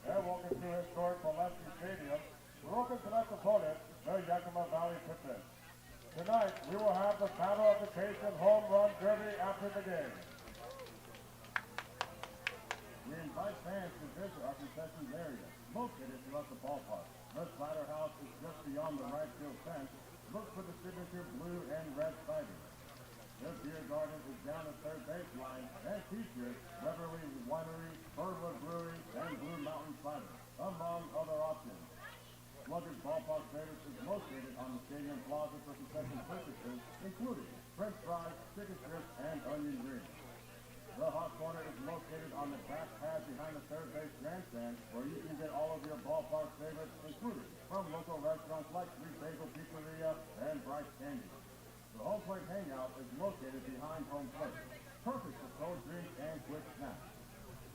and welcome to historic Borleske Stadium. We're open tonight's opponent, the Yakima Valley Pippins. Tonight, we will have the Battle of the Cation Home Run Derby after the game. We invite fans to visit our concessions area, located throughout the ballpark. The Slider House is just beyond the right field fence. Look for the signature blue and red siding. The beer garden is down the third baseline and features Beverly Winery, Birdwood Brewery, and Blue Mountain Cider, among other options. Slugger's Ballpark Service is located on the stadium plaza for concession purchases, including French fries, chicken strips, and onion rings. The hot corner is located on the back pad behind the third base grandstand, where you can get all of your ballpark favorites, including from local restaurants like Sweet Basil Pizzeria and Bright Candy. The home plate hangout is located behind home plate, perfect for cold drinks and quick snacks.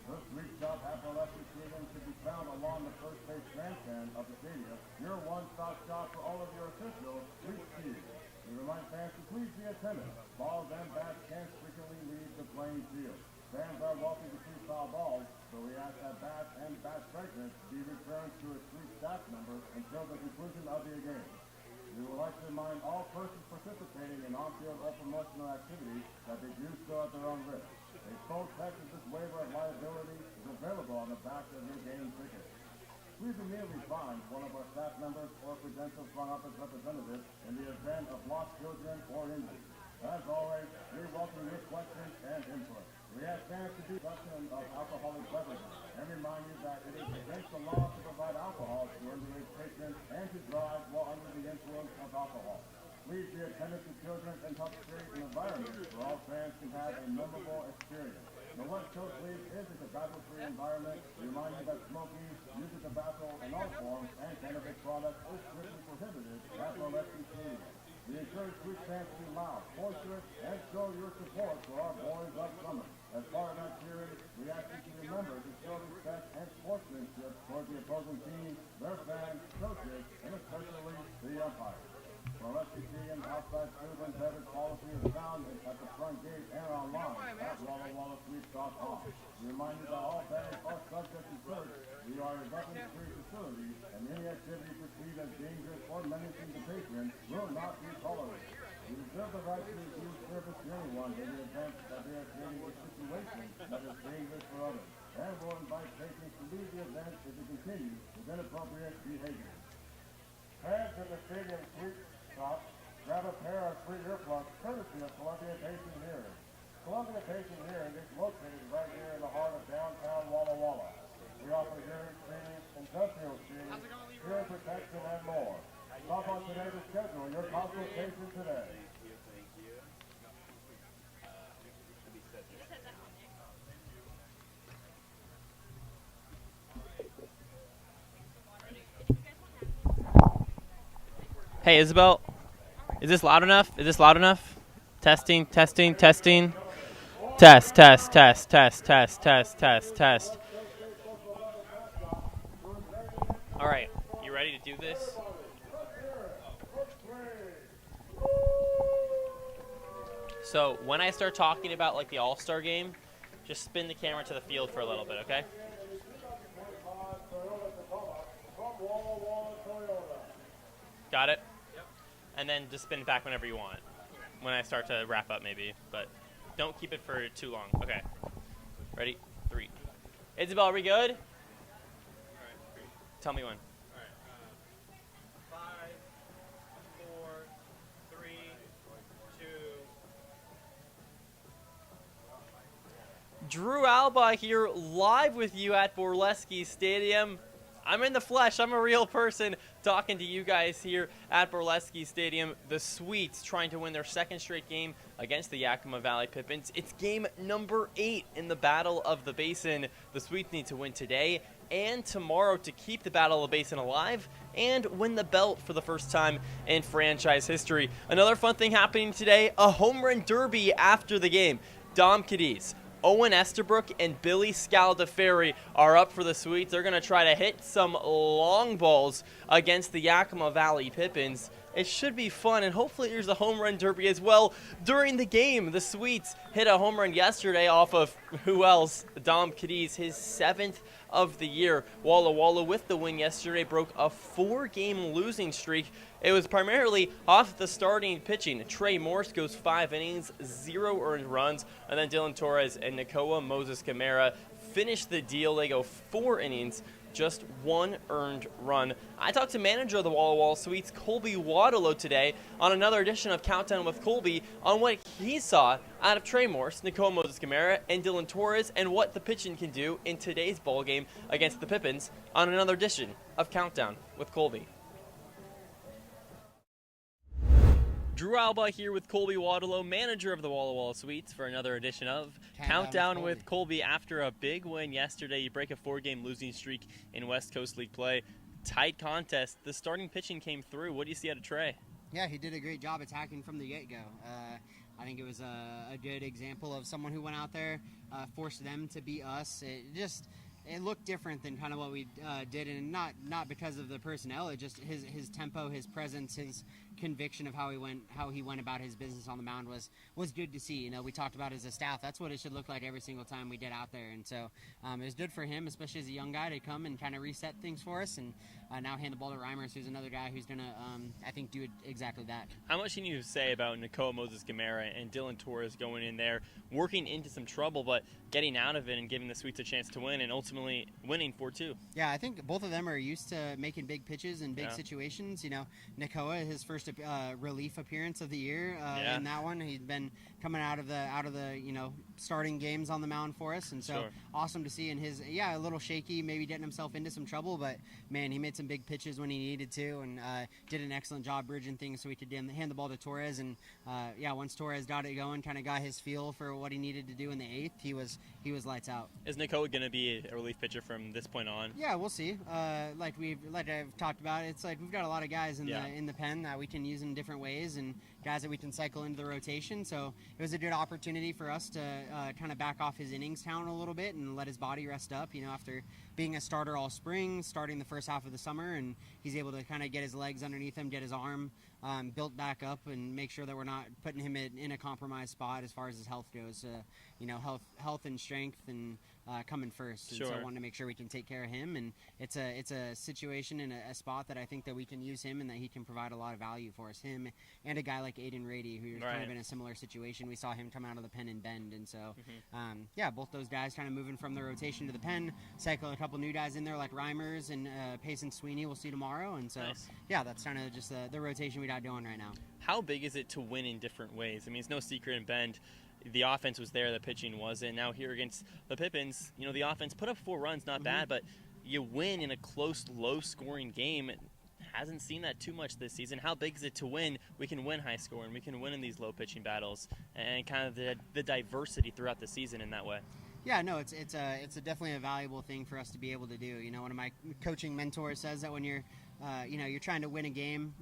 The sweet shop at Borleske Stadium should be found along the first base grandstand of the stadium, your one-stop shop for all of your official sweet teas. We remind fans to please be attentive. Balls and bats can frequently leave the playing field. Fans are welcome to see foul balls, so we ask that bats and bat fragments be returned to a sweet staff member until the conclusion of the game. We would like to remind all persons participating in on-field or promotional activities that they do so at their own risk. A full text of this waiver of liability is available on the back of your game ticket. Please immediately find one of our staff members or Prudential front office representatives in the event of lost children or injuries. As always, we welcome your questions and input. We ask fans to be possession of alcoholic beverages and remind you that it is against the law to provide alcohol to underage patrons and to drive while under the influence of alcohol. Please be attentive to children and help create an environment where all fans can have a memorable experience. The West Coast League is a tobacco-free environment. We remind you that smoking, use of tobacco in all forms, and cannabis products is strictly prohibited at Borleske Stadium. We encourage Sweet fans to be loud, boisterous, and show your support for our boys of summer. As part of that cheering, we ask you to remember to show respect and sportsmanship toward the opposing team, their fans, coaches, and especially the umpires. Borleske Stadium outside food and beverage policy is found at the front gate and online at Walla Walla Sweets.com. We remind you that all bags are subject to search. We are a weapons-free facility, and any activity perceived as dangerous or menacing to patrons will not be tolerated. We reserve the right to refuse service to anyone in the event that they are creating a situation that is dangerous for others, and will invite patrons to leave the event if they continue with inappropriate behavior. Fans in the stadium suite shop, grab a pair of free earplugs courtesy of Columbia Patient Hearing. Columbia Patient Hearing is located right here in the heart of downtown Walla Walla. We offer hearing screening, industrial screening, hearing protection, and more. Stop on today to schedule your consultation today. Hey, Isabel, is this loud enough? Is this loud enough? Testing, testing, testing. Test, test, test, test, test, test, test, test. All right, you ready to do this? So when I start talking about like the All-Star game, just spin the camera to the field for a little bit, okay? Got it? Yep. And then just spin it back whenever you want. When I start to wrap up maybe, but don't keep it for too long. Okay. Ready? 3. Isabel, are we good? All right, 3. Tell me when. All right. 5, 4, 3, 2. Drew Albaugh here, live with you at Borleske Stadium. I'm in the flesh. I'm a real person talking to you guys here at Borleske Stadium. The Sweets trying to win their second straight game against the Yakima Valley Pippins. It's game number 8 in the Battle of the Basin. The Sweets need to win today and tomorrow to keep the Battle of the Basin alive and win the belt for the first time in franchise history. Another fun thing happening today, a home run derby after the game. Dom Cadiz, Owen Estabrook, and Billy Scaldaferri are up for the Sweets. They're going to try to hit some long balls against the Yakima Valley Pippins. It should be fun, and hopefully there's a home run derby as well during the game. The Sweets hit a home run yesterday off of, who else? Dom Cadiz, his 7th of the year. Walla Walla with the win yesterday broke a 4-game losing streak. It was primarily off the starting pitching. Trey Morse goes 5 innings, 0 earned runs, and then Dylan Torres and Nakoa Moses Camara finish the deal. They go 4 innings, just 1 earned run. I talked to manager of the Walla Walla Sweets, Colby Waterlow, today on another edition of Countdown with Colby on what he saw out of Trey Morse, Nakoa Moses Camara, and Dylan Torres, and what the pitching can do in today's ball game against the Pippins on another edition of Countdown with Colby. Drew Albaugh here with Colby Waterlow, manager of the Walla Walla Sweets, for another edition of Countdown with Colby. After a big win yesterday, you break a 4-game losing streak in West Coast League play. Tight contest. The starting pitching came through. What do you see out of Trey? Yeah, he did a great job attacking from the get-go. I think it was a good example of someone who went out there, forced them to beat us. It looked different than kind of what we did, and not because of the personnel. It just his tempo, his presence, his conviction of how he went about his business on the mound was good to see. You know, we talked about as a staff, that's what it should look like every single time we get out there, and so it was good for him, especially as a young guy, to come and kind of reset things for us, and now hand the ball to Reimers, who's another guy who's gonna I think do exactly that. How much can you say about Nakoa Moses Camara and Dylan Torres going in there, working into some trouble, but getting out of it and giving the Sweets a chance to win, and ultimately winning 4-2? Yeah, I think both of them are used to making big pitches in big situations. You know, Nakoa, his first relief appearance of the year in that one. He'd been coming out of the starting games on the mound for us, and so awesome to see. And his a little shaky, maybe getting himself into some trouble, but man, he made some big pitches when he needed to, and did an excellent job bridging things so we could hand the ball to Torres. And once Torres got it going, kind of got his feel for what he needed to do in the 8th, he was lights out. Is Nakoa going to be a relief pitcher from this point on? Yeah, we'll see. Like I've talked about, it's like we've got a lot of guys in the pen that we can use in different ways, and guys that we can cycle into the rotation. So it was a good opportunity for us to kind of back off his innings count a little bit and let his body rest up. You know, after being a starter all spring, starting the first half of the summer, and he's able to kind of get his legs underneath him, get his arm built back up, and make sure that we're not putting him in a compromised spot as far as his health goes. Health and strength and coming first. And so I want to make sure we can take care of him, and it's a situation and a spot that I think that we can use him and that he can provide a lot of value for us. Him and a guy like Aiden Rady, who's kind of in a similar situation. We saw him come out of the pen and bend, and so both those guys kind of moving from the rotation to the pen. Cycle a couple new guys in there like Reimers and Payson Sweeney. We'll see tomorrow, and so that's kind of just the rotation we got going right now. How big is it to win in different ways? I mean, it's no secret in Bend, the offense was there, the pitching wasn't. Now here against the Pippins, the offense put up 4 runs, not bad, but you win in a close, low-scoring game. Hasn't seen that too much this season. How big is it to win? We can win high scoring. We can win in these low pitching battles, and kind of the diversity throughout the season in that way. Yeah, no, it's definitely a valuable thing for us to be able to do. You know, one of my coaching mentors says that when you're trying to win a game,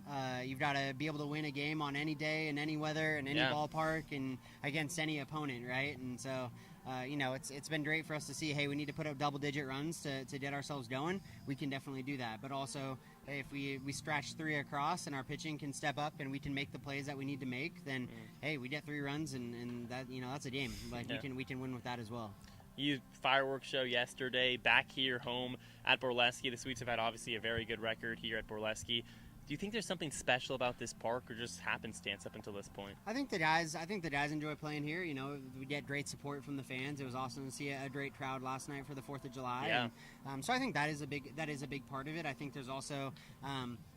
you've got to be able to win a game on any day, in any weather, in any ballpark, and against any opponent, right? And so, it's been great for us to see, hey, we need to put up double-digit runs to get ourselves going. We can definitely do that. But also, hey, if we scratch 3 across and our pitching can step up and we can make the plays that we need to make, then, hey, we get 3 runs, and that, that's a game. Like, we can win with that as well. You fireworks show yesterday, back here home at Borleske. The Sweets have had obviously a very good record here at Borleske. Do you think there's something special about this park, or just happenstance up until this point? I think the guys enjoy playing here. You know, we get great support from the fans. It was awesome to see a great crowd last night for the 4th of July. Yeah. And, so I think that is a big part of it. I think there's also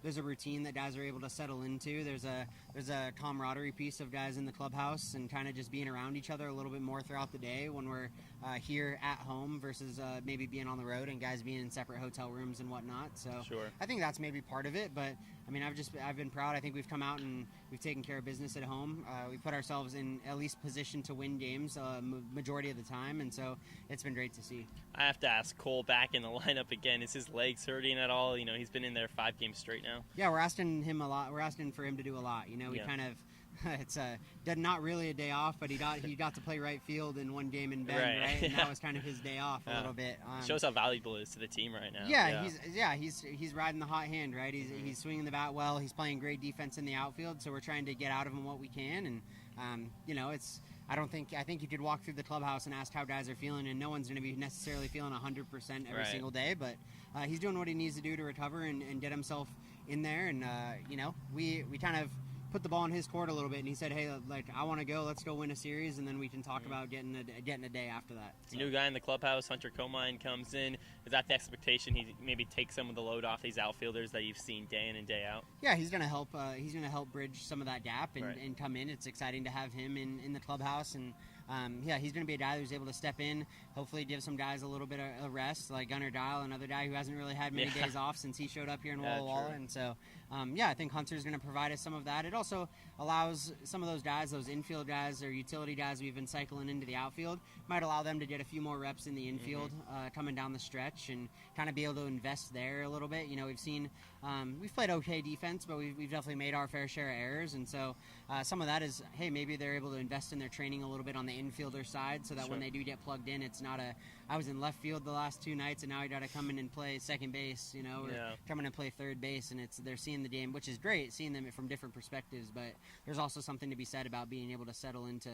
there's a routine that guys are able to settle into. There's a camaraderie piece of guys in the clubhouse and kind of just being around each other a little bit more throughout the day when we're here at home versus maybe being on the road and guys being in separate hotel rooms and whatnot. So I think that's maybe part of it, but I mean, I've been proud. I think we've come out and we've taken care of business at home. We put ourselves in at least position to win games majority of the time, and so it's been great to see. I have to ask Cole back in the lineup again. Is his legs hurting at all? You know, he's been in there 5 games straight now. Yeah, we're asking him a lot. We're asking for him to do a lot. You know, we kind of it's not really a day off, but he got to play right field in one game in Bend, right? And that was kind of his day off a little bit. Shows how valuable it is to the team right now. He's riding the hot hand, right? He's swinging the bat well. He's playing great defense in the outfield, so we're trying to get out of him what we can. And I think you could walk through the clubhouse and ask how guys are feeling, and no one's going to be necessarily feeling 100% every single day. But he's doing what he needs to do to recover and get himself in there. And we kind of put the ball in his court a little bit, and he said, hey, like, I want to go, let's go win a series, and then we can talk about getting a day after that. So. New guy in the clubhouse, Hunter Comine, comes in. Is that the expectation? He maybe takes some of the load off these outfielders that you've seen day in and day out? Yeah, he's going to help. He's going to help bridge some of that gap and come in. It's exciting to have him in the clubhouse, and he's going to be a guy who's able to step in, hopefully give some guys a little bit of a rest, like Gunnar Dial, another guy who hasn't really had many days off since he showed up here in Walla Walla. And so, I think Hunter's going to provide us some of that. It also allows some of those guys, those infield guys or utility guys we've been cycling into the outfield, might allow them to get a few more reps in the infield coming down the stretch and kind of be able to invest there a little bit. You know, we've played okay defense, but we've definitely made our fair share of errors. And so some of that is, hey, maybe they're able to invest in their training a little bit on the infielder side so that when they do get plugged in, it's not I was in left field the last 2 nights and now I got to come in and play second base, or come in and play third base, and they're seeing the game, which is great, seeing them from different perspectives, but there's also something to be said about being able to settle into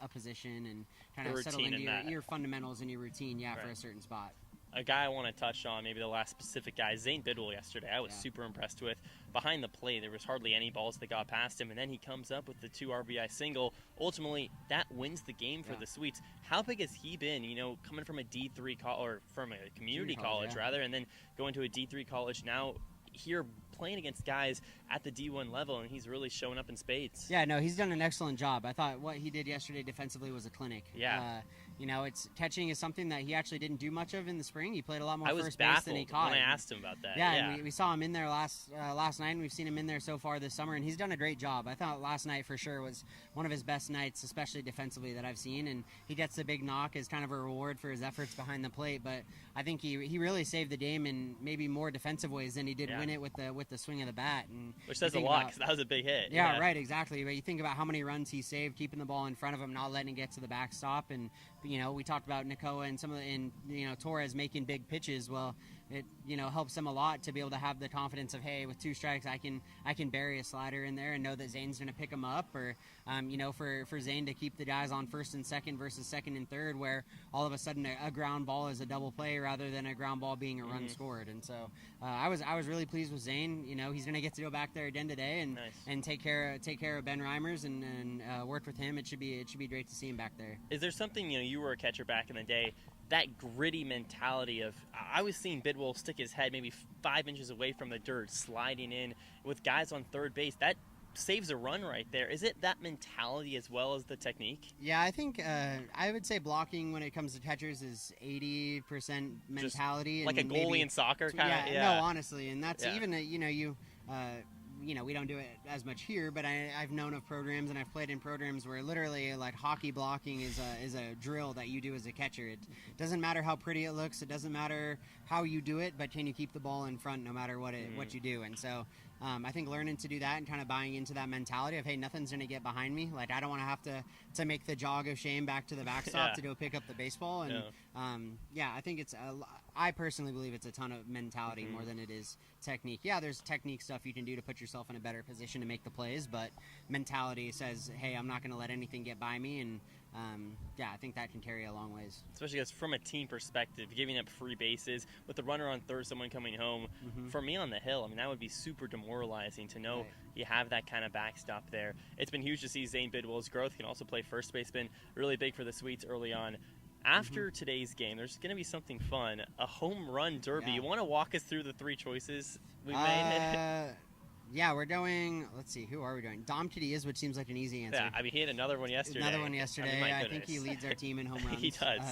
a position and kind of settle into your fundamentals and your routine, for a certain spot. A guy I want to touch on, maybe the last specific guy, Zay Bidwell yesterday, I was super impressed with. Behind the plate, there was hardly any balls that got past him, and then he comes up with the 2 RBI single. Ultimately, that wins the game for the Sweets. How big has he been, coming from a D3 or from a community college, rather, and then going to a D3 college now here playing against guys at the D1 level, and he's really showing up in spades. Yeah, no, he's done an excellent job. I thought what he did yesterday defensively was a clinic. Yeah. It's catching is something that he actually didn't do much of in the spring. He played a lot more first base than he caught. I was baffled when I asked him about that. Yeah, and we saw him in there last night, and we've seen him in there so far this summer, and he's done a great job. I thought last night for sure was one of his best nights, especially defensively, that I've seen, and he gets the big knock as kind of a reward for his efforts behind the plate. But I think he really saved the game in maybe more defensive ways than he did win it with the swing of the bat. And which says a lot, because that was a big hit. Yeah, right, exactly. But you think about how many runs he saved, keeping the ball in front of him, not letting it get to the backstop, and we talked about Nakoa and Torres making big pitches. Well, it helps them a lot to be able to have the confidence of, hey, with 2 strikes I can bury a slider in there and know that Zane's going to pick him up, or for Zane to keep the guys on first and second versus second and third, where all of a sudden a ground ball is a double play rather than a ground ball being a run scored. And so I was really pleased with Zane. He's going to get to go back there again today and take care of Ben Reimers and work with him. It should be great to see him back there. Is there something, you were a catcher back in the day, that gritty mentality of, I was seeing Bidwell stick his head maybe 5 inches away from the dirt, sliding in with guys on third base. That saves a run right there. Is it that mentality as well as the technique? Yeah, I think I would say blocking when it comes to catchers is 80% mentality. Just like and a goalie in soccer kind of? Yeah, no, honestly. And that's even, we don't do it as much here, but I've known of programs and I've played in programs where literally like hockey blocking is a drill that you do as a catcher. It doesn't matter how pretty it looks. It doesn't matter how you do it, but can you keep the ball in front no matter what you do? And so I think learning to do that and kind of buying into that mentality of, hey, nothing's going to get behind me. Like, I don't want to have to make the jog of shame back to the backstop to go pick up the baseball. And I think I personally believe it's a ton of mentality more than it is technique. Yeah, there's technique stuff you can do to put yourself in a better position to make the plays, but mentality says, hey, I'm not going to let anything get by me. And I think that can carry a long ways. Especially because from a team perspective, giving up free bases with the runner on third, someone coming home, for me on the hill, I mean, that would be super demoralizing to know you have that kind of backstop there. It's been huge to see Zane Bidwell's growth. He can also play first base, been really big for the Sweets early on. After today's game, there's going to be something fun, a home run derby. Yeah. You want to walk us through the 3 choices we made? Yeah, we're going. Let's see, who are we doing? Dom Kadiz, which seems like an easy answer. Yeah, I mean, he had another one yesterday. I think he leads our team in home runs. He does.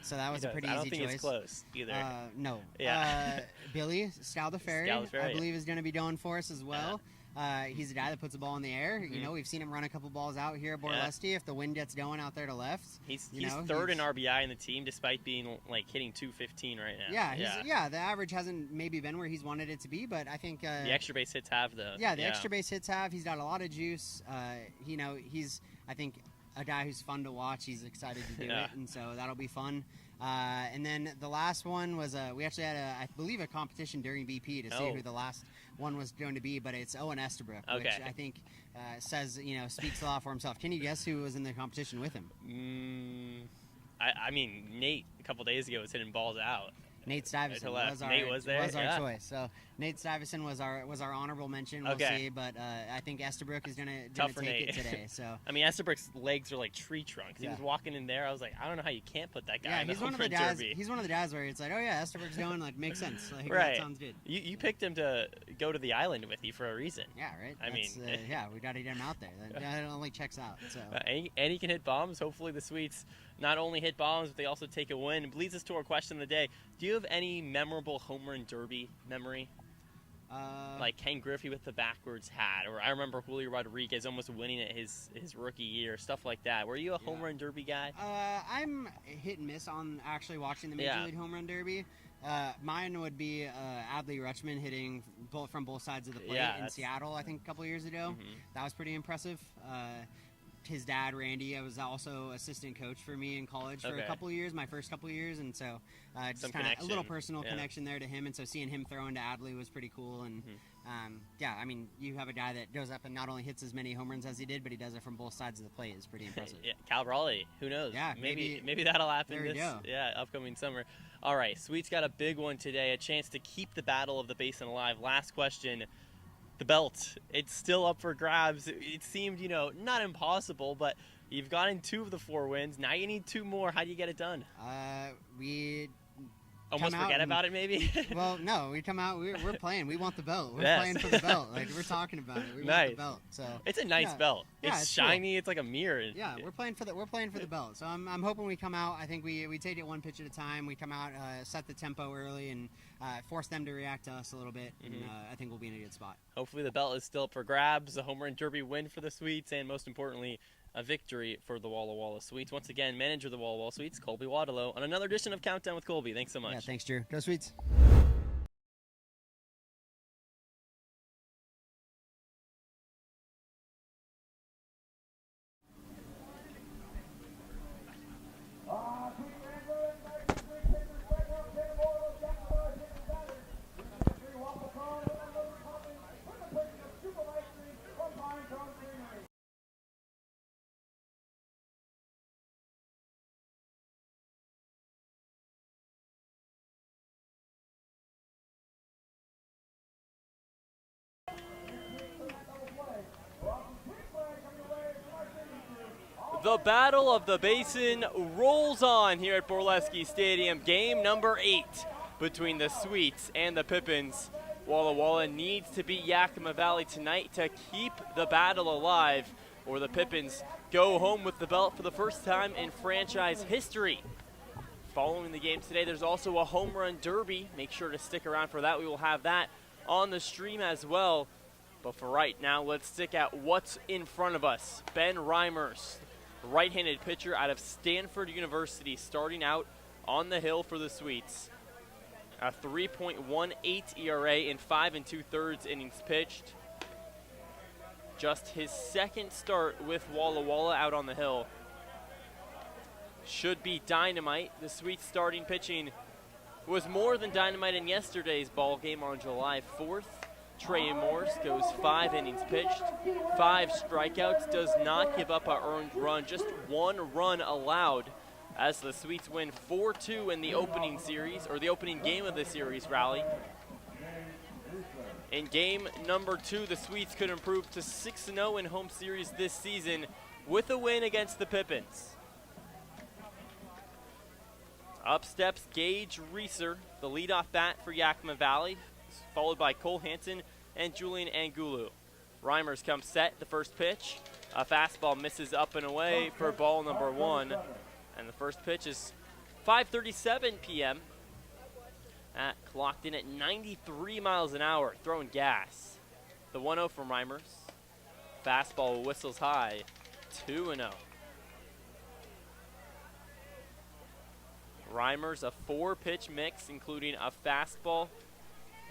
So that was a pretty easy choice. I don't think it's close either. No. Yeah. Billy Scaldaferri, I believe, is going to be going for us as well. he's a guy that puts the ball in the air. You know, we've seen him run a couple balls out here at Borleske. If the wind gets going out there to left, he's third in RBI in the team, despite being like hitting 215 right now. Yeah, the average hasn't maybe been where he's wanted it to be, but I think the extra base hits have the extra base hits have. He's got a lot of juice. You know, he's I think a guy who's fun to watch. He's excited to do it, and so that'll be fun. And then the last one was we actually had I believe a competition during BP to see who the last one was going to be, but it's Owen Estabrook, which I think says, speaks a lot for himself. Can you guess who was in the competition with him? I mean, Nate a couple days ago was hitting balls out. Nate Stuyvesant was our choice. So Nate Stuyvesant was our honorable mention. We'll see, but I think Estabrook is gonna take it today. So I mean, Estabrook's legs are like tree trunks. He was walking in there. I was like, I don't know how you can't put that guy in the home run derby. He's one of the guys where it's like, oh yeah, Estabrook's going, like, makes sense. Like, right. That sounds good. You picked him to go to the island with you for a reason. Yeah, right. I mean, we got to get him out there. That only checks out. So and he can hit bombs. Hopefully the Sweets not only hit bombs, but they also take a win. It leads us to our question of the day. Do you have any memorable home run derby memory? Like Ken Griffey with the backwards hat, or I remember Julio Rodriguez almost winning it his rookie year, stuff like that. Were you a home run derby guy? I'm hit and miss on actually watching the Major League Home Run Derby. Mine would be Adley Rutschman hitting from both sides of the plate in Seattle, I think, a couple years ago. That was pretty impressive. His dad, Randy, was also assistant coach for me in college for a couple of years, my first couple of years, and so just kind of a little personal connection there to him, and so seeing him throw into Adley was pretty cool. And I mean, you have a guy that goes up and not only hits as many home runs as he did, but he does it from both sides of the plate. Is pretty impressive. Cal Raleigh, who knows? Yeah, maybe that'll happen this upcoming summer. All right, Sweets got a big one today, a chance to keep the battle of the basin alive. Last question. The belt, it's still up for grabs. It seemed, not impossible, but you've gotten 2 of the 4 wins. Now you need 2 more. How do you get it done? We almost forget about it, maybe? Well, no, we come out, we're playing. We want the belt. We're playing for the belt. Like, we're talking about it. We want the belt. So it's a nice belt. It's shiny. Cool. It's like a mirror. Yeah, we're playing for the belt. So I'm hoping we come out. I think we take it one pitch at a time. We come out, set the tempo early, and force them to react to us a little bit. And I think we'll be in a good spot. Hopefully the belt is still up for grabs. A home run derby win for the Sweets, and most importantly, a victory for the Walla Walla Sweets. Once again, manager of the Walla Walla Sweets, Colby Waterlow, on another edition of Countdown with Colby. Thanks so much. Yeah, thanks, Drew. Go Sweets. The Battle of the Basin rolls on here at Borleske Stadium. Game number 8 between the Sweets and the Pippins. Walla Walla needs to beat Yakima Valley tonight to keep the battle alive, or the Pippins go home with the belt for the first time in franchise history. Following the game today, there's also a home run derby. Make sure to stick around for that. We will have that on the stream as well. But for right now, let's stick at what's in front of us. Ben Reimers, right-handed pitcher out of Stanford University, starting out on the hill for the Sweets. A 3.18 ERA in 5 2/3 innings pitched. Just his second start with Walla Walla out on the hill. Should be dynamite. The Sweets starting pitching was more than dynamite in yesterday's ball game on July 4th. Trey Morse goes 5 innings pitched, 5 strikeouts, does not give up an earned run, just 1 run allowed, as the Sweets win 4-2 in the opening series, or the opening game of the series rally. In game number 2, the Sweets could improve to 6-0 in home series this season with a win against the Pippins. Up steps Gage Reeser, the leadoff bat for Yakima Valley, followed by Cole Hansen and Julian Angulu. Reimers comes set, the first pitch. A fastball misses up and away for ball number 1. And the first pitch is 5:37 p.m. That clocked in at 93 miles an hour, throwing gas. The 1-0 from Reimers. Fastball whistles high. 2-0. Reimers, a 4-pitch mix, including a fastball.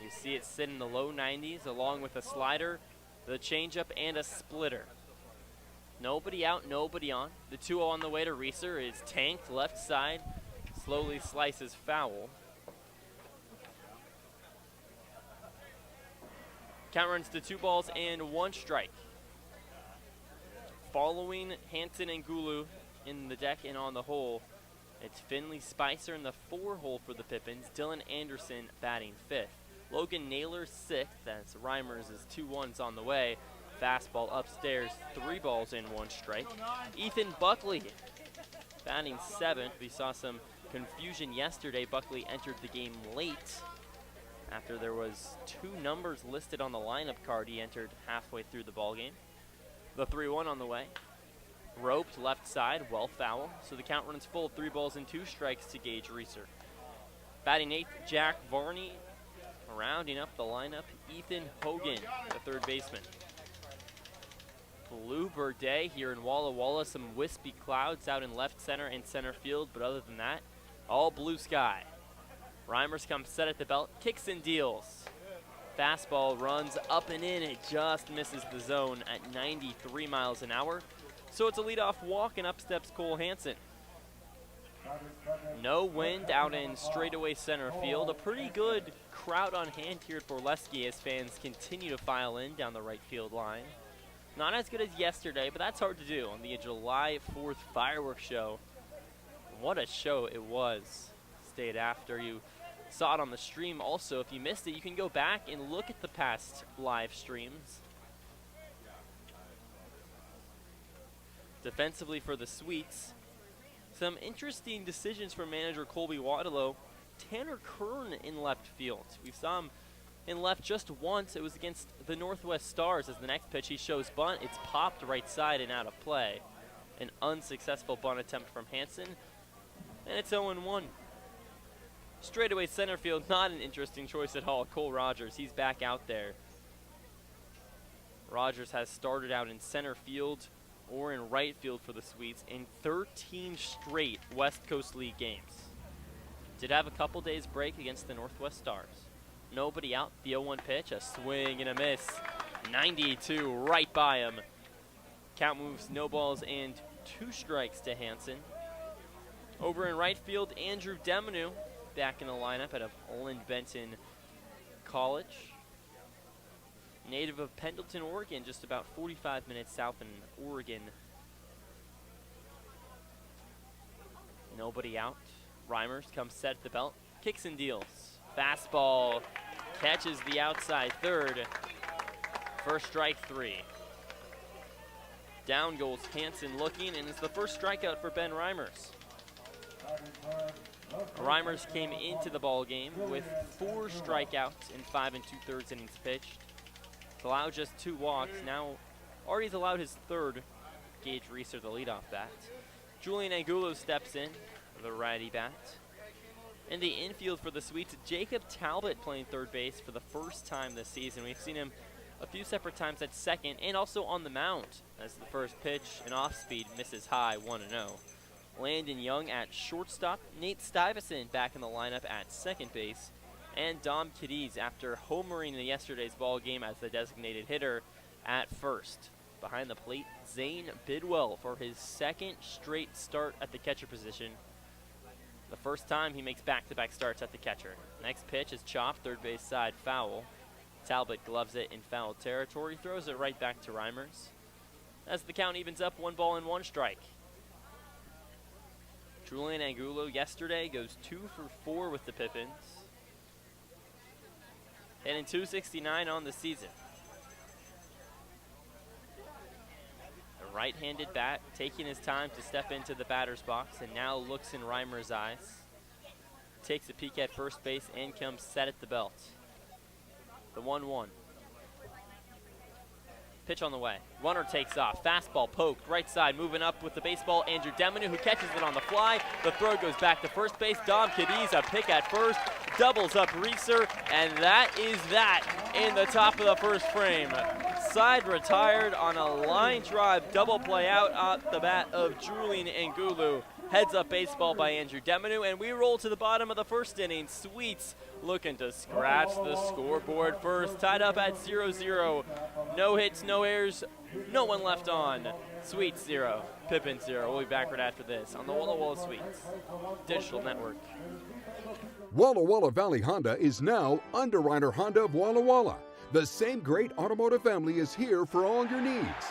You see it sit in the low 90s, along with a slider, the changeup, and a splitter. Nobody out, nobody on. The 2-0 on the way to Reeser is tanked left side, slowly slices foul. Count runs to 2 balls and 1 strike. Following Hansen and Gulu in the deck and on the hole, it's Finley Spicer in the 4-hole for the Pippins. Dylan Anderson batting 5th. Logan Naylor 6th. That's Reimers' 2-1s on the way. Fastball upstairs, 3 balls and 1 strike. Ethan Buckley batting 7th. We saw some confusion yesterday. Buckley entered the game late after there was 2 numbers listed on the lineup card. He entered halfway through the ballgame. The 3-1 on the way. Roped left side, well foul. So the count runs full, 3 balls and 2 strikes to Gage Reeser. Batting 8th, Jack Varney. Rounding up the lineup, Ethan Hogan, the 3rd baseman. Bluebird day here in Walla Walla. Some wispy clouds out in left center and center field, but other than that, all blue sky. Reimers comes set at the belt, kicks and deals. Fastball runs up and in. It just misses the zone at 93 miles an hour. So it's a leadoff walk, and up steps Cole Hansen. No wind out in straightaway center field. A pretty good crowd on hand here at Borleske as fans continue to file in down the right field line. Not as good as yesterday, but that's hard to do on the July 4th fireworks show. What a show it was. Stayed after. You saw it on the stream also. If you missed it, you can go back and look at the past live streams. Defensively for the Sweets, some interesting decisions from manager Colby Waterlow. Tanner Kern in left field. We saw him in left just once. It was against the Northwest Stars as the next pitch he shows bunt. It's popped right side and out of play. An unsuccessful bunt attempt from Hansen, and it's 0-1. Straightaway center field, not an interesting choice at all. Cole Rogers, he's back out there. Rogers has started out in center field or in right field for the Sweets in 13 straight West Coast League games. Did have a couple days break against the Northwest Stars. Nobody out, the 0-1 pitch, a swing and a miss. 92 right by him. Count moves, no balls and 2 strikes to Hansen. Over in right field, Andrew Demonu back in the lineup out of Olin Benton College. Native of Pendleton, Oregon, just about 45 minutes south in Oregon. Nobody out. Reimers comes set at the belt, kicks and deals. Fastball catches the outside third. First strike 3. Down goes Hansen looking, and it's the first strikeout for Ben Reimers. Reimers came into the ball game with 4 strikeouts in 5 2/3 innings pitched. He's allowed just 2 walks. Now already allowed his 3rd. Gage Reeser, the leadoff bat. Julian Angulo steps in, the righty bat. In the infield for the Sweets, Jacob Talbot playing 3rd base for the first time this season. We've seen him a few separate times at 2nd and also on the mound as the first pitch, an off-speed, misses high, 1-0. Landon Young at shortstop. Nate Stuyvesant back in the lineup at 2nd base. And Dom Cadiz, after homering in yesterday's ball game as the designated hitter, at 1st. Behind the plate, Zay Bidwell for his 2nd straight start at the catcher position. The first time he makes back-to-back starts at the catcher. Next pitch is chopped, 3rd base side, foul. Talbot gloves it in foul territory, throws it right back to Reimers. As the count evens up, 1 ball and 1 strike. Julian Angulo yesterday goes 2 for 4 with the Pippins. Hitting .269 on the season. The right-handed bat taking his time to step into the batter's box and now looks in Reimers' eyes. Takes a peek at first base and comes set at the belt. The 1-1. Pitch on the way. Runner takes off. Fastball poked. Right side moving up with the baseball. Andrew Demonu, who catches it on the fly. The throw goes back to first base. Dom Cadiz, a pick at first. doubles up Reeser, and that is that in the top of the first frame. Side retired on a line drive double play out at the bat of Julian Ngulu. Heads up baseball by Andrew Deminu, and we roll to the bottom of the first inning. Sweets looking to scratch the scoreboard first, tied up at 0-0. No hits, no errors, no one left on. Sweets 0, Pippins 0. We'll be back right after this on the Walla Walla Sweets Digital Network. Walla Walla Valley Honda is now Underwriter Honda of Walla Walla. The same great automotive family is here for all your needs.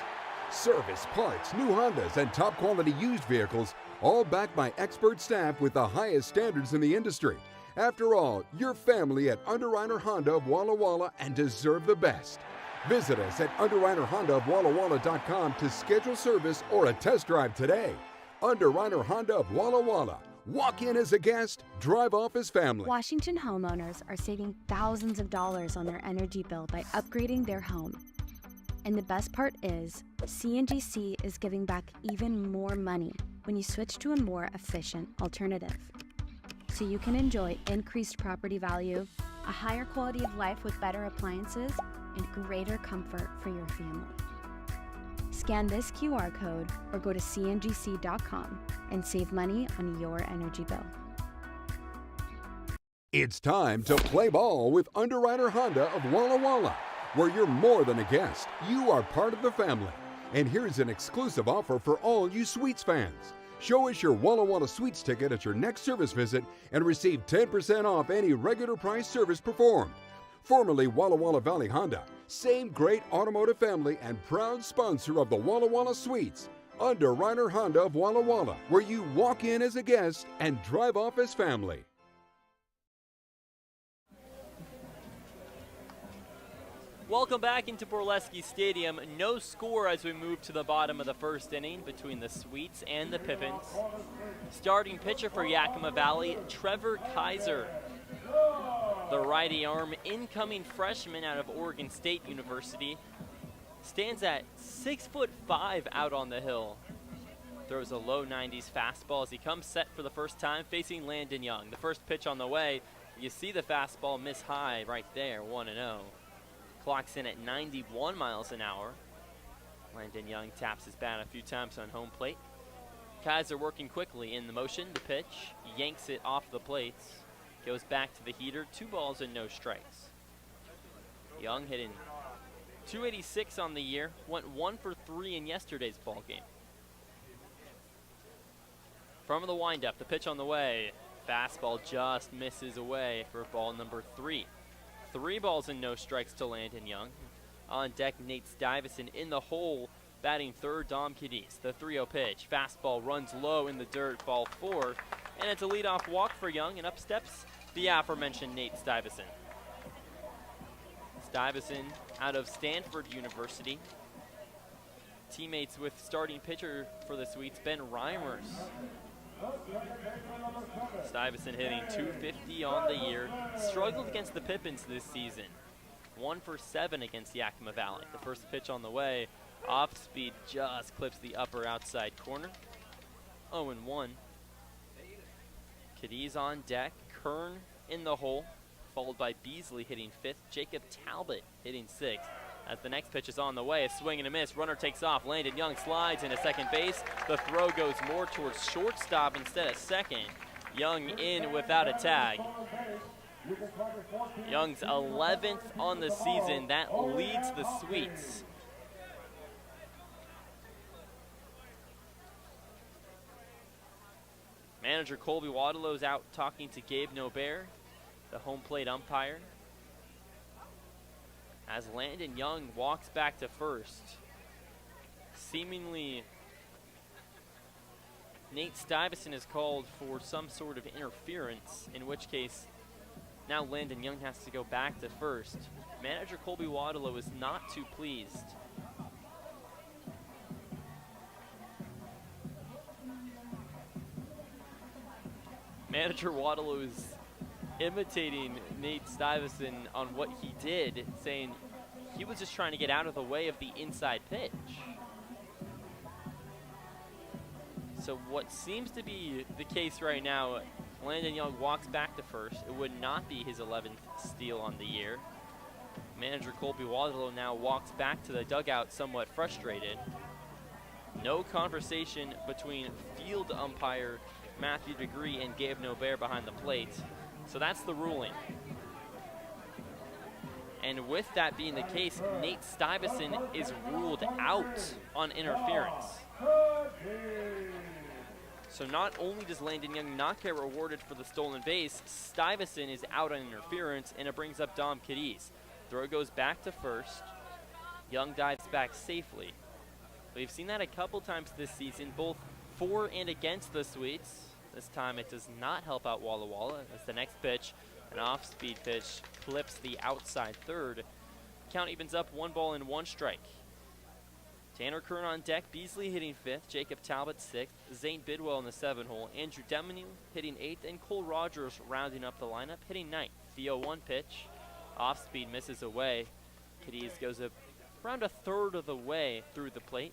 Service, parts, new Hondas, and top quality used vehicles, all backed by expert staff with the highest standards in the industry. After all, you're family at Underwriter Honda of Walla Walla and deserve the best. Visit us at UnderwriterHondaofWallaWalla.com to schedule service or a test drive today. Underwriter Honda of Walla Walla. Walk in as a guest, drive off as family. Washington homeowners are saving thousands of dollars on their energy bill by upgrading their home. And the best part is, CNGC is giving back even more money when you switch to a more efficient alternative. So you can enjoy increased property value, a higher quality of life with better appliances, and greater comfort for your family. Scan this QR code or go to cngc.com and save money on your energy bill. It's time to play ball with Underwriter Honda of Walla Walla, where you're more than a guest. You are part of the family. And here's an exclusive offer for all you Sweets fans. Show us your Walla Walla Sweets ticket at your next service visit and receive 10% off any regular price service performed. Formerly Walla Walla Valley Honda, same great automotive family and proud sponsor of the Walla Walla Sweets. Underwriter Honda of Walla Walla, where you walk in as a guest and drive off as family. Welcome back into Borleske Stadium. No score as we move to the bottom of the first inning between the Sweets and the Pippins. Starting pitcher for Yakima Valley, Trevor Kaiser. The righty arm incoming freshman out of Oregon State University. Stands at 6'5" out on the hill. Throws a low 90s fastball as he comes set for the first time facing Landon Young. The first pitch on the way. You see the fastball miss high right there, 1-0. Clocks in at 91 miles an hour. Landon Young taps his bat a few times on home plate. Kaiser working quickly in the motion. The pitch, yanks it off the plates. Goes back to the heater, 2 balls and no strikes. Young hitting .286 on the year, went 1 for 3 in yesterday's ball game. From the windup, the pitch on the way. Fastball just misses away for ball number 3. 3 balls and no strikes to Landon Young. On deck, Nate Stuyvesant in the hole, batting third, Dom Cadiz. The 3-0 pitch. Fastball runs low in the dirt, ball 4. And it's a leadoff walk for Young, and up steps the aforementioned Nate Stuyvesant. Stuyvesant out of Stanford University. Teammates with starting pitcher for the Sweets, Ben Reimers. Stuyvesant hitting .250 on the year. Struggled against the Pippins this season. 1 for 7 against Yakima Valley. The first pitch on the way. Off speed just clips the upper outside corner. 0-1. Cadiz on deck. Kern in the hole. Followed by Beasley hitting 5th. Jacob Talbot hitting 6th. As the next pitch is on the way, a swing and a miss. Runner takes off. Landon Young slides into second base. The throw goes more towards shortstop instead of second. Young in without a tag. Young's 11th on the season. That leads the Sweets. Manager Colby Waterlow is out talking to Gabe Nobert, the home plate umpire. As Landon Young walks back to first. Seemingly, Nate Stuyvesant is called for some sort of interference, in which case now Landon Young has to go back to first. Manager Colby Waterlow is not too pleased. Manager Waterlow is imitating Nate Stuyvesant on what he did, saying he was just trying to get out of the way of the inside pitch. So what seems to be the case right now, Landon Young walks back to first. It would not be his 11th steal on the year. Manager Colby Wadlow now walks back to the dugout somewhat frustrated. No conversation between field umpire Matthew DeGree and Gabe Norbert behind the plate. So that's the ruling. And with that being the case, Nate Stuyvesant is ruled out on interference. So not only does Landon Young not get rewarded for the stolen base, Stuyvesant is out on interference, and it brings up Dom Cadiz. Throw goes back to first. Young dives back safely. We've seen that a couple times this season, both for and against the Sweets. This time it does not help out Walla Walla, as the next pitch, an off-speed pitch, clips the outside third. Count evens up 1 ball and 1 strike. Tanner Kern on deck, Beasley hitting 5th, Jacob Talbot 6th, Zay Bidwell in the 7-hole, Andrew Demenu hitting 8th, and Cole Rogers rounding up the lineup, hitting 9th. The 0-1 pitch, off-speed misses away. Cadiz goes up around a third of the way through the plate,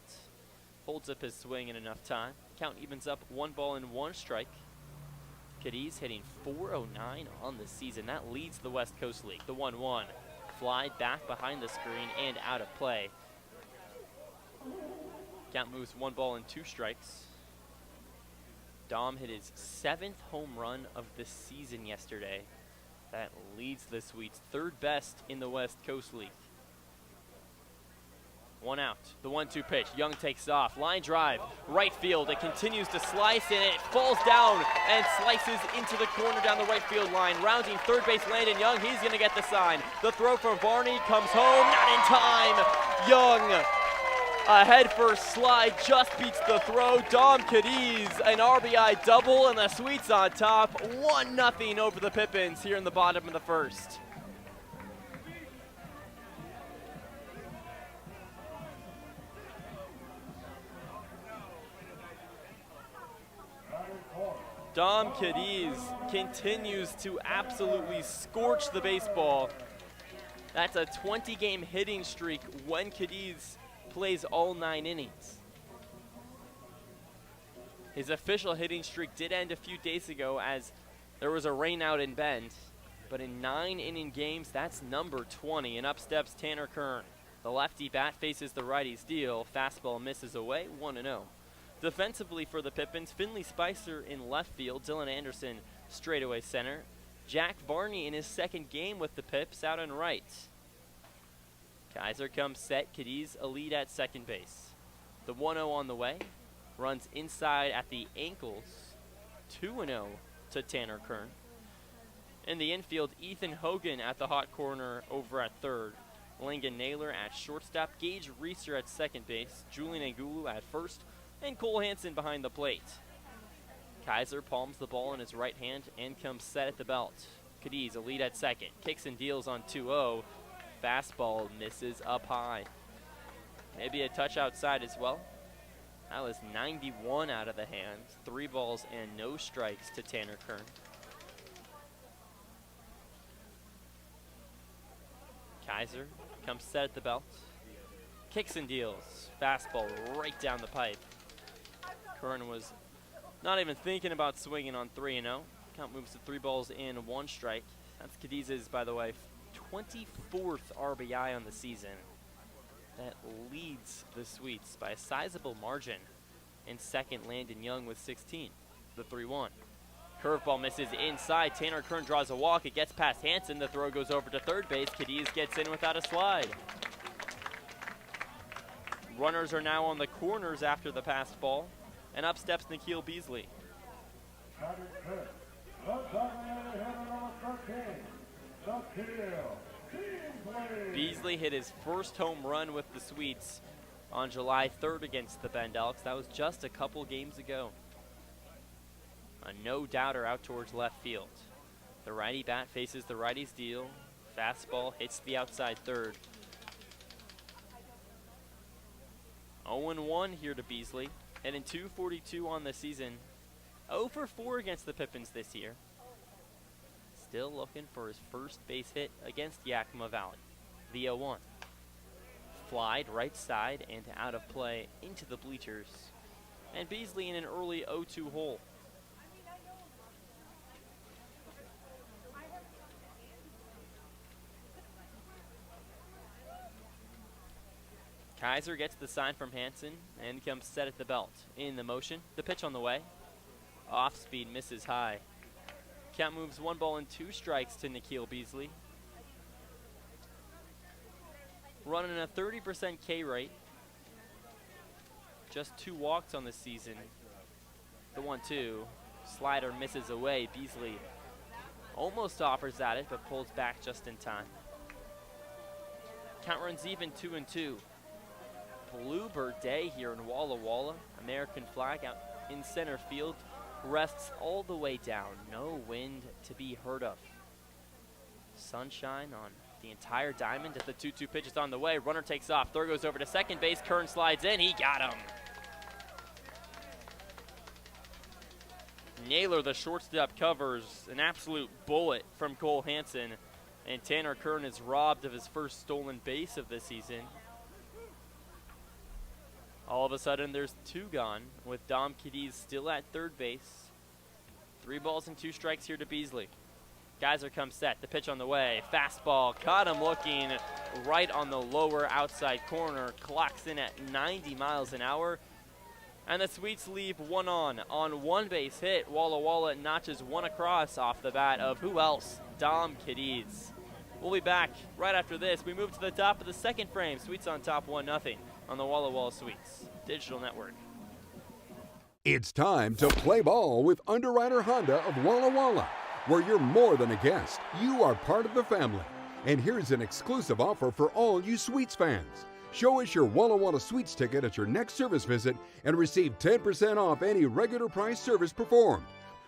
holds up his swing in enough time. Count evens up 1 ball and 1 strike. Cadiz hitting .409 on the season. That leads the West Coast League. The 1-1 fly back behind the screen and out of play. Count moves 1 ball and 2 strikes. Dom hit his 7th home run of the season yesterday. That leads the Sweets, 3rd best in the West Coast League. 1 out. The 1-2 pitch. Young takes off. Line drive. Right field. It continues to slice, and it falls down and slices into the corner down the right field line. Rounding third base Landon Young. He's going to get the sign. The throw from Varney comes home. Not in time. Young, a head-first slide, just beats the throw. Dom Cadiz, an RBI double, and the Sweets on top. 1-0 over the Pippins here in the bottom of the first. Dom Cadiz continues to absolutely scorch the baseball. That's a 20-game hitting streak when Cadiz plays all 9 innings. His official hitting streak did end a few days ago as there was a rainout in Bend. But in 9-inning games, that's number 20. And up steps Tanner Kern. The lefty bat faces the righty's deal. Fastball misses away, 1-0. Defensively for the Pippins, Finley Spicer in left field, Dylan Anderson straightaway center. Jack Varney in his 2nd game with the Pips out on right. Kaiser comes set, Cadiz a lead at 2nd base. The 1-0 on the way, runs inside at the ankles, 2-0 to Tanner Kern. In the infield, Ethan Hogan at the hot corner over at 3rd. Langan Naylor at shortstop, Gage Reeser at 2nd base, Julian Angulu at 1st, and Cole Hansen behind the plate. Kaiser palms the ball in his right hand and comes set at the belt. Cadiz a lead at 2nd, kicks and deals on 2-0. Fastball misses up high. Maybe a touch outside as well. That was 91 out of the hands. 3 balls and no strikes to Tanner Kern. Kaiser comes set at the belt. Kicks and deals. Fastball right down the pipe. Kern was not even thinking about swinging on 3-0. Count moves to 3 balls and 1 strike. That's Cadiz's, by the way, 24th RBI on the season. That leads the Sweets by a sizable margin. In 2nd, Landon Young with 16. The 3-1. Curveball misses inside. Tanner Kern draws a walk. It gets past Hansen. The throw goes over to 3rd base. Cadiz gets in without a slide. Runners are now on the corners after the passed ball. And up steps Nikhil Beasley. Beasley hit his first home run with the Sweets on July 3rd against the Bend Elks. That was just a couple games ago. A no-doubter out towards left field. The righty bat faces the righty's deal. Fastball hits the outside 3rd. 0-1 here to Beasley. Hitting .242 on the season. 0 for 4 against the Pippins this year. Still looking for his first base hit against Yakima Valley. The 0-1. Flied right side and out of play into the bleachers. And Beasley in an early 0-2 hole. Kaiser gets the sign from Hansen and comes set at the belt. In the motion, the pitch on the way. Off speed, misses high. Count moves 1 ball and 2 strikes to Nikhil Beasley. Running a 30% K rate. Just 2 walks on the season. The 1-2. Slider misses away. Beasley almost offers at it, but pulls back just in time. Count runs even 2-2. Bluebird day here in Walla Walla. American flag out in center field. Rests all the way down. No wind to be heard of. Sunshine on the entire diamond as the 2-2 pitch is on the way. Runner takes off. Throw goes over to second base. Kern slides in. He got him. Naylor, the shortstop, covers an absolute bullet from Cole Hansen. And Tanner Kern is robbed of his first stolen base of the season. All of a sudden, there's 2 gone, with Dom Cadiz still at third base. 3 balls and 2 strikes here to Beasley. Geyser comes set, the pitch on the way. Fastball, caught him looking right on the lower outside corner. Clocks in at 90 miles an hour. And the Sweets leave 1 on 1 base hit. Walla Walla notches 1 across off the bat of who else? Dom Cadiz. We'll be back right after this. We move to the top of the second frame. Sweets on top 1-0 on the Walla Walla Sweets Digital Network. It's time to play ball with Underwriter Honda of Walla Walla, where you're more than a guest. You are part of the family. And here's an exclusive offer for all you Sweets fans. Show us your Walla Walla Sweets ticket at your next service visit and receive 10% off any regular price service performed.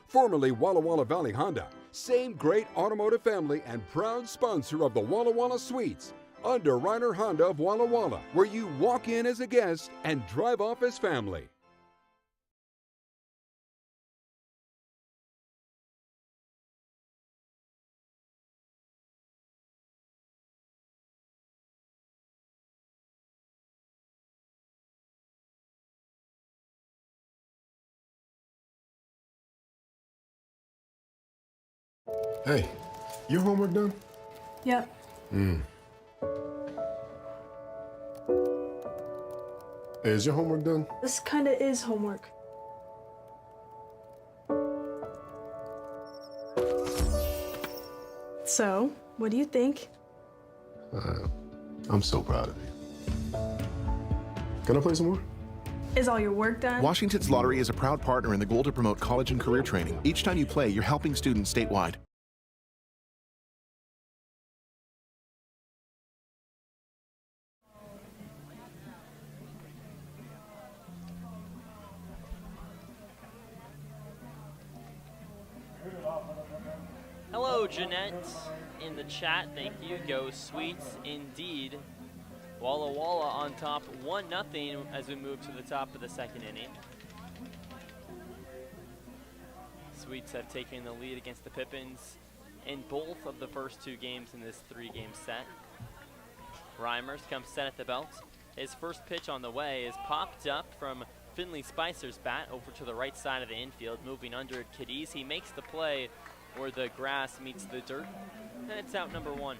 Formerly Walla Walla Valley Honda, same great automotive family and proud sponsor of the Walla Walla Sweets. Underwriter Honda of Walla Walla, where you walk in as a guest and drive off as family. Hey, your homework done? Yep. Hey, is your homework done? This kinda is homework. So, what do you think? I'm so proud of you. Can I play some more? Is all your work done? Washington's Lottery is a proud partner in the goal to promote college and career training. Each time you play, you're helping students statewide. Hello, Jeanette, in the chat. Thank you. Go Sweets indeed. Walla Walla on top 1-0 as we move to the top of the second inning. Sweets have taken the lead against the Pippins in both of the first 2 games in this 3-game set. Reimers comes set at the belt. His first pitch on the way is popped up from Finley Spicer's bat over to the right side of the infield, moving under Cadiz. He makes the play where the grass meets the dirt, and it's out number 1.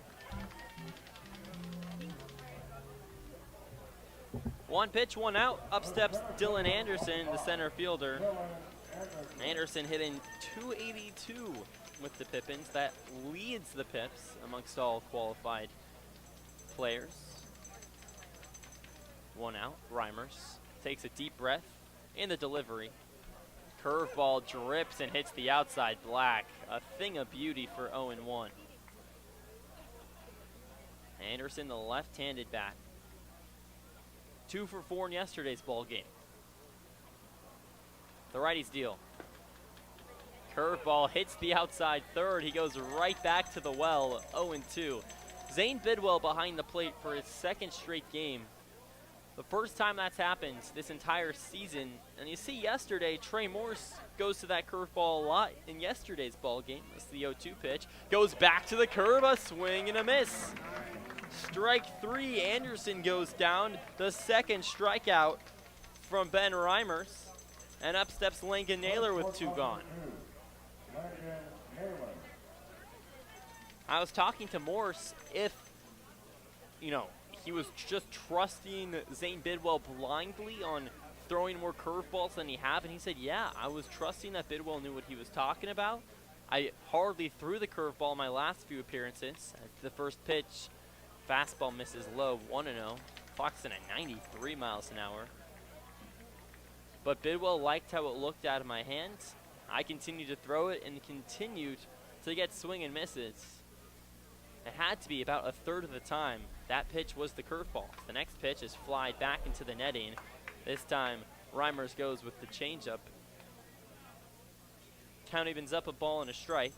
1 pitch, 1 out. Up steps Dylan Anderson, the center fielder. Anderson hitting .282 with the Pippins. That leads the Pips amongst all qualified players. 1 out. Reimers takes a deep breath in the delivery. Curveball drips and hits the outside black. A thing of beauty for 0-1. Anderson, the left-handed bat. 2 for 4 in yesterday's ball game. The righties deal. Curveball hits the outside third. He goes right back to the well. 0-2. Zay Bidwell behind the plate for his 2nd straight game. The first time that's happened this entire season. And you see yesterday, Trey Morse goes to that curveball a lot in yesterday's ball game. That's the 0-2 pitch. Goes back to the curve, a swing and a miss. Strike 3, Anderson goes down. The 2nd strikeout from Ben Reimers. And up steps Lincoln Naylor with 2 gone. I was talking to Morse if, he was just trusting Zay Bidwell blindly on throwing more curveballs than he had, and he said, yeah, I was trusting that Bidwell knew what he was talking about. I hardly threw the curveball in my last few appearances. The first pitch, fastball misses low, 1-0. Clock's in at 93 miles an hour. But Bidwell liked how it looked out of my hands. I continued to throw it and continued to get swing and misses. It had to be about a third of the time that pitch was the curveball. The next pitch is fly back into the netting. This time, Reimers goes with the changeup. Count evens up, a ball and a strike.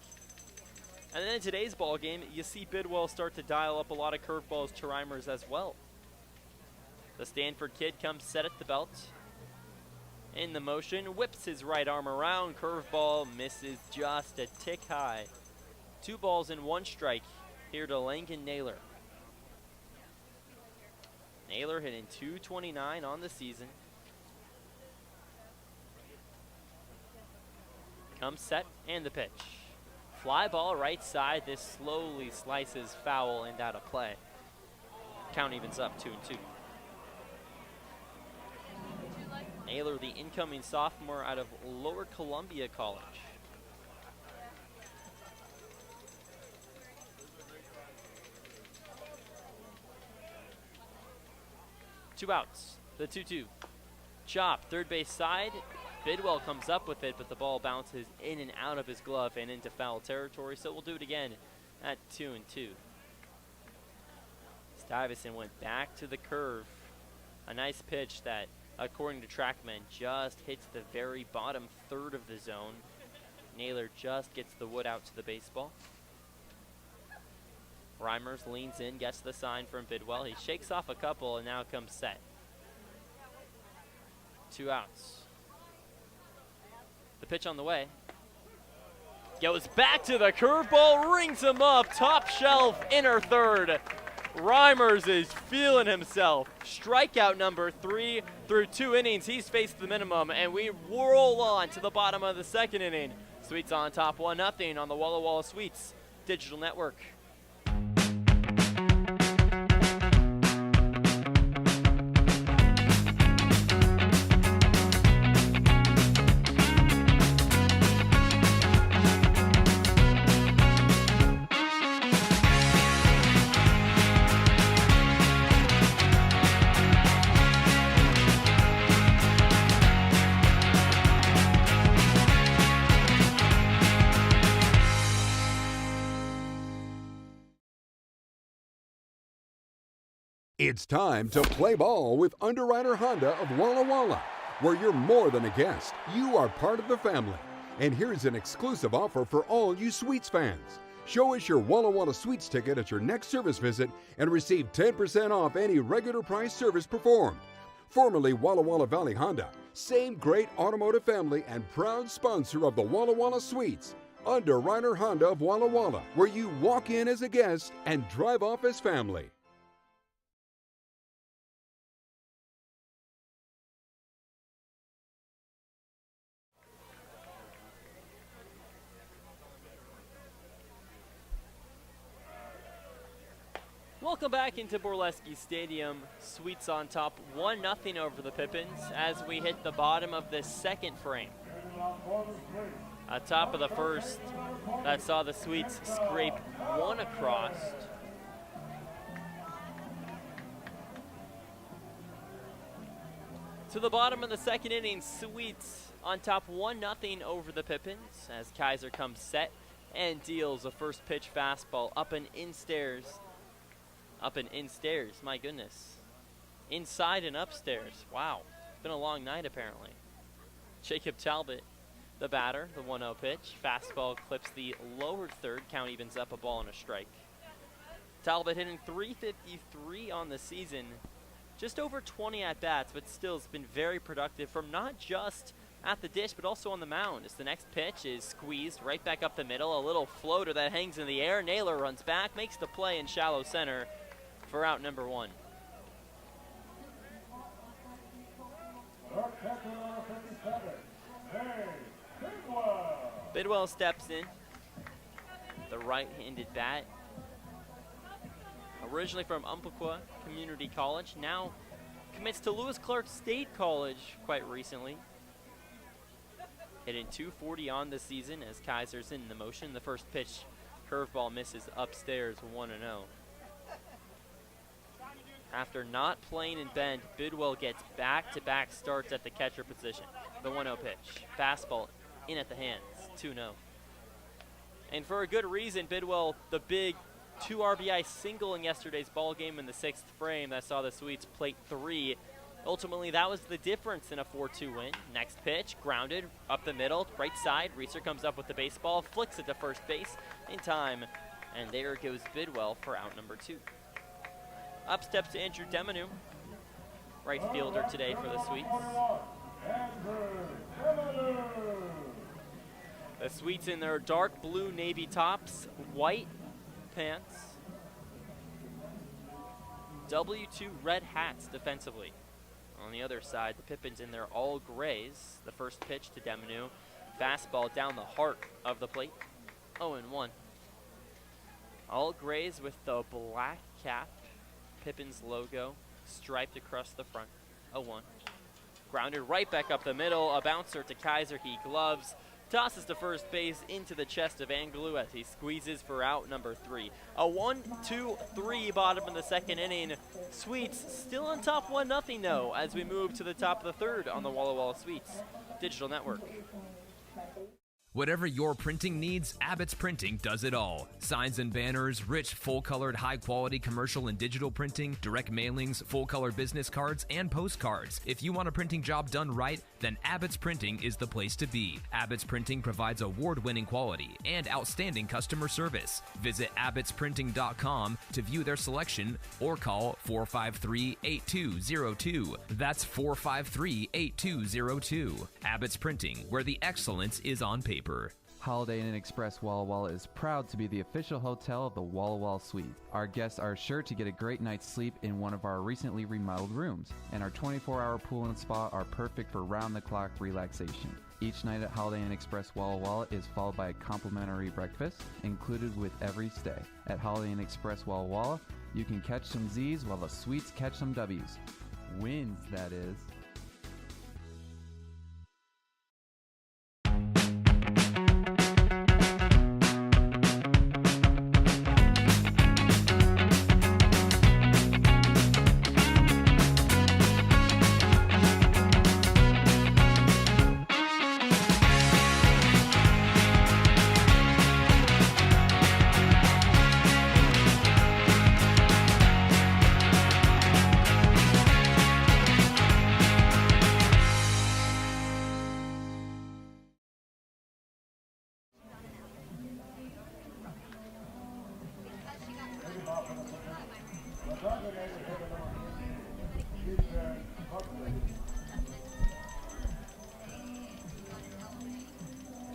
And then in today's ball game, you see Bidwell start to dial up a lot of curveballs to Reimers as well. The Stanford kid comes set at the belt. In the motion, whips his right arm around, curveball misses just a tick high. 2 balls and 1 strike here to Langan Naylor. Naylor hitting .229 on the season. Comes set, and the pitch. Fly ball right side. This slowly slices foul and out of play. Count evens up 2-2. Naylor, the incoming sophomore out of Lower Columbia College. Two outs, the 2-2. Chop, third base side. Bidwell comes up with it, but the ball bounces in and out of his glove and into foul territory, so we'll do it again at 2-2. Stuyvesant went back to the curve. A nice pitch that, according to TrackMan, just hits the very bottom third of the zone. Naylor just gets the wood out to the baseball. Reimers leans in, gets the sign from Bidwell. He shakes off a couple and now comes set. 2 outs. The pitch on the way. Goes back to the curveball, rings him up, top shelf, inner third. Reimers is feeling himself. Strikeout number 3 through 2 innings. He's faced the minimum, and we roll on to the bottom of the 2nd inning. Sweets on top 1-0 on the Walla Walla Sweets Digital Network. It's time to play ball with Underwriter Honda of Walla Walla, where you're more than a guest, you are part of the family. And here's an exclusive offer for all you Sweets fans. Show us your Walla Walla Sweets ticket at your next service visit and receive 10% off any regular price service performed. Formerly Walla Walla Valley Honda, same great automotive family and proud sponsor of the Walla Walla Sweets. Underwriter Honda of Walla Walla, where you walk in as a guest and drive off as family. Welcome back into Borleske Stadium. Sweets on top 1-0 over the Pippins as we hit the bottom of the 2nd frame. Top of the 1st, that saw the Sweets scrape 1 across. To the bottom of the 2nd inning, Sweets on top 1-0 over the Pippins as Kaiser comes set and deals a first pitch fastball up and in stairs. Up and in stairs, my goodness. Inside and upstairs. Wow. It's been a long night, apparently. Jacob Talbot, the batter, the 1-0 pitch. Fastball clips the lower third. Count evens up, a ball and a strike. Talbot hitting .353 on the season. Just over 20 at-bats, but still has been very productive from not just at the dish, but also on the mound. As the next pitch is squeezed right back up the middle. A little floater that hangs in the air. Naylor runs back, makes the play in shallow center for out number 1. Bidwell steps in. The right-handed bat. Originally from Umpqua Community College, now commits to Lewis Clark State College quite recently. Hitting .240 on the season as Kaiser's in the motion. The first pitch, curveball misses upstairs, 1-0. After not playing in Bend, Bidwell gets back-to-back starts at the catcher position. The 1-0 pitch, fastball in at the hands, 2-0. And for a good reason, Bidwell, the big 2 RBI single in yesterday's ball game in the 6th frame that saw the Swedes plate 3. Ultimately, that was the difference in a 4-2 win. Next pitch, grounded up the middle, right side. Reeser comes up with the baseball, flicks it to first base in time, and there goes Bidwell for out number 2. Up steps Andrew Demanu, right fielder today for the Swedes. The Swedes in their dark blue navy tops, white pants, W2 red hats defensively. On the other side, the Pippins in their all grays. The first pitch to Demanu, fastball down the heart of the plate, 0-1. All grays with the black cap, Pippins logo striped across the front, 0-1. Grounded right back up the middle, a bouncer to Kaiser, he gloves, tosses to first base into the chest of Anglou as he squeezes for out number 3. A 1-2-3 bottom in the second inning. Sweets still on top 1-0 though as we move to the top of the third on the Walla Walla Sweets Digital Network. Whatever your printing needs, Abbott's Printing does it all. Signs and banners, rich, full-colored, high-quality commercial and digital printing, direct mailings, full-color business cards, and postcards. If you want a printing job done right, then Abbott's Printing is the place to be. Abbott's Printing provides award-winning quality and outstanding customer service. Visit abbottsprinting.com to view their selection or call 453-8202. That's 453-8202. Abbott's Printing, where the excellence is on paper. Holiday Inn Express Walla Walla is proud to be the official hotel of the Walla Walla Suite. Our guests are sure to get a great night's sleep in one of our recently remodeled rooms, and our 24-hour pool and spa are perfect for round-the-clock relaxation. Each night at Holiday Inn Express Walla Walla is followed by a complimentary breakfast included with every stay. At Holiday Inn Express Walla Walla, you can catch some Z's while the Sweets catch some W's. Wins, that is.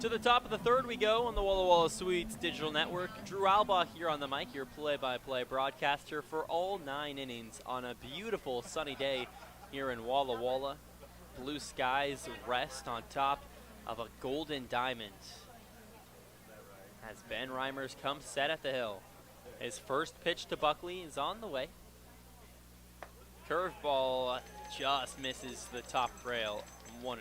To the top of the third we go on the Walla Walla Sweets Digital Network. Drew Albaugh here on the mic, your play-by-play broadcaster for all 9 innings on a beautiful sunny day here in Walla Walla. Blue skies rest on top of a golden diamond as Ben Reimers comes set at the hill. His first pitch to Buckley is on the way. Curveball just misses the top rail, 1-0.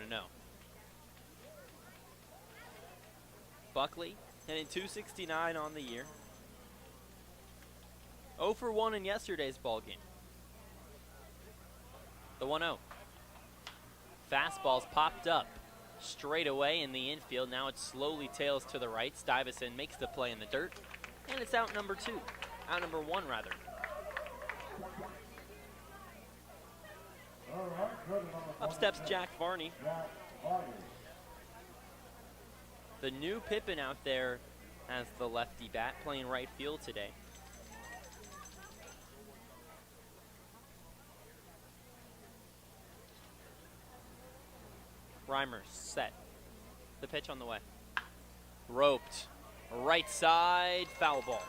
Buckley hitting .269 on the year. 0 for 1 in yesterday's ball game. The 1-0. Fastball's popped up straight away in the infield. Now it slowly tails to the right. Stuyvesant makes the play in the dirt. And it's out number 2. Out number 1, rather. Up steps Jack Varney. The new Pippin out there as the lefty bat, playing right field today. Reimers set. The pitch on the way. Roped. Right side, foul ball.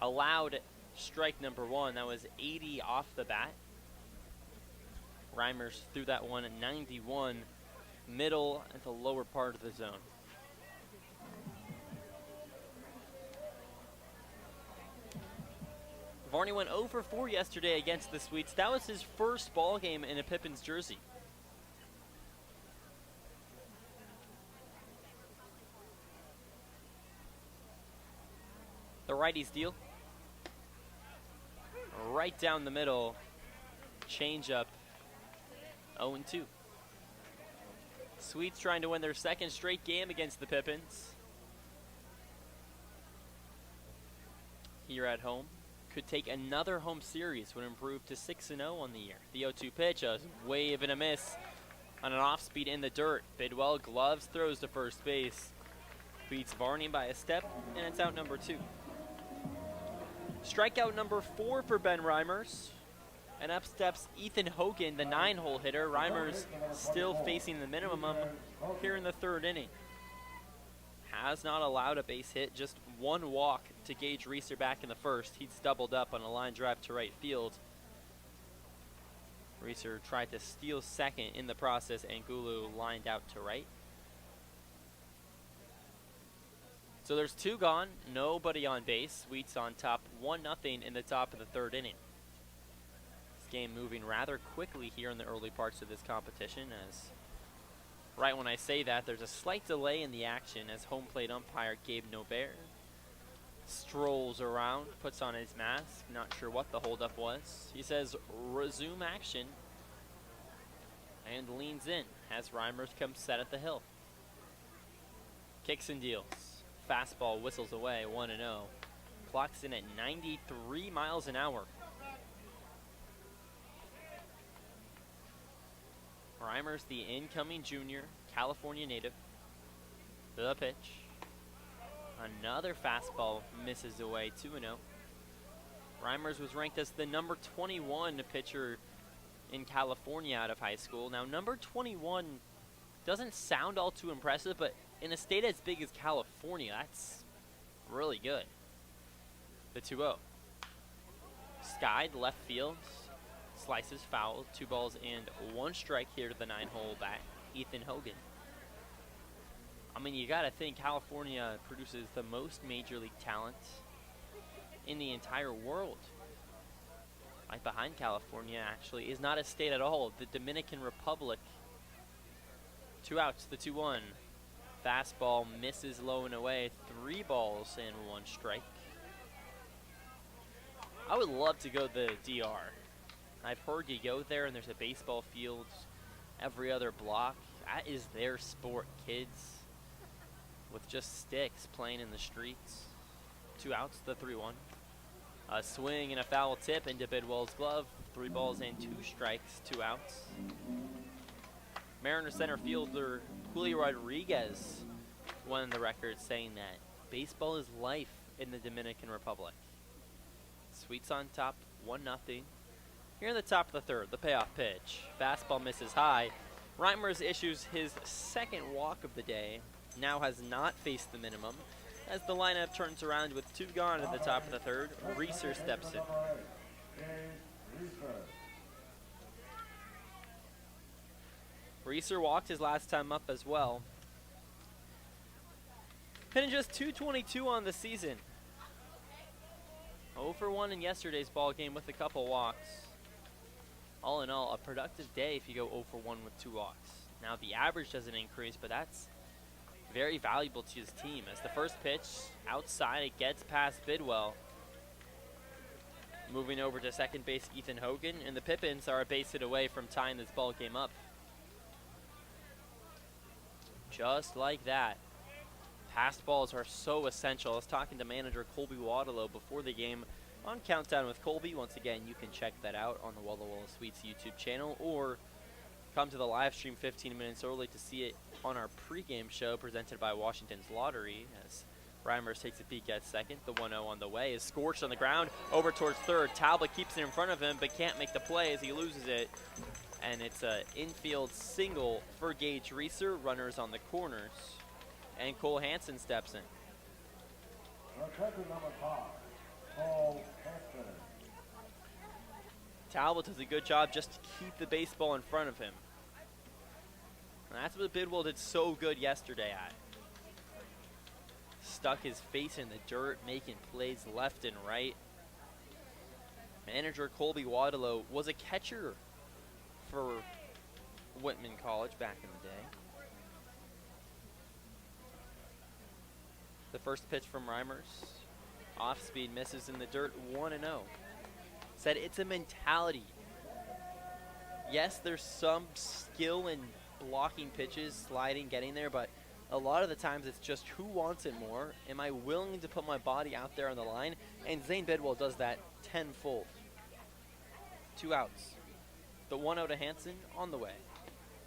Allowed strike number 1. That was 80 off the bat. Reimers threw that one at 91, middle at the lower part of the zone. Varney went 0 for 4 yesterday against the Sweets. That was his first ball game in a Pippins jersey. The righties deal. Right down the middle. Change up. 0-2. Sweets trying to win their second straight game against the Pippins. Here at home. Could take another home series, would improve to 6-0 on the year. The 0-2 pitch, a wave and a miss on an off-speed in the dirt. Bidwell gloves, throws to first base. Beats Varney by a step, and it's out number 2. Strikeout number 4 for Ben Reimers. And up steps Ethan Hogan, the 9-hole hitter. Reimers still facing the minimum here in the 3rd inning. Has not allowed a base hit, just 1 walk to Gage Reeser back in the 1st. He's doubled up on a line drive to right field. Reeser tried to steal second in the process, and Gulu lined out to right. So there's 2 gone, nobody on base. Sweets on top 1-0 in the top of the 3rd inning. This game moving rather quickly here in the early parts of this competition, as right when I say that, there's a slight delay in the action as home plate umpire Gabe Nobert strolls around, puts on his mask, not sure what the holdup was. He says, resume action, and leans in as Reimers comes set at the hill. Kicks and deals. Fastball whistles away, 1-0. Clocks in at 93 miles an hour. Reimers, the incoming junior, California native. The pitch. Another fastball misses away, 2-0. Reimers was ranked as the number 21 pitcher in California out of high school. Now, number 21 doesn't sound all too impressive, but in a state as big as California, that's really good. The 2-0. Skied left field. Slices foul, 2 balls and 1 strike here to the 9-hole bat, Ethan Hogan. I mean, you gotta think California produces the most major league talent in the entire world. Right behind California, actually, is not a state at all, the Dominican Republic. 2 outs, the 2-1. Fastball misses low and away, 3 balls and 1 strike. I would love to go to the DR. I've heard you go there and there's a baseball field every other block. That is their sport, kids. With just sticks playing in the streets. 2 outs, the 3-1. A swing and a foul tip into Bidwell's glove. 3 balls and 2 strikes, 2 outs. Mariners center fielder Julio Rodriguez won the record, saying that baseball is life in the Dominican Republic. Sweets on top, 1-0. Here in the top of the 3rd, the payoff pitch. Fastball misses high. Reimers issues his 2nd walk of the day. Now has not faced the minimum. As the lineup turns around with 2 gone at the top of the 3rd, Reeser steps in. Reeser walked his last time up as well. Hitting just .222 on the season. 0 for 1 in yesterday's ball game with a couple walks. All in all, a productive day if you go 0 for 1 with 2 walks. Now, the average doesn't increase, but that's very valuable to his team. As the first pitch, outside, it gets past Bidwell. Moving over to second base, Ethan Hogan, and the Pippins are a base hit away from tying this ball game up. Just like that. Pass balls are so essential. I was talking to manager Colby Waterlow before the game on Countdown with Colby. Once again, you can check that out on the Walla Walla Sweets YouTube channel, or come to the live stream 15 minutes early to see it on our pregame show presented by Washington's Lottery. As Reimers takes a peek at second, the 1-0 on the way is scorched on the ground over towards third. Talbot keeps it in front of him but can't make the play as he loses it. And it's an infield single for Gage Reeser. Runners on the corners. And Cole Hansen steps in. Number 5, Cole Hansen. Talbot does a good job just to keep the baseball in front of him. And that's what Bidwell did so good yesterday at. Stuck his face in the dirt, making plays left and right. Manager Colby Waterlow was a catcher for Whitman College back in the day. The first pitch from Reimers. Off speed, misses in the dirt, 1-0. Said it's a mentality. Yes, there's some skill in blocking pitches, sliding, getting there, but a lot of the times it's just who wants it more. Am I willing to put my body out there on the line? And Zay Bidwell does that tenfold. 2 outs. The 1-0 to Hansen on the way.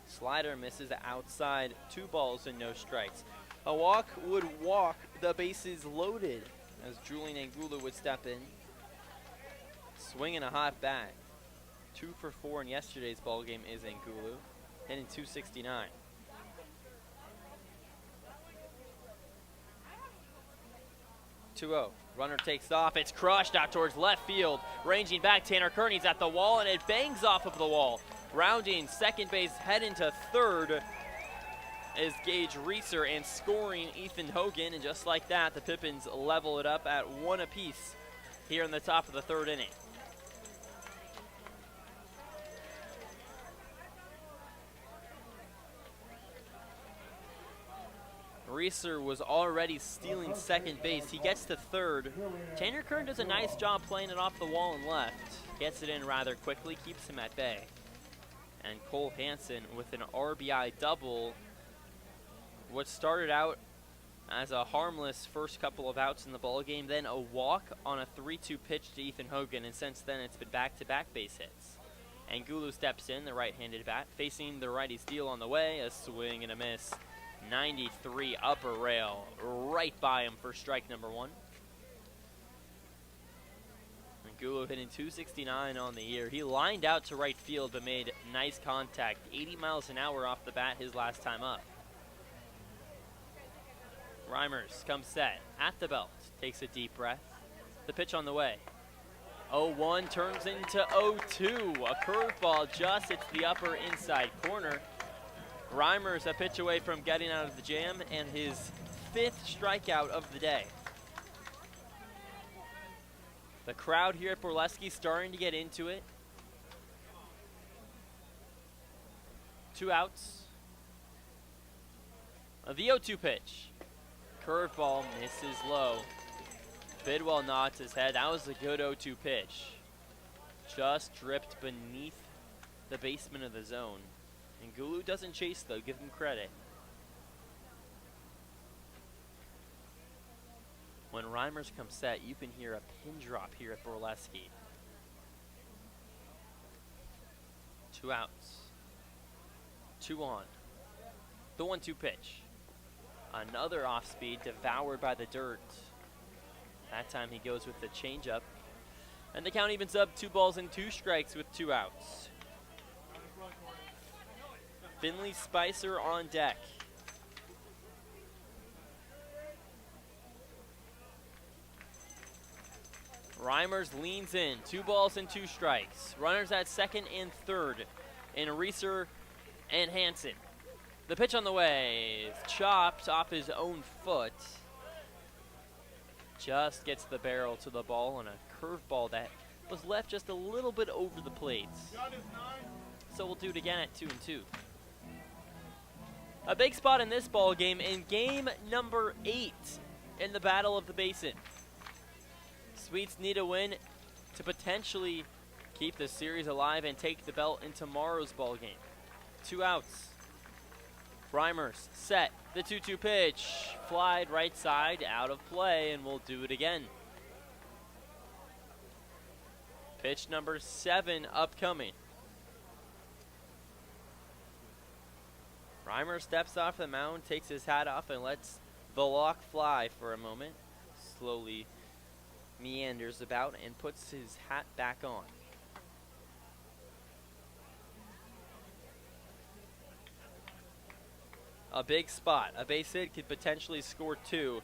Slider misses outside, 2 balls and no strikes. A walk would walk the bases loaded as Julian Angulo would step in. Swinging a hot bat. 2 for 4 in yesterday's ball game is Angulo, hitting .269. Runner takes off. It's crushed out towards left field. Ranging back, Tanner Kearney's at the wall, and it bangs off of the wall. Rounding second base, head into third is Gage Reeser, and scoring Ethan Hogan. And just like that, the Pippins level it up at 1 apiece here in the top of the 3rd inning. Reeser was already stealing second base. He gets to third. Tanner Kern does a nice job playing it off the wall and left. Gets it in rather quickly, keeps him at bay. And Cole Hansen with an RBI double. What started out as a harmless first couple of outs in the ballgame, then a walk on a 3-2 pitch to Ethan Hogan, and since then it's been back-to-back base hits. Angulo steps in, the right-handed bat, facing the righty steal on the way, a swing and a miss. 93 upper rail, right by him for strike number 1. Angulo hitting .269 on the year. He lined out to right field but made nice contact. 80 miles an hour off the bat his last time up. Reimers comes set at the belt, takes a deep breath. The pitch on the way. 0-1 turns into 0-2. A curveball just hits the upper inside corner. Reimers a pitch away from getting out of the jam, and his 5th strikeout of the day. The crowd here at Borleske starting to get into it. 2 outs. The 0-2 pitch. Curveball misses low. Bidwell nods his head. That was a good 0-2 pitch. Just dripped beneath the basement of the zone. Angulo doesn't chase though, give him credit. When Reimers comes set, you can hear a pin drop here at Borleske. 2 outs. 2 on. The 1-2 pitch. Another off speed devoured by the dirt. That time he goes with the changeup. And the count evens up 2 balls and 2 strikes with 2 outs. Finley Spicer on deck. Reimers leans in. 2 balls and 2 strikes. Runners at second and third in Reeser and Hansen. The pitch on the way is chopped off his own foot. Just gets the barrel to the ball on a curveball that was left just a little bit over the plates. So we'll do it again at 2-2. A big spot in this ball game in game number 8 in the Battle of the Basin. Sweets need a win to potentially keep the series alive and take the belt in tomorrow's ball game. 2 outs. Reimers set. The 2-2 pitch. Flied right side, out of play, and we'll do it again. Pitch number 7 upcoming. Reimers steps off the mound, takes his hat off, and lets the lock fly for a moment. Slowly meanders about and puts his hat back on. A big spot. A base hit could potentially score 2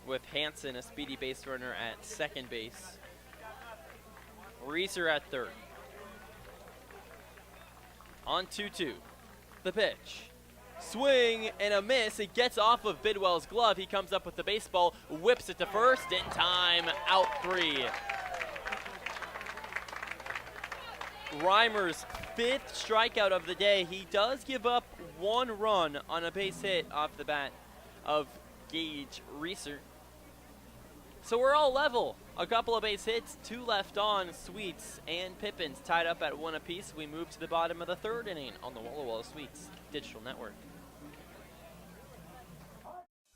with Hansen, a speedy base runner, at second base. Reeser at third. On 2-2. The pitch. Swing and a miss. It gets off of Bidwell's glove. He comes up with the baseball, whips it to first in time, out 3. Reimer's 5th strikeout of the day. He does give up 1 run on a base hit off the bat of Gage Reeser. So we're all level. A couple of base hits, 2 left on. Sweets and Pippins tied up at 1 apiece. We move to the bottom of the 3rd inning on the Walla Walla Sweets Digital Network.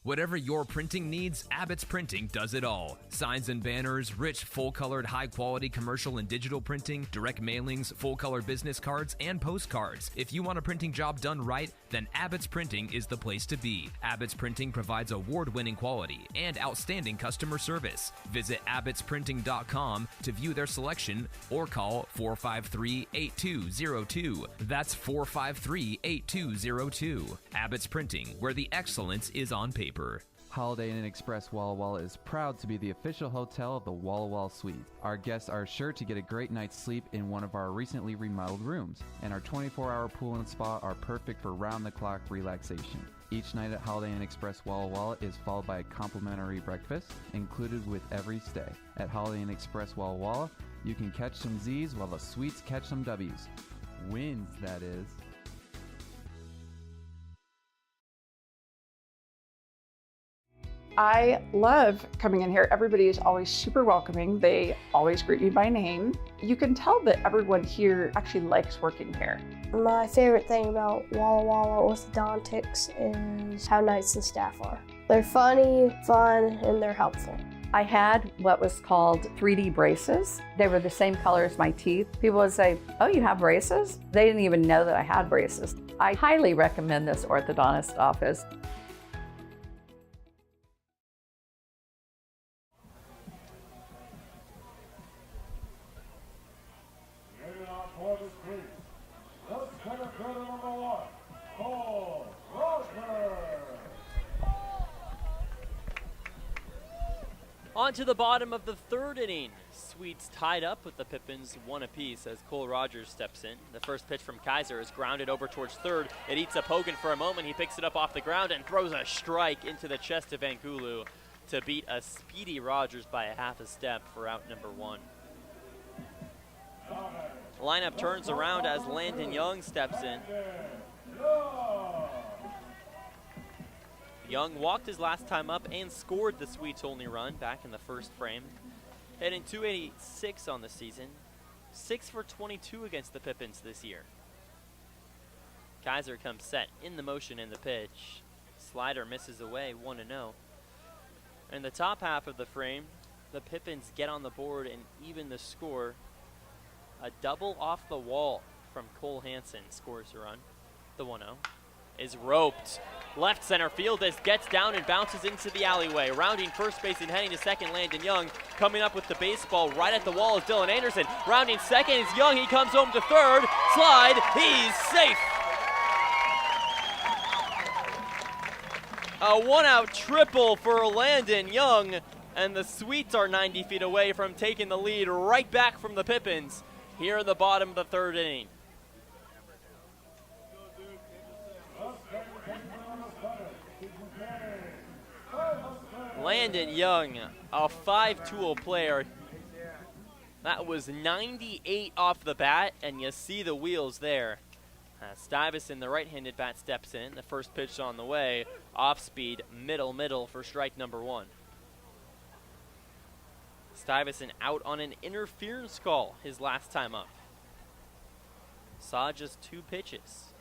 Whatever your printing needs, Abbott's Printing does it all. Signs and banners, rich, full-colored, high-quality commercial and digital printing, direct mailings, full-color business cards, and postcards. If you want a printing job done right, then Abbott's Printing is the place to be. Abbott's Printing provides award-winning quality and outstanding customer service. Visit abbotsprinting.com to view their selection or call 453-8202. That's 453-8202. Abbott's Printing, where the excellence is on paper. Holiday Inn Express Walla Walla is proud to be the official hotel of the Walla Walla Suite. Our guests are sure to get a great night's sleep in one of our recently remodeled rooms, and our 24-hour pool and spa are perfect for round-the-clock relaxation. Each night at Holiday Inn Express Walla Walla is followed by a complimentary breakfast included with every stay. At Holiday Inn Express Walla Walla, you can catch some Z's while the Sweets catch some W's. Wins, that is. I love coming in here. Everybody is always super welcoming. They always greet me by name. You can tell that everyone here actually likes working here. My favorite thing about Walla Walla orthodontics is how nice the staff are. They're funny, fun, and they're helpful. I had what was called 3D braces. They were the same color as my teeth. People would say, "Oh, you have braces?" They didn't even know that I had braces. I highly recommend this orthodontist office. On to the bottom of the 3rd inning. Sweets tied up with the Pippins 1 apiece as Cole Rogers steps in. The first pitch from Kaiser is grounded over towards 3rd. It eats up Hogan for a moment. He picks it up off the ground and throws a strike into the chest of Angulu to beat a speedy Rogers by a half a step for out number 1. The lineup turns around as Landon Young steps in. Young walked his last time up and scored the Sweets' only run back in the first frame. Hitting .286 on the season. 6 for 22 against the Pippins this year. Kaiser comes set in the motion in the pitch. Slider misses away 1-0. In the top half of the frame, the Pippins get on the board and even the score. A double off the wall from Cole Hansen scores a run. The 1-0 is roped. Left center field as gets down and bounces into the alleyway. Rounding first base and heading to second, Landon Young. Coming up with the baseball right at the wall is Dylan Anderson. Rounding second is Young. He comes home to 3rd. Slide. He's safe. A 1-out triple for Landon Young. And the Sweets are 90 feet away from taking the lead right back from the Pippins here in the bottom of the 3rd inning. Landon Young, a 5-tool player. That was 98 off the bat, and you see the wheels there. Stuyvesant, the right-handed bat, steps in. The first pitch on the way. Off speed, middle for strike number 1. Stuyvesant out on an interference call his last time up. Saw just 2 pitches.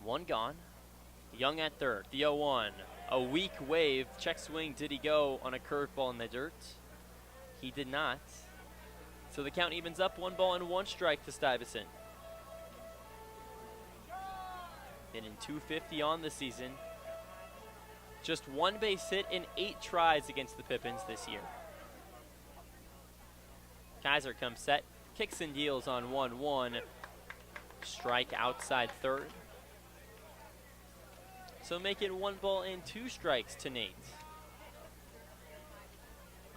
1 gone. Young at 3rd. The 0-1. A weak wave. Check swing. Did he go on a curveball in the dirt? He did not. So the count evens up. 1 ball and 1 strike to Stuyvesant. Hitting .250 on the season. Just 1 base hit in 8 tries against the Pippins this year. Kaiser comes set. Kicks and deals on 1-1. Strike outside 3rd. So make it 1 ball and 2 strikes to Nate.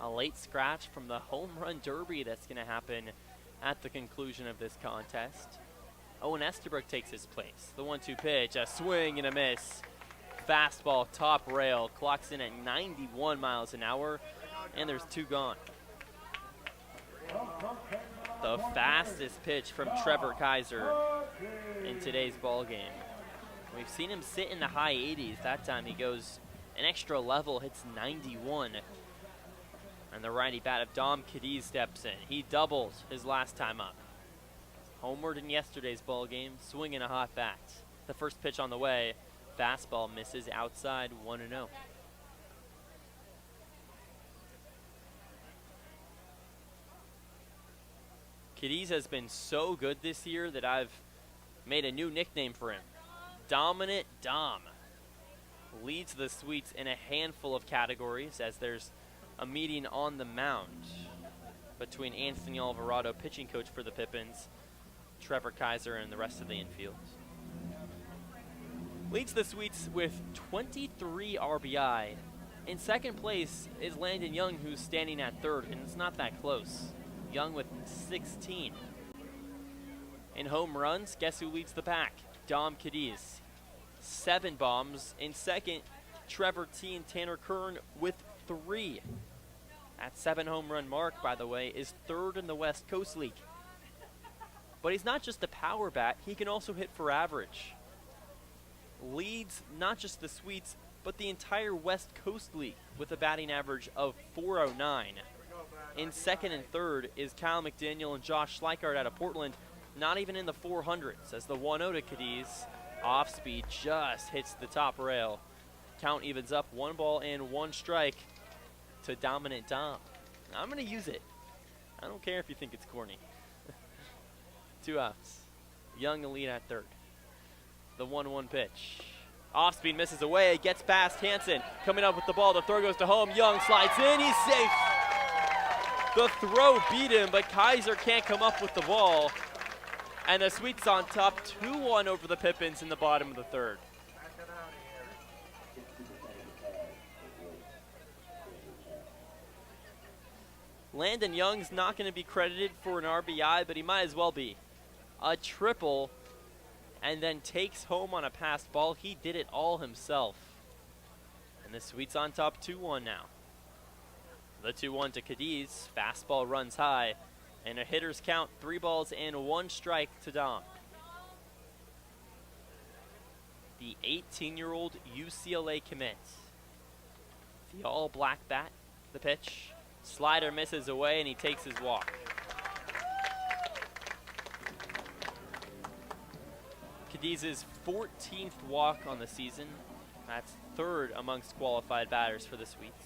A late scratch from the home run derby that's going to happen at the conclusion of this contest. Owen Estabrook takes his place. The 1-2 pitch, a swing and a miss. Fastball, top rail, clocks in at 91 miles an hour, and there's 2 gone. the fastest pitch from Trevor Kaiser in today's ball game. We've seen him sit in the high 80s. That time he goes an extra level, hits 91. And the righty bat of Dom Cadiz steps in. He doubles his last time up. Homeward in yesterday's ball game, swinging a hot bat. The first pitch on the way, fastball misses outside, 1-0. Cadiz has been so good this year that I've made a new nickname for him. Dominant Dom. Leads the Sweets in a handful of categories as there's a meeting on the mound between Anthony Alvarado, pitching coach for the Pippins, Trevor Kaiser, and the rest of the infield. Leads the Sweets with 23 RBI. In second place is Landon Young, who's standing at third, and it's not that close. Young with 16. In home runs, guess who leads the pack? Dom Cadiz. 7 bombs. In second, Trevor T. and Tanner Kern with 3. That 7 home run mark, by the way, is third in the West Coast League. But he's not just a power bat, he can also hit for average. Leads not just the Sweets, but the entire West Coast League with a batting average of .409. In second and third is Kyle McDaniel and Josh Schleichard out of Portland, not even in the 400s, as the 1-0 to Cadiz. Off speed just hits the top rail. Count evens up, 1 ball and 1 strike to Dominant Dom. I'm going to use it. I don't care if you think it's corny. 2 outs. Young to lead at third. The 1-1 pitch. Off speed misses away, gets past Hansen. Coming up with the ball, the throw goes to home. Young slides in, he's safe. The throw beat him, but Kaiser can't come up with the ball. And the Sweets on top, 2-1 over the Pippins in the bottom of the third. Landon Young's not going to be credited for an RBI, but he might as well be. A triple, and then takes home on a passed ball. He did it all himself. And the Sweets on top, 2-1 now. The 2-1 to Cadiz. Fastball runs high. And a hitter's count, 3 balls and 1 strike to Dom. The 18-year-old UCLA commit. The all-black bat, the pitch. Slider misses away, and he takes his walk. Cadiz's 14th walk on the season. That's 3rd amongst qualified batters for the Sweets.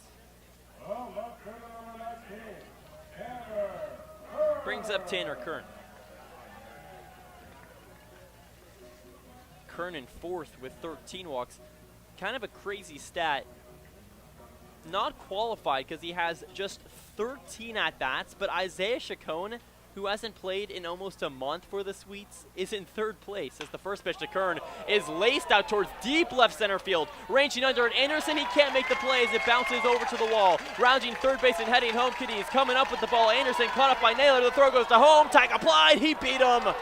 Brings up Tanner Kern. Kern in 4th with 13 walks. Kind of a crazy stat. Not qualified because he has just 13 at-bats, but Isaiah Chacon, who hasn't played in almost a month for the Sweets, is in 3rd place as the first pitch to Kern is laced out towards deep left center field. Ranging under it, Anderson, he can't make the play as it bounces over to the wall. Rounding third base and heading home, Cadiz coming up with the ball. Anderson caught up by Naylor, the throw goes to home, tag applied, he beat him.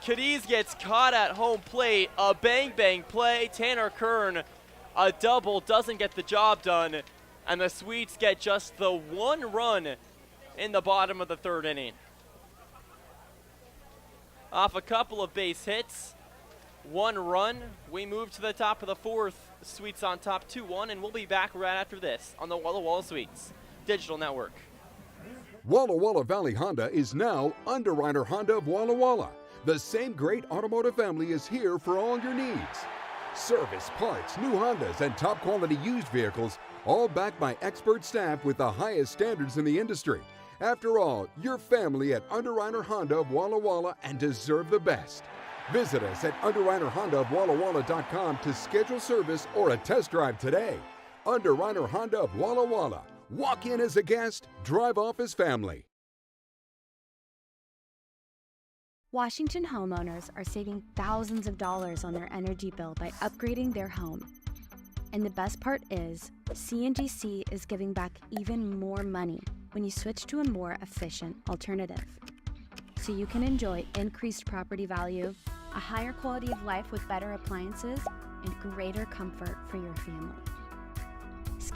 Cadiz gets caught at home plate, a bang-bang play. Tanner Kern, a double, doesn't get the job done. And the Sweets get just the 1 run in the bottom of the 3rd inning. Off a couple of base hits, 1 run, we move to the top of the 4th. Sweets on top 2-1, and we'll be back right after this on the Walla Walla Sweets Digital Network. Walla Walla Valley Honda is now Underwriter Honda of Walla Walla. The same great automotive family is here for all your needs. Service, parts, new Hondas, and top quality used vehicles, all backed by expert staff with the highest standards in the industry. After all, you're family at Underwriter Honda of Walla Walla and deserve the best. Visit us at underwriterhondaofwallawalla.com to schedule service or a test drive today. Underwriter Honda of Walla Walla. Walk in as a guest, drive off as family. Washington homeowners are saving thousands of dollars on their energy bill by upgrading their home. And the best part is, CNGC is giving back even more money when you switch to a more efficient alternative. So you can enjoy increased property value, a higher quality of life with better appliances, and greater comfort for your family.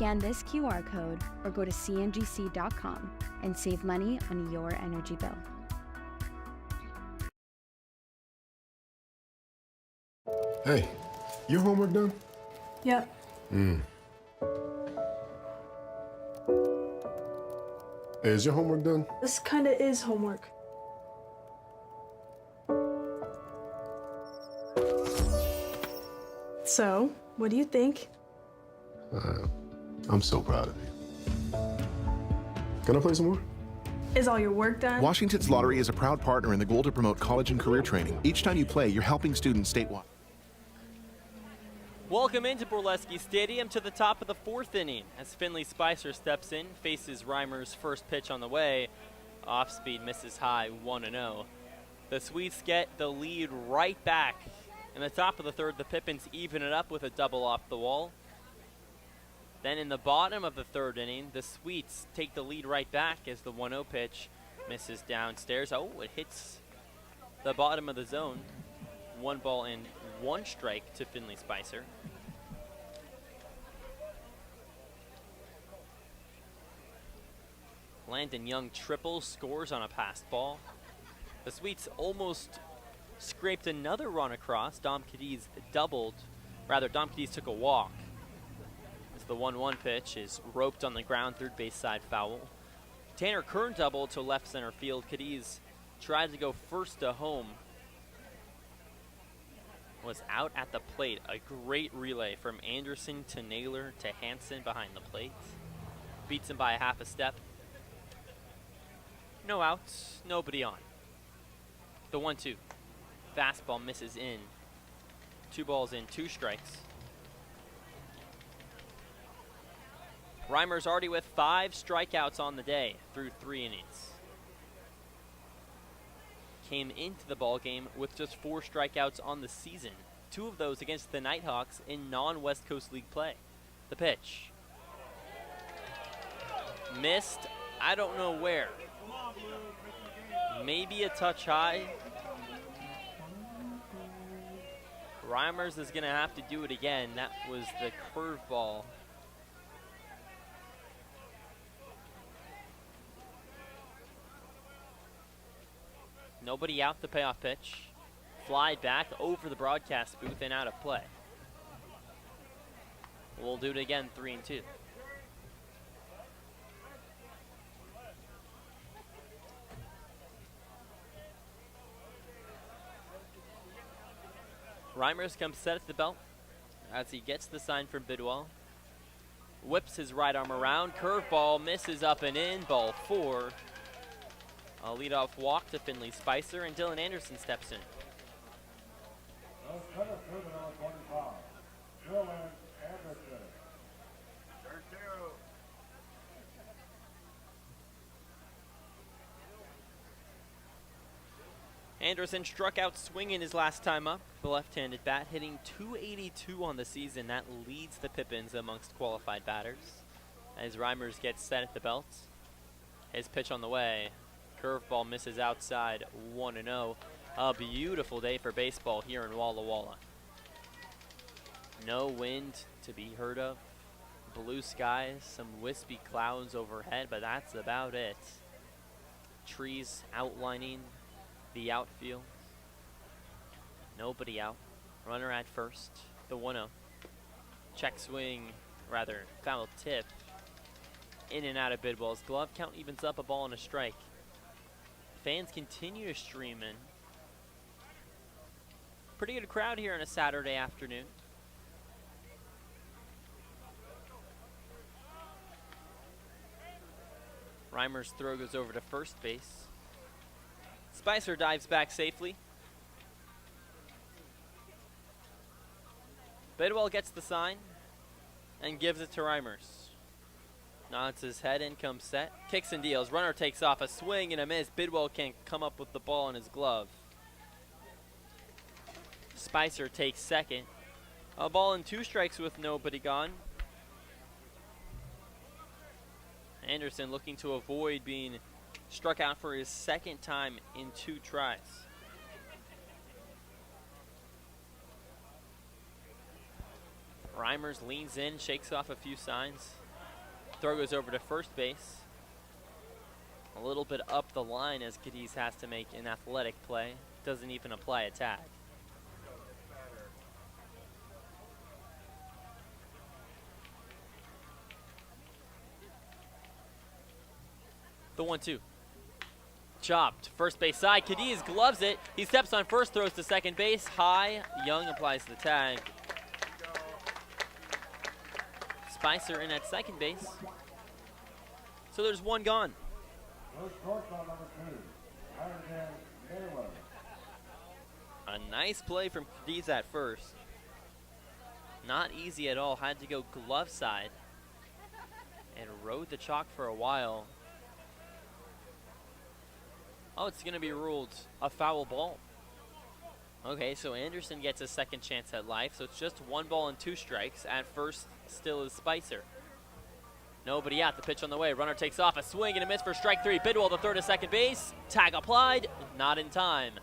Scan this QR code or go to cngc.com and save money on your energy bill. Hey, your homework done? Yep. Hey, is your homework done? This kinda is homework. So, what do you think? I'm so proud of you. Can I play some more? Is all your work done? Washington's Lottery is a proud partner in the goal to promote college and career training. Each time you play, you're helping students statewide. Welcome into Borleske Stadium to the top of the 4th inning as Finley Spicer steps in, faces Reimer's first pitch on the way. Off speed misses high, 1-0. The Swedes get the lead right back. In the top of the 3rd, the Pippins even it up with a double off the wall. Then in the bottom of the 3rd inning, the Swedes take the lead right back as the 1-0 pitch misses downstairs. Oh, it hits the bottom of the zone. 1 ball and 1 strike to Finley Spicer. Landon Young triples, scores on a passed ball. The Swedes almost scraped another run across. Dom Cadiz doubled. Rather, Dom Cadiz took a walk. As the 1-1 pitch is roped on the ground, third base side foul. Tanner Kern doubled to left center field. Cadiz tried to go first to home. Was out at the plate. A great relay from Anderson to Naylor to Hansen behind the plate. Beats him by a half a step. No outs, nobody on. The 1-2. Fastball misses in. 2 balls in, 2 strikes. Reimer's already with 5 strikeouts on the day through 3 innings. Came into the ball game with just 4 strikeouts on the season. 2 of those against the Nighthawks in non-West Coast League play. The pitch. Missed, I don't know where. Maybe a touch high. Reimers is going to have to do it again. That was the curveball. Nobody out, the payoff pitch. Fly back over the broadcast booth and out of play. We'll do it again, 3-2. Reimers comes set at the belt as he gets the sign from Bidwell. Whips his right arm around. Curveball misses up and in. Ball 4. A leadoff walk to Finley Spicer, and Dylan Anderson steps in. Anderson struck out swinging his last time up. The left-handed bat hitting .282 on the season. That leads the Pippins amongst qualified batters. As Reimers gets set at the belt. His pitch on the way. Curveball misses outside, 1-0. A beautiful day for baseball here in Walla Walla. No wind to be heard of. Blue skies, some wispy clouds overhead, but that's about it. Trees outlining the outfield. Nobody out. Runner at first. The 1-0. Check swing, rather foul tip. In and out of Bidwell's glove. Count evens up, a ball and a strike. Fans continue to stream in. Pretty good crowd here on a Saturday afternoon. Reimer's throw goes over to first base. Spicer dives back safely. Bidwell gets the sign and gives it to Reimers. Nods his head in, comes set. Kicks and deals. Runner takes off, a swing and a miss. Bidwell can't come up with the ball in his glove. Spicer takes second. A ball and 2 strikes with nobody gone. Anderson looking to avoid being struck out for his 2nd time in 2 tries. Reimers leans in, shakes off a few signs. Throw goes over to first base. A little bit up the line as Cadiz has to make an athletic play. Doesn't even apply a tag. The 1-2. Chopped. First base side. Cadiz gloves it. He steps on first, throws to second base. High. Young applies the tag. Spicer in at second base. So there's one gone. A nice play from Cadiz at first. Not easy at all. Had to go glove side and rode the chalk for a while. Oh, it's going to be ruled a foul ball. Okay, so Anderson gets a second chance at life, so it's just 1 ball and 2 strikes. At first, still is Spicer. Nobody out. The pitch on the way. Runner takes off. A swing and a miss for strike 3. Bidwell, the throw to second base. Tag applied. Not in time.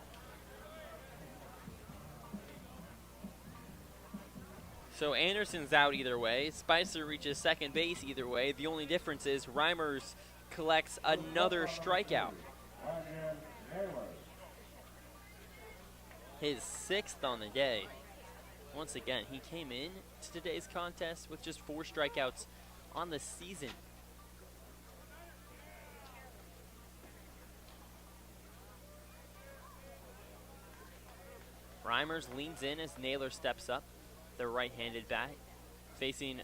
So Anderson's out either way. Spicer reaches second base either way. The only difference is Reimers collects another strikeout. His 6th on the day. Once again, he came in to today's contest with just 4 strikeouts on the season. Reimers leans in as Naylor steps up, the right-handed bat, facing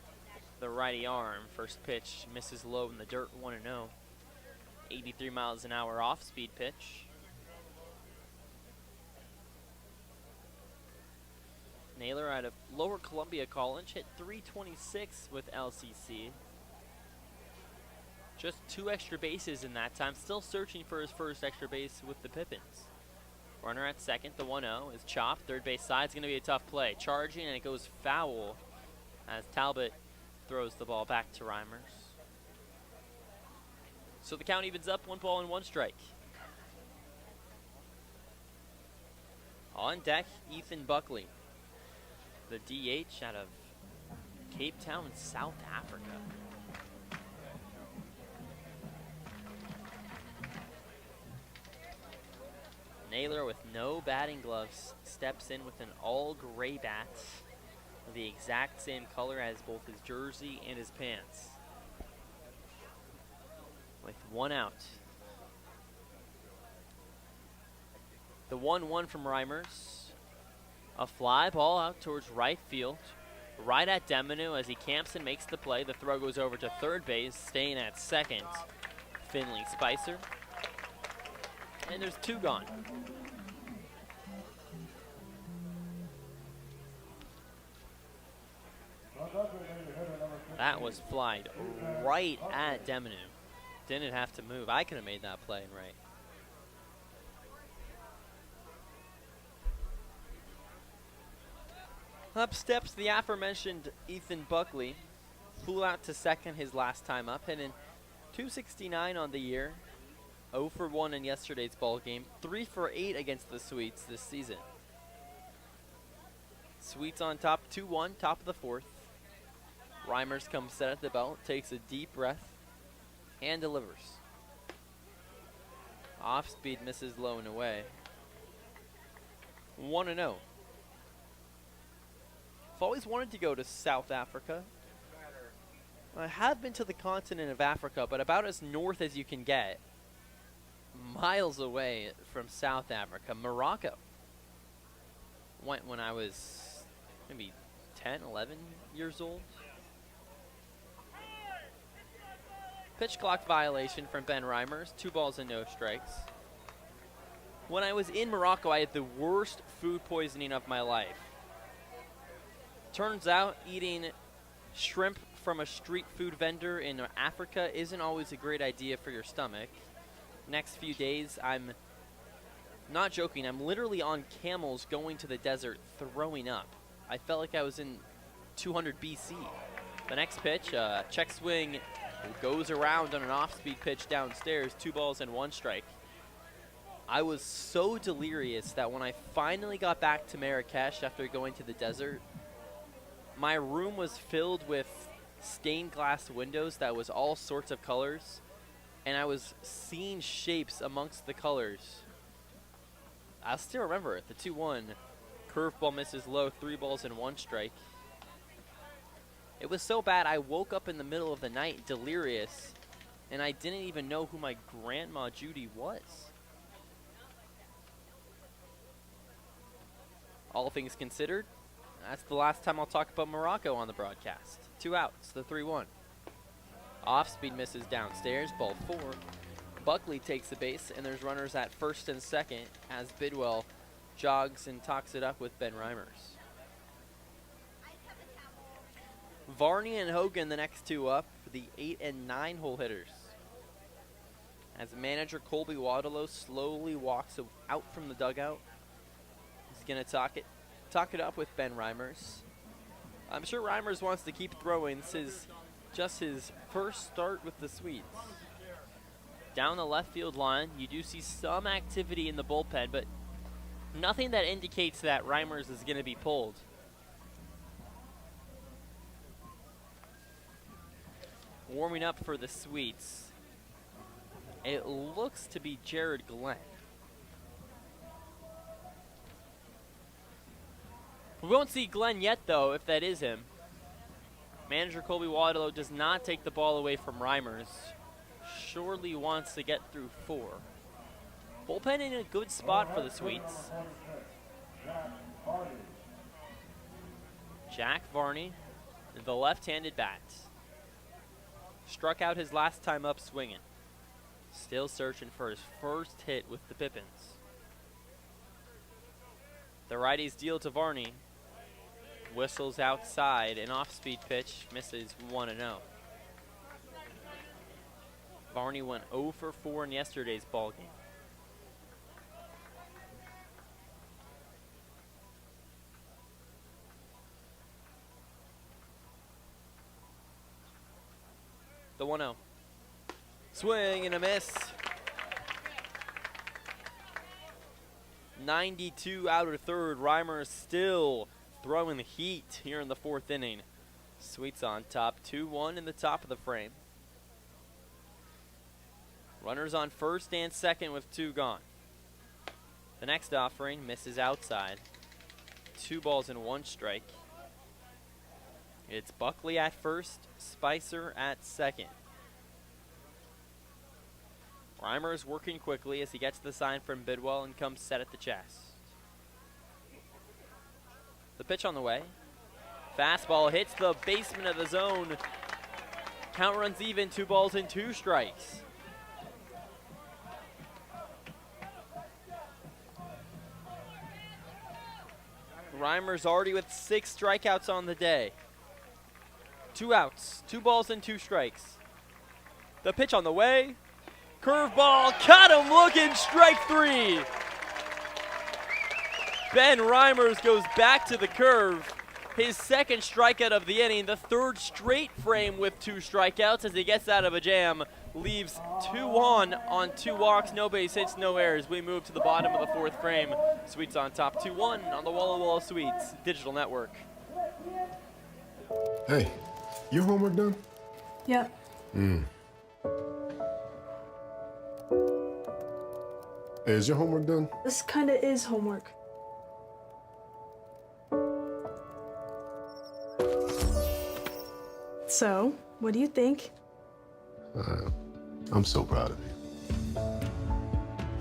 the righty arm. First pitch misses low in the dirt, 1-0. 83 miles an hour off-speed pitch. Naylor out of Lower Columbia College hit .326 with LCC. Just 2 extra bases in that time. Still searching for his first extra base with the Pippins. Runner at second, the 1-0 is chopped. Third base side is going to be a tough play. Charging, and it goes foul as Talbot throws the ball back to Reimers. So the count evens up, 1 ball and 1 strike. On deck, Ethan Buckley, the DH out of Cape Town, South Africa. Naylor, with no batting gloves, steps in with an all-gray bat, the exact same color as both his jersey and his pants. With 1 out. The 1-1 from Reimers. A fly ball out towards right field. Right at Deminu as he camps and makes the play. The throw goes over to third base, staying at second. Finley Spicer. And there's 2 gone. That was flied right at Deminu. Didn't have to move. I could have made that play right. Up steps the aforementioned Ethan Buckley. Flew out to second his last time up, hitting .269 on the year. 0 for 1 in yesterday's ball game. 3 for 8 against the Sweets this season. Sweets on top, 2-1, top of the 4th. Reimers comes set at the belt, takes a deep breath, and delivers. Off speed misses low and away. 1-0. I've always wanted to go to South Africa. I have been to the continent of Africa, but about as north as you can get. Miles away from South Africa. Morocco. Went when I was maybe 10, 11 years old. Pitch clock violation from Ben Reimers. 2 balls and no strikes. When I was in Morocco, I had the worst food poisoning of my life. Turns out eating shrimp from a street food vendor in Africa isn't always a great idea for your stomach. Next few days, I'm not joking, I'm literally on camels going to the desert throwing up. I felt like I was in 200 BC. The next pitch, check swing, goes around on an off-speed pitch downstairs, 2 balls and 1 strike. I was so delirious that when I finally got back to Marrakesh after going to the desert, my room was filled with stained glass windows that was all sorts of colors, and I was seeing shapes amongst the colors. I still remember it, the 2-1. Curveball misses low, 3 balls and 1 strike. It was so bad I woke up in the middle of the night delirious, and I didn't even know who my Grandma Judy was. All things considered, that's the last time I'll talk about Morocco on the broadcast. 2 outs, the 3-1. Off-speed misses downstairs, ball 4. Buckley takes the base, and there's runners at first and second as Bidwell jogs and talks it up with Ben Reimers. Varney and Hogan the next 2 up for the 8 and 9 hole hitters. As manager Colby Waddalow slowly walks out from the dugout, he's going to talk it up with Ben Reimers. I'm sure Reimers wants to keep throwing. This is just his first start with the Swedes. Down the left field line, you do see some activity in the bullpen, but nothing that indicates that Reimers is going to be pulled. Warming up for the Swedes, it looks to be Jared Glenn. We won't see Glenn yet, though, if that is him. Manager Colby Waddalow does not take the ball away from Reimers. Surely wants to get through 4. Bullpen in a good spot for the Swedes. Jack Varney, the left-handed bat. Struck out his last time up swinging. Still searching for his first hit with the Pippins. The righty's deal to Varney. Whistles outside, an off-speed pitch, misses 1-0. Varney went 0 for 4 in yesterday's ballgame. The 1-0. Swing and a miss. 92 out of third. Reimers still throwing the heat here in the 4th inning. Sweets on top, 2-1 in the top of the frame. Runners on first and second with 2 gone. The next offering misses outside. 2 balls and 1 strike. It's Buckley at first, Spicer at second. Reimers working quickly as he gets the sign from Bidwell and comes set at the chest. The pitch on the way. Fastball hits the basement of the zone. Count runs even, 2 balls and 2 strikes. Reimers already with 6 strikeouts on the day. 2 outs, 2 balls and 2 strikes. The pitch on the way. Curveball, got him looking, strike 3. Ben Reimers goes back to the curve. His 2nd strikeout of the inning, the 3rd straight frame with 2 strikeouts as he gets out of a jam. Leaves 2 on 2 walks, no base hits, no errors. We move to the bottom of the 4th frame. Sweets on top, 2-1 on the Walla Walla Sweets Digital Network. Hey, your homework done? Yep. Hey, is your homework done? This kinda is homework. So, what do you think? I'm so proud of you.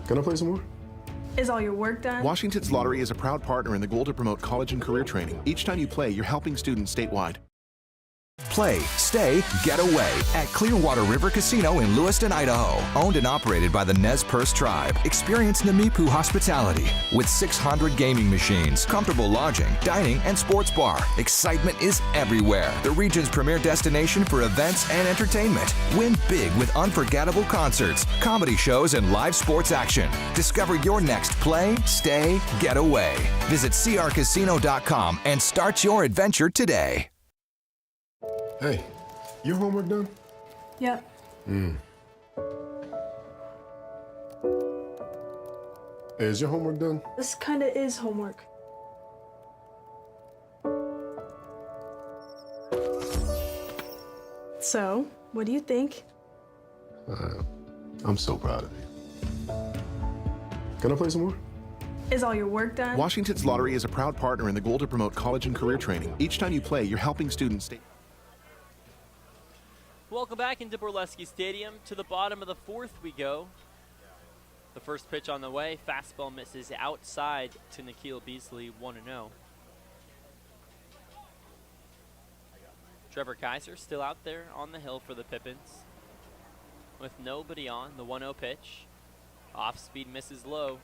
Can I play some more? Is all your work done? Washington's Lottery is a proud partner in the goal to promote college and career training. Each time you play, you're helping students statewide. Play, stay, get away at Clearwater River Casino in Lewiston, Idaho. Owned and operated by the Nez Perce Tribe. Experience Namipu hospitality with 600 gaming machines, comfortable lodging, dining, and sports bar. Excitement is everywhere. The region's premier destination for events and entertainment. Win big with unforgettable concerts, comedy shows, and live sports action. Discover your next play, stay, get away. Visit crcasino.com and start your adventure today. Hey, your homework done? Yep. Hey, is your homework done? This kinda is homework. So, what do you think? I'm so proud of you. Can I play some more? Is all your work done? Washington's Lottery is a proud partner in the goal to promote college and career training. Each time you play, you're helping students stay. Welcome back into Borleske Stadium. To the bottom of the fourth we go. The first pitch on the way. Fastball misses outside to Nikhil Beasley, 1-0. Trevor Kaiser still out there on the hill for the Pippins. With nobody on, the 1-0 pitch. Off speed misses low.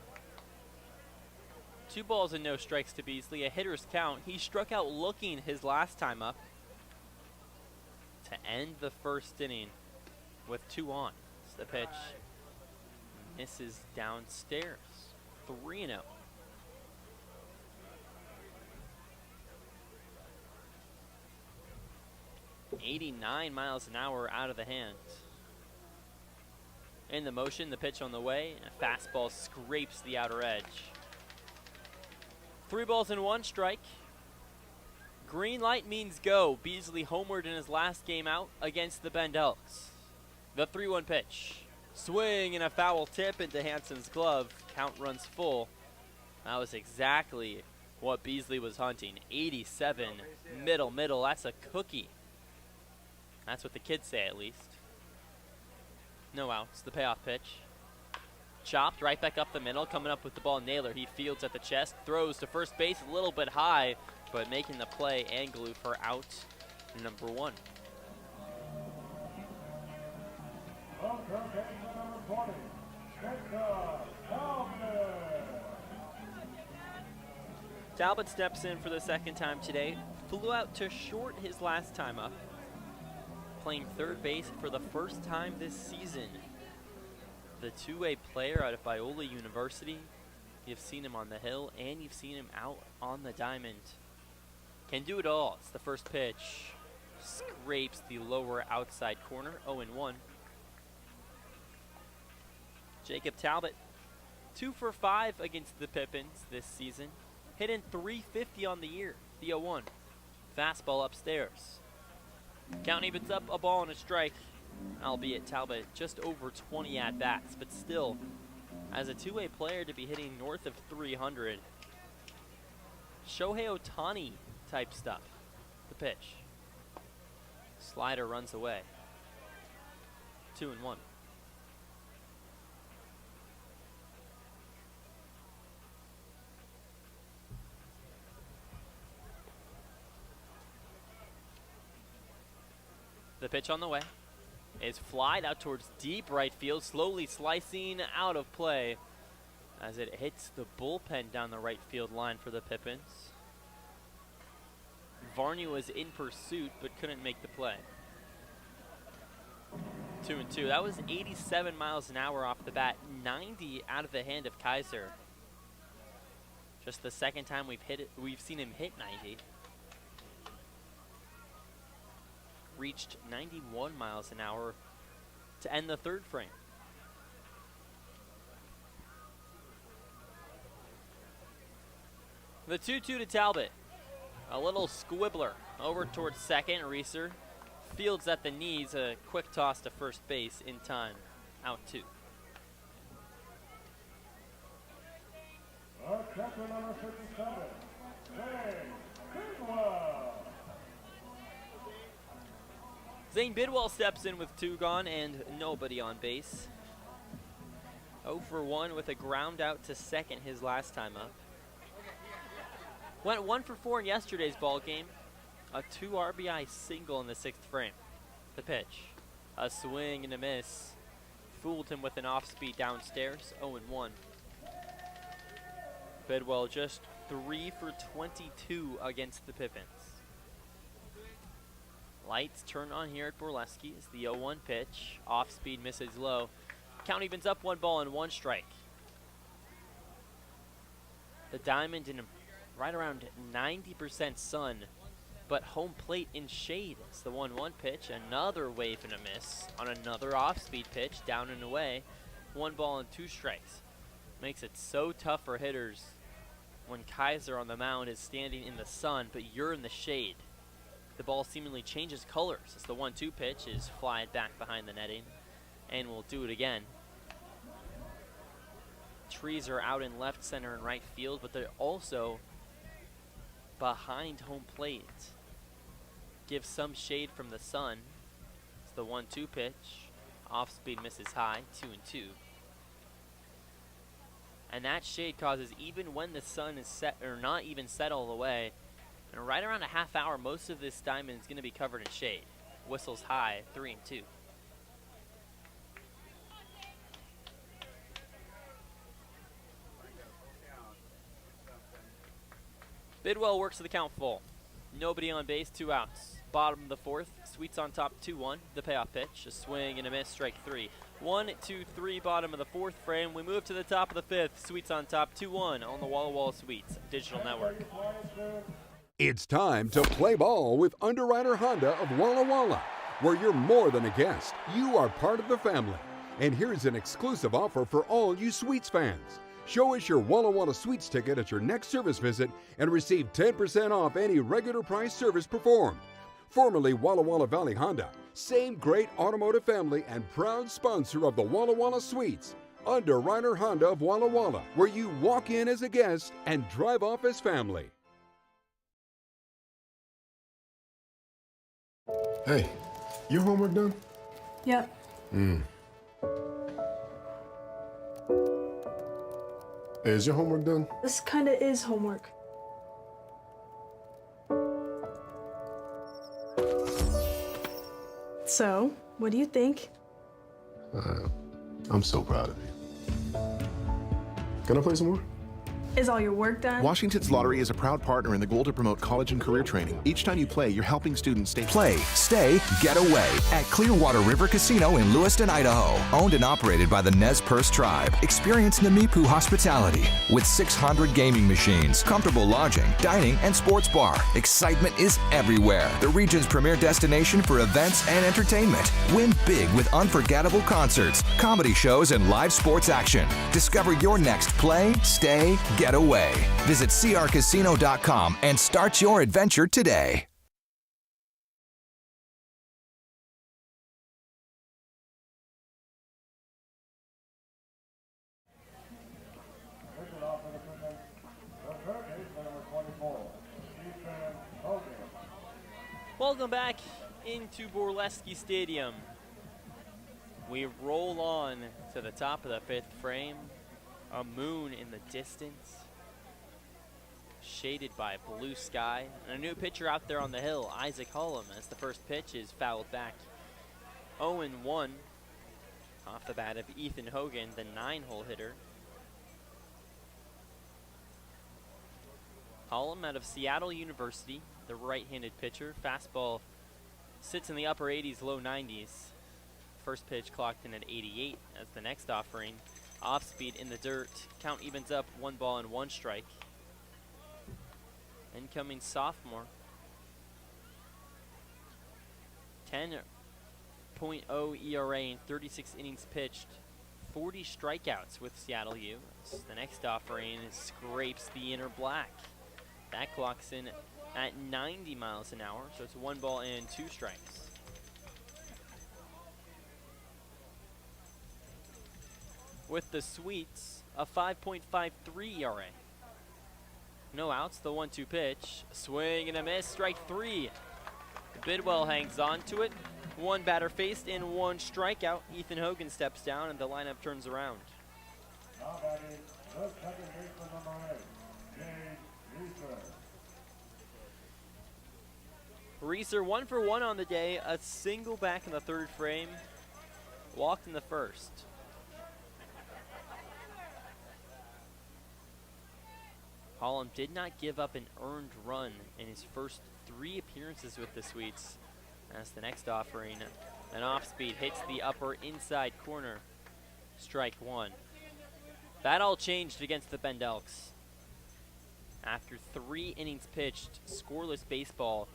2 balls and no strikes to Beasley. A hitter's count. He struck out looking his last time up to end the first inning with 2 on. It's the pitch. Misses downstairs. 3-0. .89 miles an hour out of the hand. In the motion, the pitch on the way. A fastball scrapes the outer edge. 3 balls and 1 strike. Green light means go. Beasley homered in his last game out against the Bend Elks. The 3-1 pitch. Swing and a foul tip into Hanson's glove. Count runs full. That was exactly what Beasley was hunting. 87, middle. That's a cookie. That's what the kids say, at least. No outs. The payoff pitch. Chopped right back up the middle. Coming up with the ball, Naylor. He fields at the chest. Throws to first base a little bit high, but making the play. Anglou for out number 1. Talbot steps in for the second time today. Flew out to short his last time up. Playing third base for the first time this season. The two-way player out of Biola University. You've seen him on the hill and you've seen him out on the diamond. Can do it all. It's the first pitch. Scrapes the lower outside corner. 0-1. Jacob Talbot, 2 for 5 against the Pippins this season. Hitting .350 on the year. The 0-1. Fastball upstairs. Count evens up, a ball and a strike. Albeit Talbot just over 20 at-bats, but still, as a two-way player to be hitting north of 300. Shohei Ohtani type stuff. The pitch. Slider runs away. 2-1. The pitch on the way is flied out towards deep right field, slowly slicing out of play as it hits the bullpen down the right field line for the Pippins. Varney was in pursuit but couldn't make the play. 2-2. That was 87 miles an hour off the bat, 90 out of the hand of Kaiser. Just the second time we've seen him hit 90. Reached 91 miles an hour to end the third frame. The 2-2 to Talbot. A little squibbler over towards second. Reeser fields at the knees. A quick toss to first base in time. Out 2. Catcher number 57, Zay Bidwell. Zay Bidwell steps in with 2 gone and nobody on base. 0 for 1 with a ground out to second his last time up. Went 1 for 4 in yesterday's ball game. A 2 RBI single in the 6th frame. The pitch. A swing and a miss. Fooled him with an off-speed downstairs. 0-1. Bidwell just 3 for 22 against the Pippins. Lights turn on here at Borleske as the 0-1 pitch. Off speed misses low. Count evens up 1 ball and 1 strike. The diamond in right around 90% sun, but home plate in shade. It's the 1-1 pitch. Another wave and a miss on another off speed pitch, down and away. 1 ball and 2 strikes. Makes it so tough for hitters when Kaiser on the mound is standing in the sun, but you're in the shade. the ball seemingly changes colors as the 1-2 pitch is flied back behind the netting, and we'll do it again. Trees are out in left, center, and right field, but they're also behind home plate. Give some shade from the sun. It's the 1-2 pitch. Off speed misses high, 2-2. And that shade causes, even when the sun is set, or not even set all the way, and right around a half hour, most of this diamond is going to be covered in shade. Whistles high, 3-2. Bidwell works to the count full. Nobody on base, 2 outs. Bottom of the 4th, Sweets on top, 2-1. The payoff pitch, a swing and a miss, strike 3. 1-2-3, bottom of the 4th frame. We move to the top of the 5th. Sweets on top, 2-1 on the Walla Walla Sweets Digital Network. It's time to play ball with Underwriter Honda of Walla Walla, where you're more than a guest. You are part of the family. And here's an exclusive offer for all you Sweets fans. Show us your Walla Walla Sweets ticket at your next service visit and receive 10% off any regular price service performed. Formerly Walla Walla Valley Honda, same great automotive family and proud sponsor of the Walla Walla Sweets. Underwriter Honda of Walla Walla, where you walk in as a guest and drive off as family. Hey, your homework done? Yep. Hey, is your homework done? This kinda is homework. So, what do you think? I'm so proud of you. Can I play some more? Is all your work done? Washington's Lottery is a proud partner in the goal to promote college and career training. Each time you play, you're helping students stay. Play, stay, get away at Clearwater River Casino in Lewiston, Idaho. Owned and operated by the Nez Perce Tribe. Experience Namipu hospitality with 600 gaming machines, comfortable lodging, dining, and sports bar. Excitement is everywhere. The region's premier destination for events and entertainment. Win big with unforgettable concerts, comedy shows, and live sports action. Discover your next play, stay, get away. Visit crcasino.com and start your adventure today. Welcome back into Borleske Stadium. We roll on to the top of the 5th frame. A moon in the distance, shaded by blue sky, and a new pitcher out there on the hill, Isaac Hullum, as the first pitch is fouled back. 0-1 off the bat of Ethan Hogan, the 9-hole hitter. Hullum out of Seattle University, the right-handed pitcher. Fastball sits in the upper 80s, low 90s. First pitch clocked in at 88 as the next offering. Off speed in the dirt. Count evens up, 1 ball and 1 strike. Incoming sophomore. 10.0 ERA in 36 innings pitched. 40 strikeouts with Seattle U. The next offering scrapes the inner black. That clocks in at 90 miles an hour, so it's 1 ball and 2 strikes. With the Sweets, a 5.53 ERA. No outs, the 1-2 pitch. Swing and a miss, strike 3. Bidwell hangs on to it. 1 batter faced and 1 strikeout. Ethan Hogan steps down and the lineup turns around. Now batting, the second baseman number 8, Zay Bidwell. Reeser 1 for 1 on the day. A single back in the 3rd frame. Walked in the 1st. Hullum did not give up an earned run in his first 3 appearances with the Sweets. As the next offering, an off-speed hits the upper inside corner. Strike 1. That all changed against the Bend Elks. After 3 innings pitched, scoreless baseball,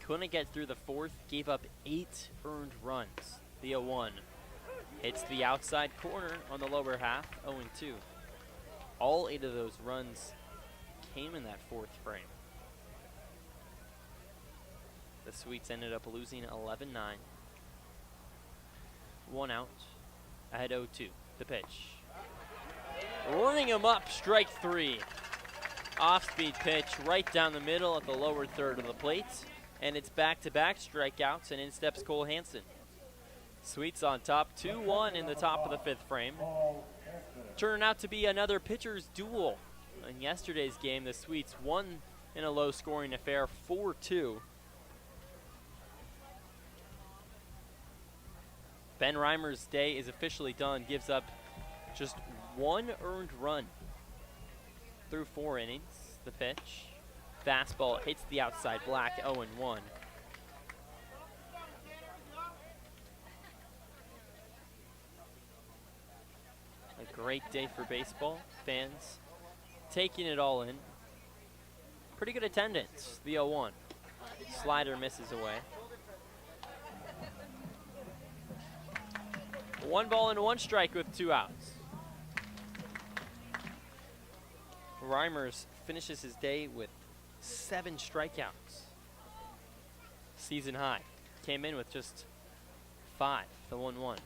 couldn't get through the 4th, gave up 8 earned runs. The 0-1 hits the outside corner on the lower half, 0-2. All 8 of those runs came in that 4th frame. The Sweets ended up losing 11-9. 1 out. Ahead 0-2. The pitch. Running him up, strike 3. Off-speed pitch right down the middle at the lower third of the plate. And it's back-to-back strikeouts, and in steps Cole Hansen. Sweets on top, 2-1 in the top of the 5th frame. Turning out to be another pitcher's duel. In yesterday's game, the Sweets won in a low-scoring affair, 4-2. Ben Reimer's day is officially done, gives up just 1 earned run through 4 innings. The pitch. Fastball hits the outside black, 0-1. A great day for baseball. Fans taking it all in. Pretty good attendance, the 0-1. Slider misses away. 1 ball and 1 strike with 2 outs. Reimers finishes his day with 7 strikeouts. Season high. Came in with just 5, the 1-1.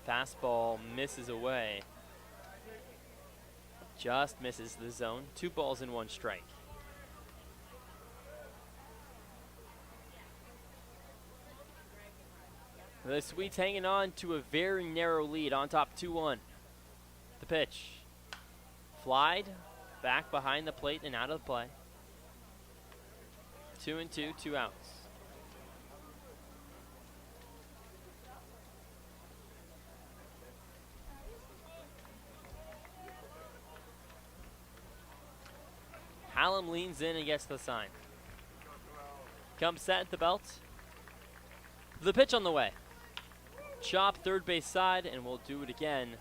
Fastball misses away. Just misses the zone. 2 balls and 1 strike. The Sweets hanging on to a very narrow lead on top 2-1. The pitch. Flied back behind the plate and out of the play. 2-2, 2 outs. Hallam leans in and gets the sign. Comes set at the belt. The pitch on the way. Chop third base side, and we'll do it again.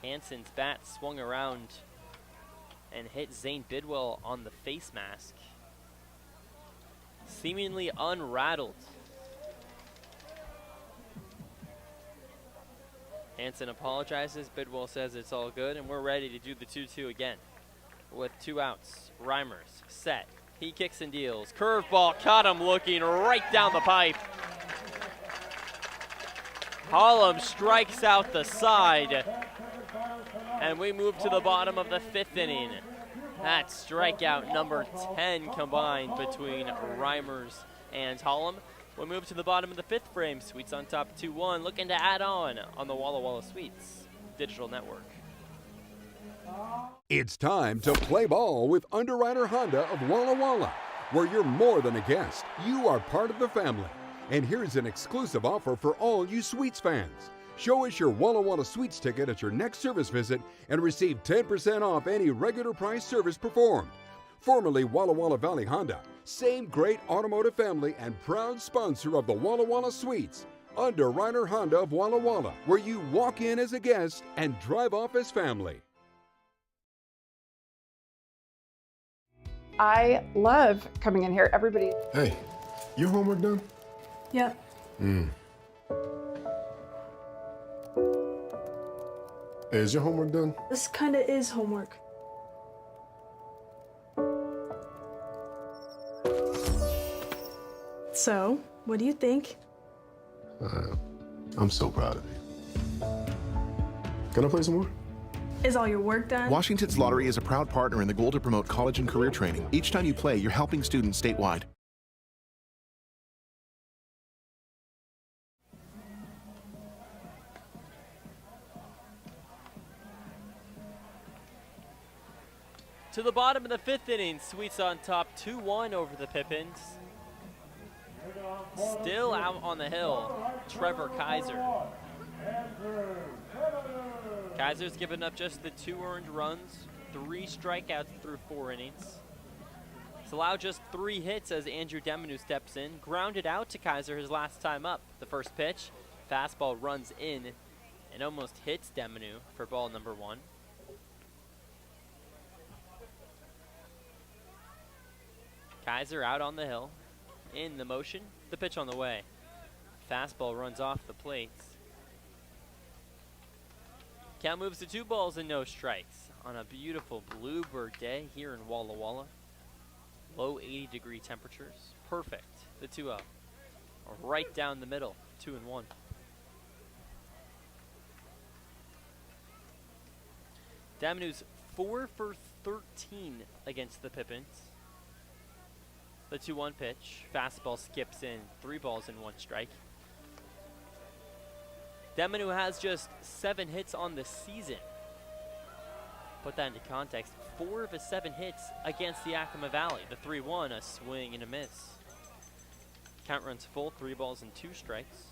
Hansen's bat swung around and hit Zay Bidwell on the face mask. Seemingly unrattled. Hansen apologizes. Bidwell says it's all good, and we're ready to do the 2-2 again. With 2 outs, Reimers set. He kicks and deals. Curveball caught him looking right down the pipe. Hallam strikes out the side. And we move to the bottom of the 5th inning. That's strikeout number 10 combined between Reimers and Hallam. We'll move to the bottom of the 5th frame. Sweets on top 2-1, looking to add on the Walla Walla Sweets digital network. It's time to play ball with Underwriter Honda of Walla Walla, where you're more than a guest. You are part of the family. And here's an exclusive offer for all you Sweets fans. Show us your Walla Walla Sweets ticket at your next service visit and receive 10% off any regular price service performed. Formerly Walla Walla Valley Honda, same great automotive family and proud sponsor of the Walla Walla Sweets. Underwriter Honda of Walla Walla, where you walk in as a guest and drive off as family. I love coming in here. Everybody. Hey, your homework done? Yep. Hey, is your homework done? This kinda is homework. So, what do you think? I'm so proud of you. Can I play some more? Is all your work done? Washington's Lottery is a proud partner in the goal to promote college and career training. Each time you play, you're helping students statewide. To the bottom of the 5th inning, Sweets on top 2-1 over the Pippins. Still out on the hill, Trevor Kaiser. Kaiser's given up just the 2 earned runs, 3 strikeouts through 4 innings. He's allowed just 3 hits as Andrew Demanu steps in. Grounded out to Kaiser his last time up. The first pitch, fastball runs in and almost hits Demanu for ball number 1. Kaiser out on the hill, in the motion, the pitch on the way. Fastball runs off the plate. Count moves to 2 balls and no strikes on a beautiful bluebird day here in Walla Walla. Low 80-degree temperatures, perfect. The 2-0. Right down the middle. 2-1. Daminu's 4 for 13 against the Pippins. The 2-1 pitch. Fastball skips in. 3 balls and 1 strike. Daminu has just 7 hits on the season. Put that into context. 4 of his 7 hits against the Yakima Valley. The 3-1, a swing and a miss. Count runs full, 3 balls and 2 strikes.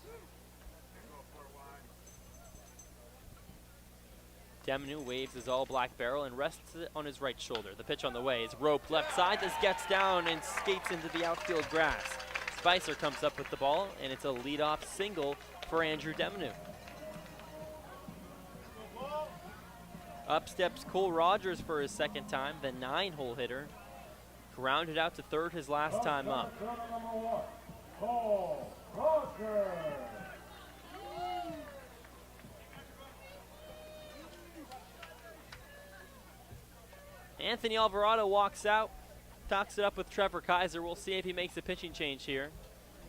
Daminu waves his all-black barrel and rests it on his right shoulder. The pitch on the way is roped left side. This gets down and skates into the outfield grass. Spicer comes up with the ball, and it's a leadoff single for Andrew Deminu. Up steps Cole Rogers for his second time, the 9-hole hitter. Grounded out to third his last time up. Cole Rogers. Anthony Alvarado walks out, talks it up with Trevor Kaiser. We'll see if he makes a pitching change here.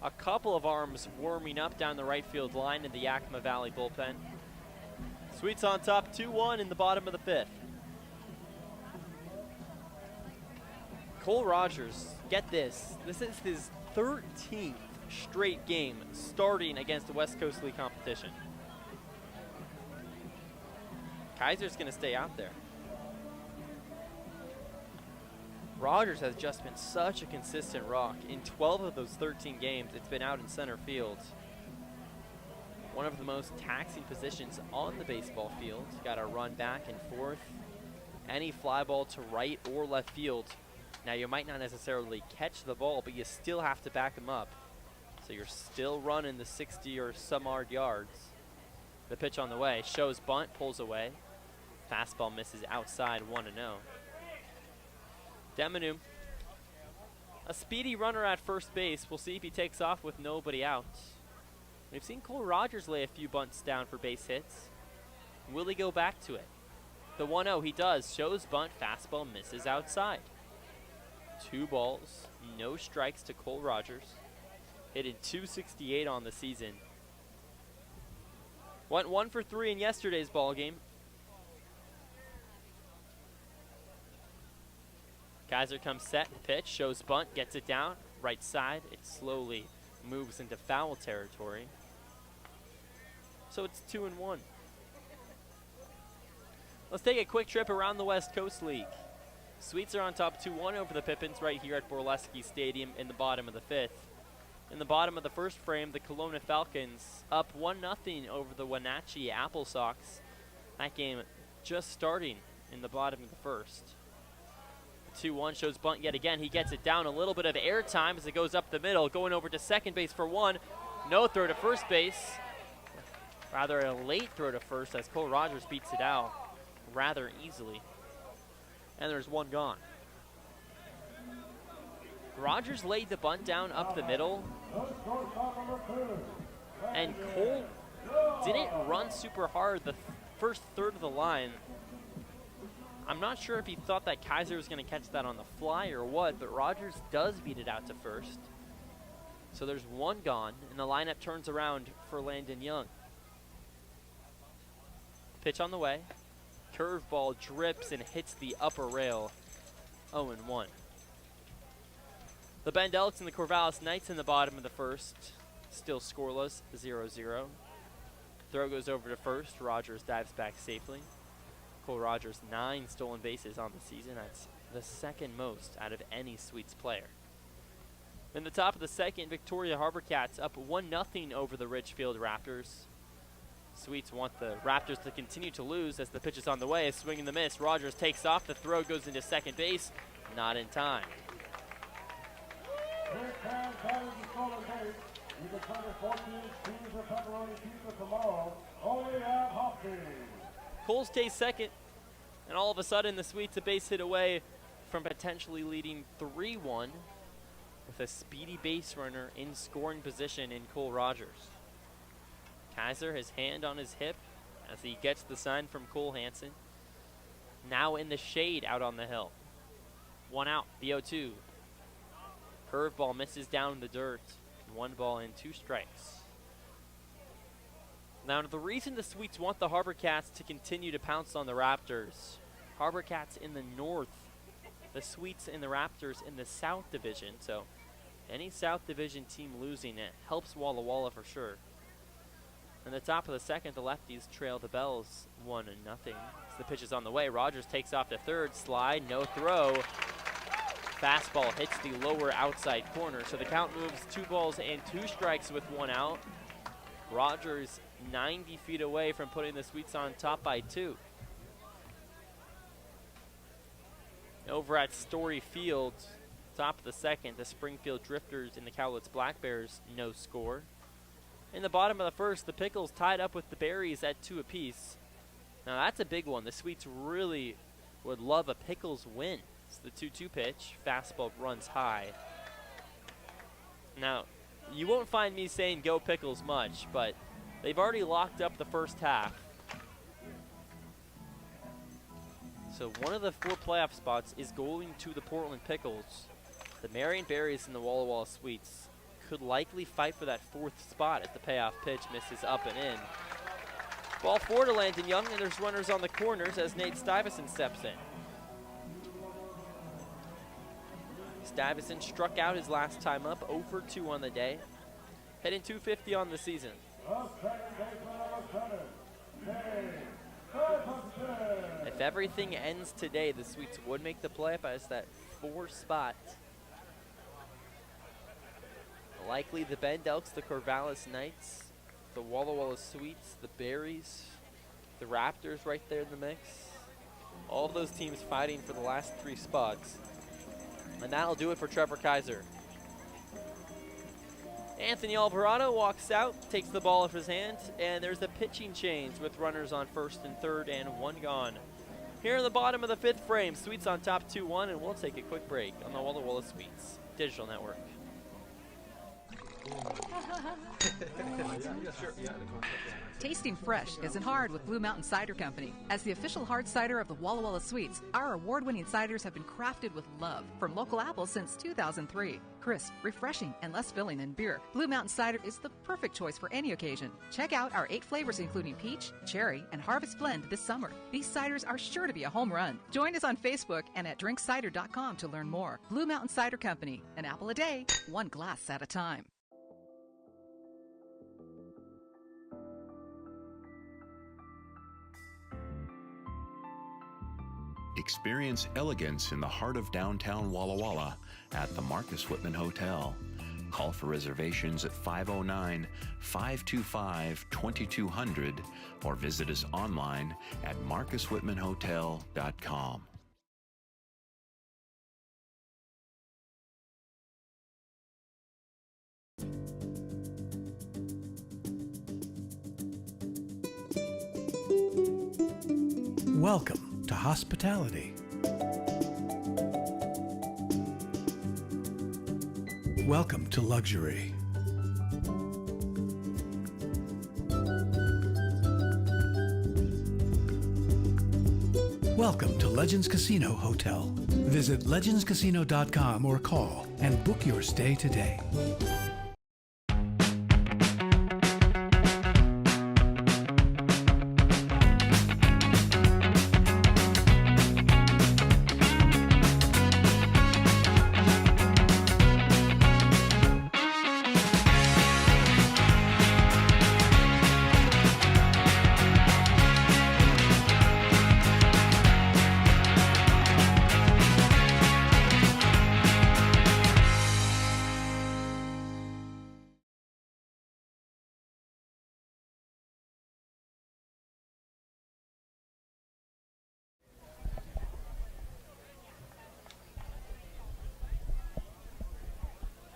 A couple of arms warming up down the right field line in the Yakima Valley bullpen. Sweets on top, 2-1 in the bottom of the 5th. Cole Rogers, get this. This is his 13th straight game starting against the West Coast League competition. Kaiser's going to stay out there. Rogers has just been such a consistent rock. In 12 of those 13 games, it's been out in center field. One of the most taxing positions on the baseball field. Got to run back and forth. Any fly ball to right or left field. Now, you might not necessarily catch the ball, but you still have to back them up. So you're still running the 60 or some odd yards. The pitch on the way. Shows bunt, pulls away. Fastball misses outside, 1-0. Deminu, a speedy runner at first base. We'll see if he takes off with nobody out. We've seen Cole Rogers lay a few bunts down for base hits. Will he go back to it? The 1-0, he does. Shows bunt, fastball misses outside. 2 balls, no strikes to Cole Rogers. Hitting .268 on the season. Went 1 for 3 in yesterday's ball game. Kaiser comes set, pitch, shows bunt, gets it down, right side. It slowly moves into foul territory. So it's 2-1. Let's take a quick trip around the West Coast League. Sweets are on top 2-1 over the Pippins right here at Borleske Stadium in the bottom of the 5th. In the bottom of the first frame, the Kelowna Falcons up 1-0 over the Wenatchee Apple Sox. That game just starting in the bottom of the first. 2-1 shows bunt yet again. He gets it down. A little bit of air time as it goes up the middle. Going over to second base for 1. No throw to first base. Rather a late throw to first as Cole Rogers beats it out rather easily. And there's 1 gone. Rogers laid the bunt down up the middle. And Cole didn't run super hard the first third of the line. I'm not sure if he thought that Kaiser was going to catch that on the fly or what, but Rogers does beat it out to first. So there's 1 gone, and the lineup turns around for Landon Young. Pitch on the way. Curveball drips and hits the upper rail. 0-1. The Ben Elks and the Corvallis Knights in the bottom of the first. Still scoreless, 0-0. Throw goes over to first. Rogers dives back safely. Cole Rogers, 9 stolen bases on the season. That's the second most out of any Sweets player. In the top of the second, Victoria Harbor Cats up 1-0 over the Ridgefield Raptors. Sweets want the Raptors to continue to lose as the pitch is on the way. A swing and the miss. Rogers takes off. The throw goes into second base. Not in time. Cole stays second, and all of a sudden the Sweets a base hit away from potentially leading 3-1 with a speedy base runner in scoring position in Cole Rogers. Kaiser, his hand on his hip as he gets the sign from Cole Hansen. Now in the shade out on the hill. 1 out, the 0-2. Curveball misses down in the dirt. 1 ball and 2 strikes. Now, the reason the Sweets want the Harbor Cats to continue to pounce on the Raptors, Harbor Cats in the north, the Sweets and the Raptors in the South Division. So any South Division team losing, it helps Walla Walla for sure. In the top of the second, the lefties trail the Bells 1-0. As the pitch is on the way, Rogers takes off to third, slide, no throw. Fastball hits the lower outside corner, so the count moves 2 balls and 2 strikes with 1 out. Rogers 90 feet away from putting the Sweets on top by 2. Over at Story Field, top of the second, the Springfield Drifters and the Cowlitz Black Bears, no score. In the bottom of the first, the Pickles tied up with the Berries at 2 apiece. Now that's a big one. The Sweets really would love a Pickles win. It's the 2-2 pitch. Fastball runs high. Now, you won't find me saying go Pickles much, but they've already locked up the first half. So one of the 4 playoff spots is going to the Portland Pickles. The Marion Berries and the Walla Walla Sweets could likely fight for that 4th spot as the payoff pitch misses up and in. Ball 4 to Landon Young, and there's runners on the corners as Nate Stuyvesant steps in. Stuyvesant struck out his last time up, 0 for 2 on the day, hitting .250 on the season. If everything ends today, the Sweets would make the playoff as that 4 spot. Likely the Bend Elks, the Corvallis Knights, the Walla Walla Sweets, the Berries, the Raptors right there in the mix. All of those teams fighting for the last 3 spots. And that'll do it for Trevor Kaiser. Anthony Alvarado walks out, takes the ball off his hand, and there's a pitching change with runners on first and third and 1 gone. Here in the bottom of the 5th frame, Sweets on top 2-1, and we'll take a quick break on the Walla Walla Sweets Digital Network. Tasting fresh isn't hard with Blue Mountain Cider Company. As the official hard cider of the Walla Walla Sweets, our award-winning ciders have been crafted with love from local apples since 2003. Crisp, refreshing, and less filling than beer, Blue Mountain Cider is the perfect choice for any occasion. Check out our 8 flavors including peach, cherry, and harvest blend this summer. These ciders are sure to be a home run. Join us on Facebook and at drinkcider.com to learn more. Blue Mountain Cider Company, an apple a day, 1 glass at a time. Experience elegance in the heart of downtown Walla Walla at the Marcus Whitman Hotel. Call for reservations at 509-525-2200 or visit us online at marcuswhitmanhotel.com. Welcome to hospitality. Welcome to luxury. Welcome to Legends Casino Hotel. Visit legendscasino.com or call and book your stay today.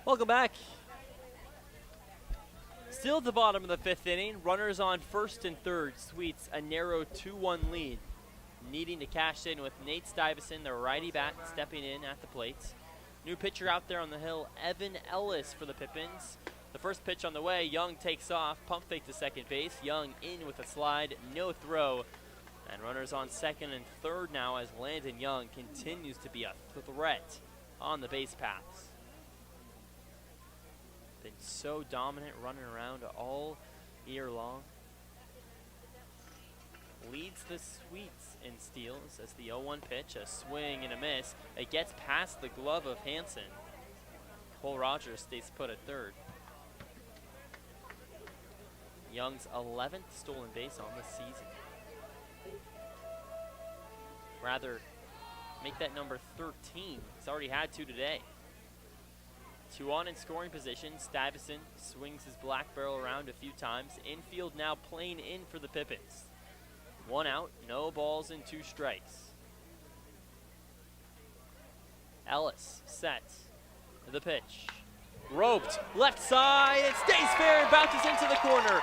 Welcome back. Still at the bottom of the 5th inning. Runners on first and third. Sweets a narrow 2-1 lead. Needing to cash in with Nate Stuyvesant, the righty bat, stepping in at the plate. New pitcher out there on the hill, Evan Ellis for the Pippins. The first pitch on the way, Young takes off, pump fake to second base. Young in with a slide, no throw. And runners on second and third now as Landon Young continues to be a threat on the base paths. Been so dominant, running around all year long. Leads the Sweets in steals as the 0-1 pitch, a swing and a miss. It gets past the glove of Hansen. Cole Rogers stays put at third. Young's 11th stolen base on the season. Rather, make that number 13. He's already had 2 today. 2 on in scoring position. Stuyvesant swings his black barrel around a few times. Infield now playing in for the Pippins. 1 out, no balls and 2 strikes. Ellis set. The pitch. Roped, left side, it stays fair and bounces into the corner.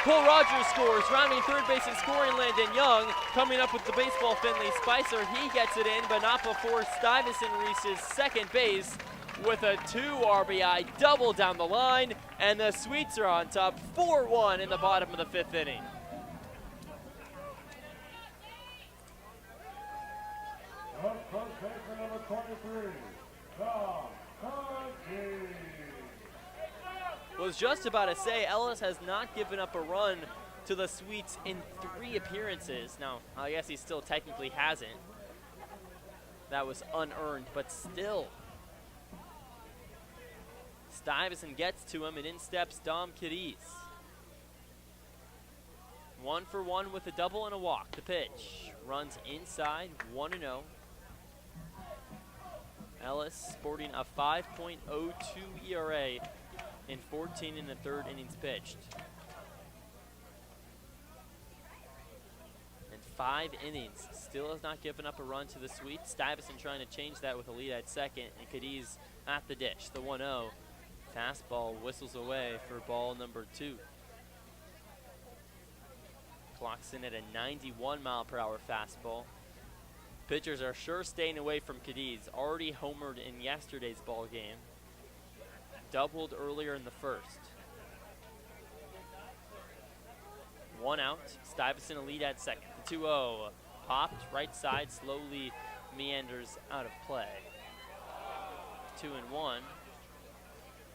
Cole Rogers scores, rounding third base and scoring Landon Young. Coming up with the baseball, Finley Spicer, he gets it in, but not before Stuyvesant reaches second base with a 2 RBI double down the line, and the Sweets are on top 4-1 in the bottom of the 5th inning. Number 23, Tom Conti. Was just about to say, Ellis has not given up a run to the Sweets in 3 appearances. Now, I guess he still technically hasn't. That was unearned, but still. Stuyvesant gets to him, and in steps Dom Cadiz. 1 for 1 with a double and a walk. The pitch runs inside, 1-0. Ellis sporting a 5.02 ERA in 14 in the 3rd innings pitched. In 5 innings, still has not given up a run to the Sweets. Stuyvesant trying to change that with a lead at second, and Cadiz at the dish. The 1-0. Fastball whistles away for ball number 2. Clocks in at a 91-mile-per-hour fastball. Pitchers are sure staying away from Cadiz. Already homered in yesterday's ball game. Doubled earlier in the 1st. 1 out. Stuyvesant a lead at second. The 2-0 popped right side, slowly meanders out of play. 2-1.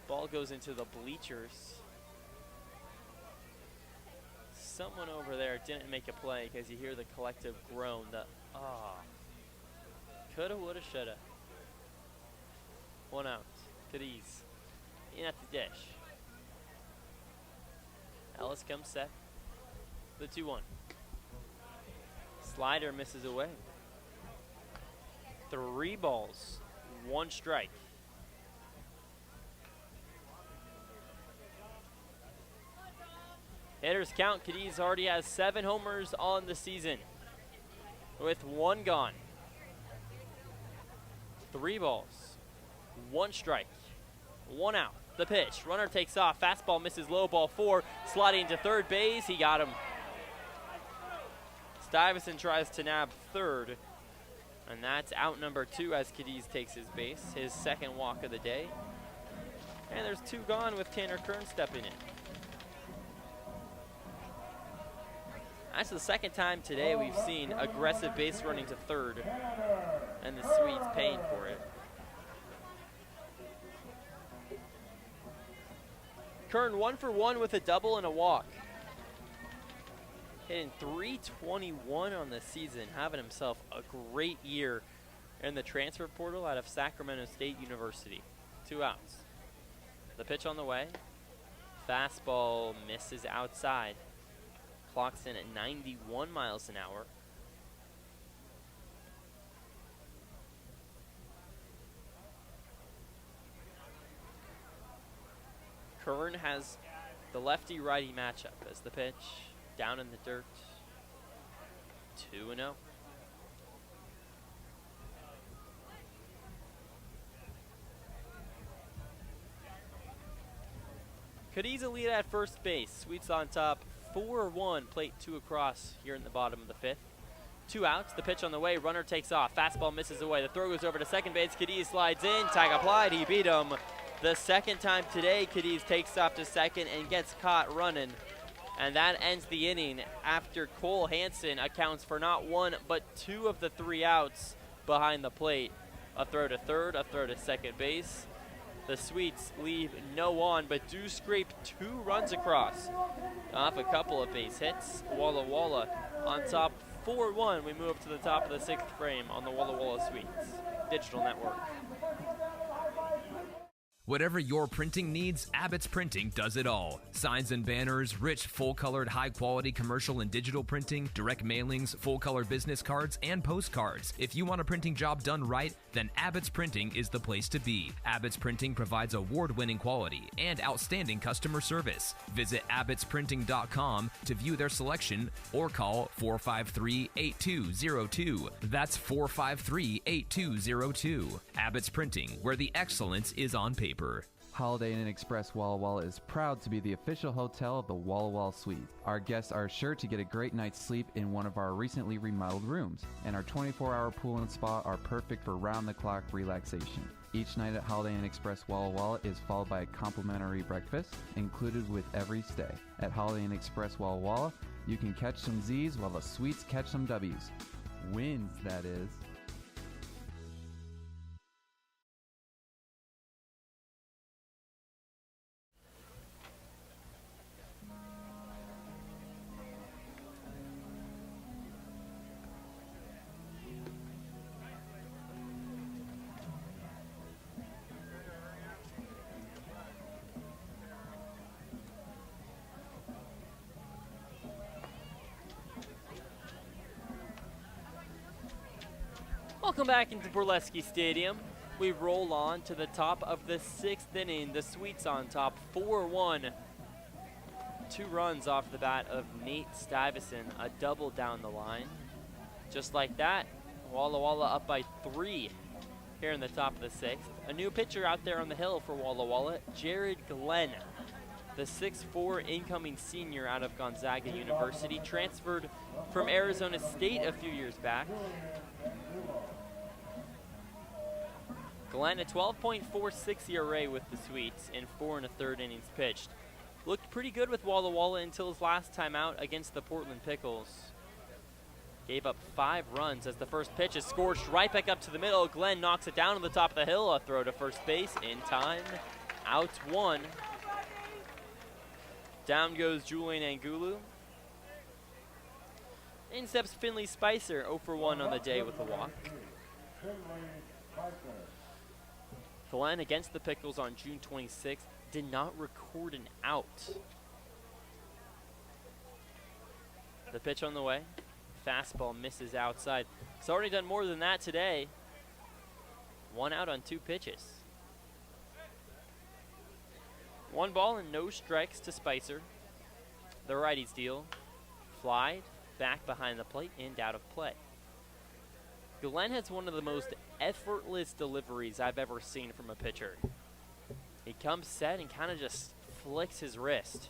Ball goes into the bleachers. Someone over there didn't make a play because you hear the collective groan. The coulda, woulda, shoulda. 1 out. Cadiz in at the dish. Ellis comes set. The 2-1. Slider misses away. 3 balls, 1 strike. Hitters count. Cadiz already has 7 homers on the season with 1 gone. 3 balls, 1 strike, 1 out. The pitch, runner takes off, fastball misses low, ball 4, sliding to third base, he got him. Stuyvesant tries to nab third, and that's out number 2 as Cadiz takes his base, his 2nd walk of the day. And there's 2 gone with Tanner Kern stepping in. That's the 2nd time today we've seen aggressive base running to third, and the Swedes paying for it. Kern 1 for 1 with a double and a walk. Hitting .321 on the season, having himself a great year in the transfer portal out of Sacramento State University. 2 outs. The pitch on the way. Fastball misses outside. Clocks in at 91 miles an hour. Kern has the lefty-righty matchup as the pitch down in the dirt. 2-0. Cadiz a lead at first base. Sweets on top. 4-1, plate 2 across here in the bottom of the 5th. 2 outs, the pitch on the way, runner takes off, fastball misses away, the throw goes over to second base, Cadiz slides in, tag applied, he beat him. The 2nd time today, Cadiz takes off to second and gets caught running. And that ends the inning after Cole Hansen accounts for not 1 but 2 of the 3 outs behind the plate. A throw to third, a throw to second base. The Sweets leave no on, but do scrape 2 runs across off a couple of base hits. Walla Walla on top 4-1. We move up to the top of the 6th frame on the Walla Walla Sweets Digital Network. Whatever your printing needs, Abbott's Printing does it all. Signs and banners, rich, full-colored, high-quality commercial and digital printing, direct mailings, full-color business cards, and postcards. If you want a printing job done right, then Abbott's Printing is the place to be. Abbott's Printing provides award-winning quality and outstanding customer service. Visit abbottsprinting.com to view their selection or call 453-8202. That's 453-8202. Abbott's Printing, where the excellence is on paper. Holiday Inn Express Walla Walla is proud to be the official hotel of the Walla Walla Suite. Our guests are sure to get a great night's sleep in one of our recently remodeled rooms, and our 24-hour pool and spa are perfect for round-the-clock relaxation. Each night at Holiday Inn Express Walla Walla is followed by a complimentary breakfast included with every stay. At Holiday Inn Express Walla Walla, you can catch some Z's while the Sweets catch some W's. Wins, that is. Welcome back into Borleske Stadium. We roll on to the top of the 6th inning. The Sweets on top, 4-1. 2 runs off the bat of Nate Stuyvesant, a double down the line. Just like that, Walla Walla up by 3 here in the top of the 6th. A new pitcher out there on the hill for Walla Walla, Jared Glenn, the 6'4" incoming senior out of Gonzaga University, transferred from Arizona State a few years back. Glenn, a 12.46 ERA with the Sweets in 4 1/3 innings pitched. Looked pretty good with Walla Walla until his last time out against the Portland Pickles. Gave up 5 runs as the first pitch is scorched right back up to the middle. Glenn knocks it down on the top of the hill. A throw to first base in time. Out 1. Down goes Julian Angulu. In steps Finley Spicer, 0 for 1 on the day with a walk. Glenn against the Pickles on June 26th did not record an out. The pitch on the way. Fastball misses outside. He's already done more than that today. 1 out on 2 pitches. 1 ball and no strikes to Spicer. The righty's deal. Flied, back behind the plate, and out of play. Glenn has one of the most effortless deliveries I've ever seen from a pitcher. He comes set and kind of just flicks his wrist.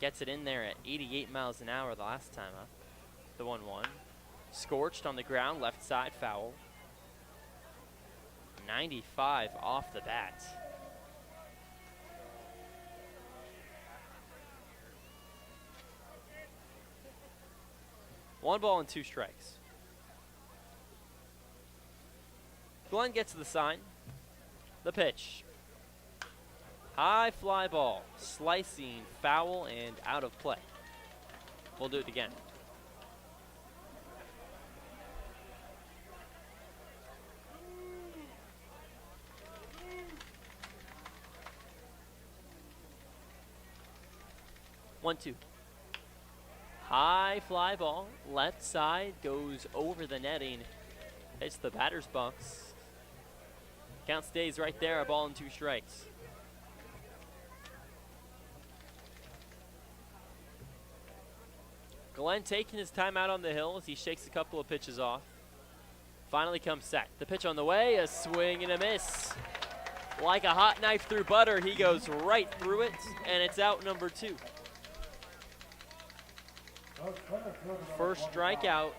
Gets it in there at 88 miles an hour the last time up. The 1-1. Scorched on the ground, left side, foul. 95 off the bat. One ball and 2 strikes. Glenn gets to the sign. The pitch. High fly ball. Slicing, foul, and out of play. We'll do it again. One, 2. High fly ball. Left side goes over the netting. Hits the batter's box. Count stays right there, a ball and 2 strikes. Glenn taking his time out on the hill as he shakes a couple of pitches off. Finally comes set. The pitch on the way, a swing and a miss. Like a hot knife through butter, he goes right through it, and it's out number 2. First strikeout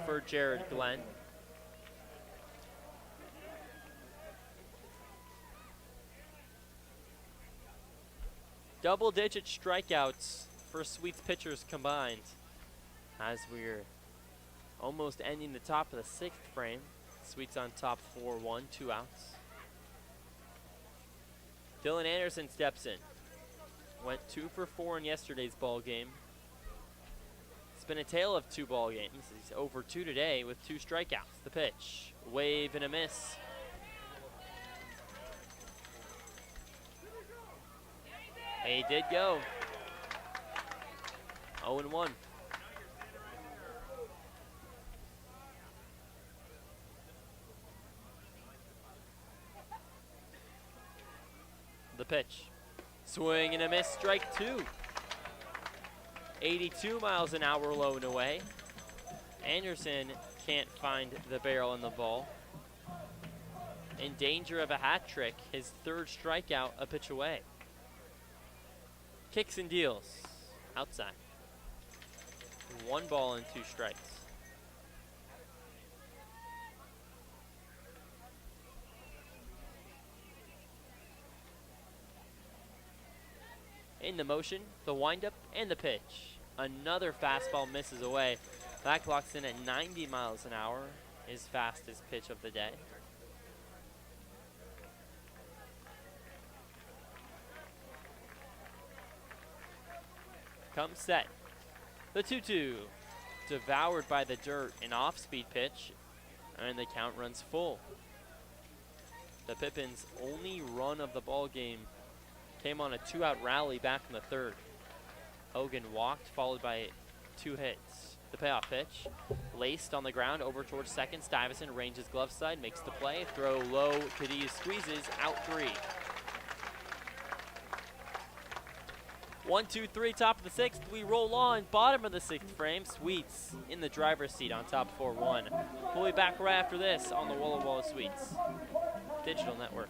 for Jared Glenn. Double-digit strikeouts for Sweets pitchers combined as we're almost ending the top of the 6th frame. Sweets on top 4-1, 2 outs. Dylan Anderson steps in. Went 2 for 4 in yesterday's ball game. It's been a tale of 2 ball games. He's over 2 today with 2 strikeouts. The pitch, wave and a miss. He did go. 0-1. The pitch. Swing and a miss, strike 2. 82 miles an hour low and away. Anderson can't find the barrel in the ball. In danger of a hat trick, his 3rd strikeout a pitch away. Kicks and deals, outside. 1 ball and 2 strikes. In the motion, the windup, and the pitch. Another fastball misses away. That clocks in at 90 miles an hour, his fastest pitch of the day. Comes set. The 2-2. Devoured by the dirt, an off-speed pitch, and the count runs full. The Pippins' only run of the ball game came on a 2-out rally back in the 3rd. Hogan walked, followed by 2 hits. The payoff pitch, laced on the ground over towards second. Stuyvesant ranges glove side, makes the play. Throw low, Cadiz squeezes, out 3. 1, 2, 3, top of the 6th. We roll on, bottom of the 6th frame. Sweets in the driver's seat on top 4-1. We'll be back right after this on the Walla Walla Sweets Digital Network.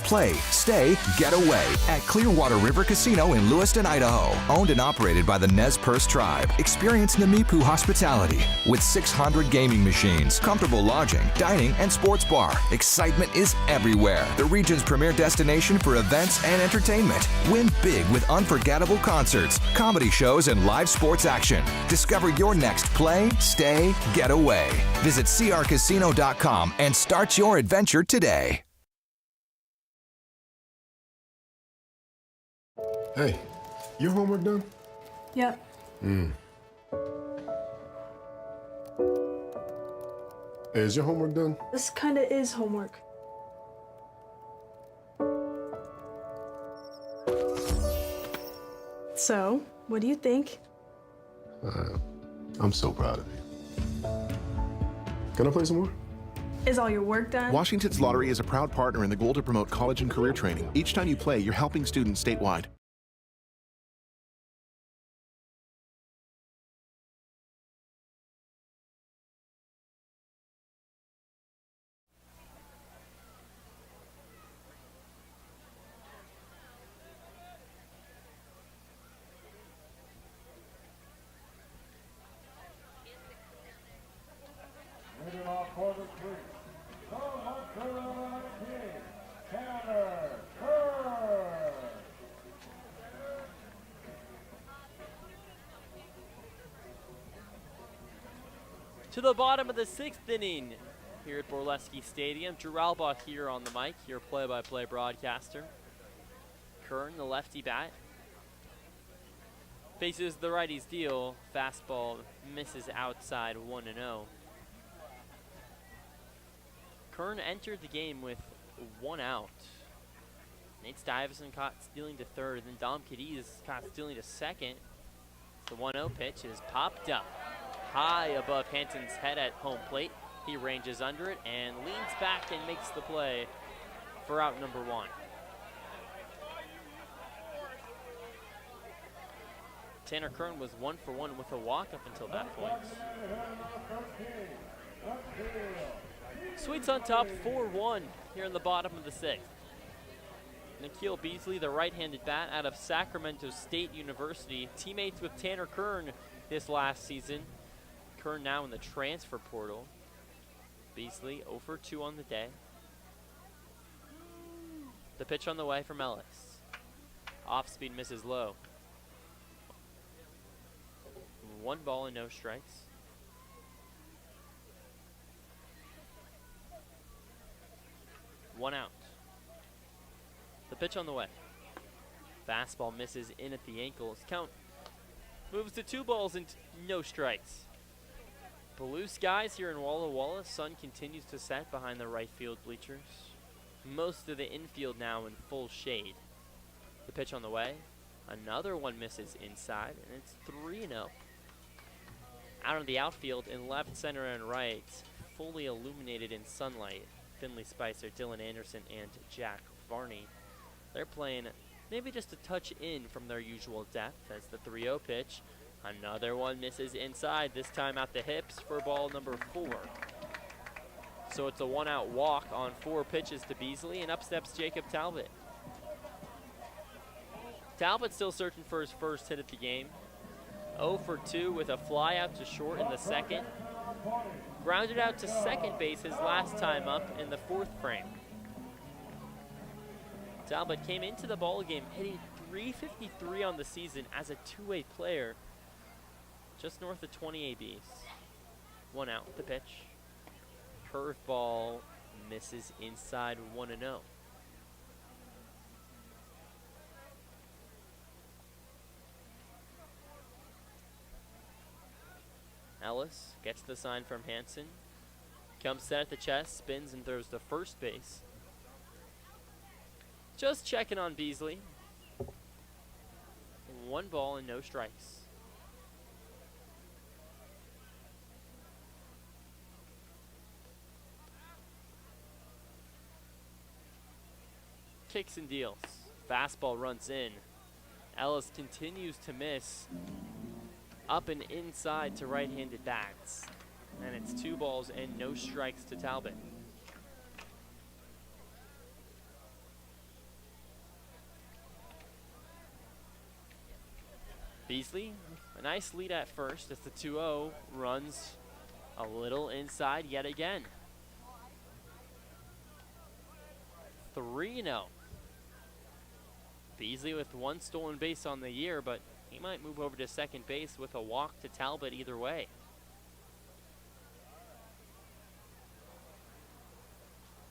Play, stay, get away at Clearwater River Casino in Lewiston, Idaho. Owned and operated by the Nez Perce Tribe. Experience Namipu hospitality with 600 gaming machines, comfortable lodging, dining, and sports bar. Excitement is everywhere. The region's premier destination for events and entertainment. Win big with unforgettable concerts, comedy shows, and live sports action. Discover your next play, stay, get away. Visit crcasino.com and start your adventure today. Hey, your homework done? Yep. Hey, is your homework done? This kinda is homework. So, what do you think? I'm so proud of you. Can I play some more? Is all your work done? Washington's Lottery is a proud partner in the goal to promote college and career training. Each time you play, you're helping students statewide. Leading off for the Sweets, from Montserrat King, Tanner Kerr. To the bottom of the 6th inning here at Borleske Stadium. Drew Albaugh here on the mic, your play-by-play broadcaster. Kern, the lefty bat, faces the righty's deal. Fastball misses outside, 1-0. Kern entered the game with 1 out. Nate Stuyvesant caught stealing to 3rd, and then Dom Cadiz caught stealing to 2nd. The 1-0 pitch is popped up high above Hanton's head at home plate. He ranges under it and leans back and makes the play for out number 1. Tanner Kern was 1 for 1 with a walk up until that point. Sweets on top, 4-1 here in the bottom of the 6th. Nikhil Beasley, the right-handed bat out of Sacramento State University, teammates with Tanner Kern this last season. Kern now in the transfer portal. Beasley 0 for 2 on the day. The pitch on the way from Ellis. Off-speed misses low. 1 ball and no strikes. One out. The pitch on the way. Fastball misses in at the ankles. Count moves to 2 balls and no strikes. Blue skies here in Walla Walla. Sun continues to set behind the right field bleachers. Most of the infield now in full shade. The pitch on the way. Another one misses inside, and it's 3-0. Out of the outfield in left, center, and right, fully illuminated in sunlight, Finley Spicer, Dylan Anderson, and Jack Varney. They're playing maybe just a touch in from their usual depth as the 3-0 pitch. Another one misses inside, this time at the hips for ball number 4. So it's a 1-out walk on 4 pitches to Beasley, and up steps Jacob Talbot. Talbot still searching for his first hit of the game. 0 for 2 with a fly out to short in the second. Grounded out to second base his last time up in the 4th frame. Talbot came into the ball game hitting .353 on the season as a two-way player, just north of 20 ABs. 1 out, the pitch. Curveball misses inside, 1-0. Ellis gets the sign from Hansen. Comes set at the chest, spins and throws to first base. Just checking on Beasley. 1 ball and no strikes. Kicks and deals. Fastball runs in. Ellis continues to miss. Up and inside to right-handed bats. And it's 2 balls and no strikes to Talbot. Beasley, a nice lead at first as the 2-0 runs a little inside yet again. 3-0. Beasley with 1 stolen base on the year, but he might move over to second base with a walk to Talbot either way.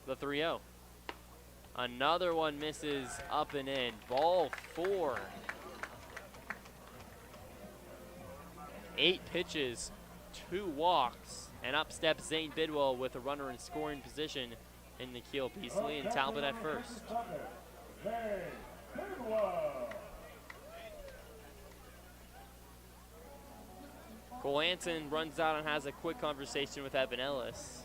The 3-0. Another one misses up and in. Ball 4. 8 pitches, 2 walks, and up steps Zay Bidwell with a runner in scoring position in the Nikhil Beasley and Talbot at first. Cole Hansen runs out and has a quick conversation with Evan Ellis.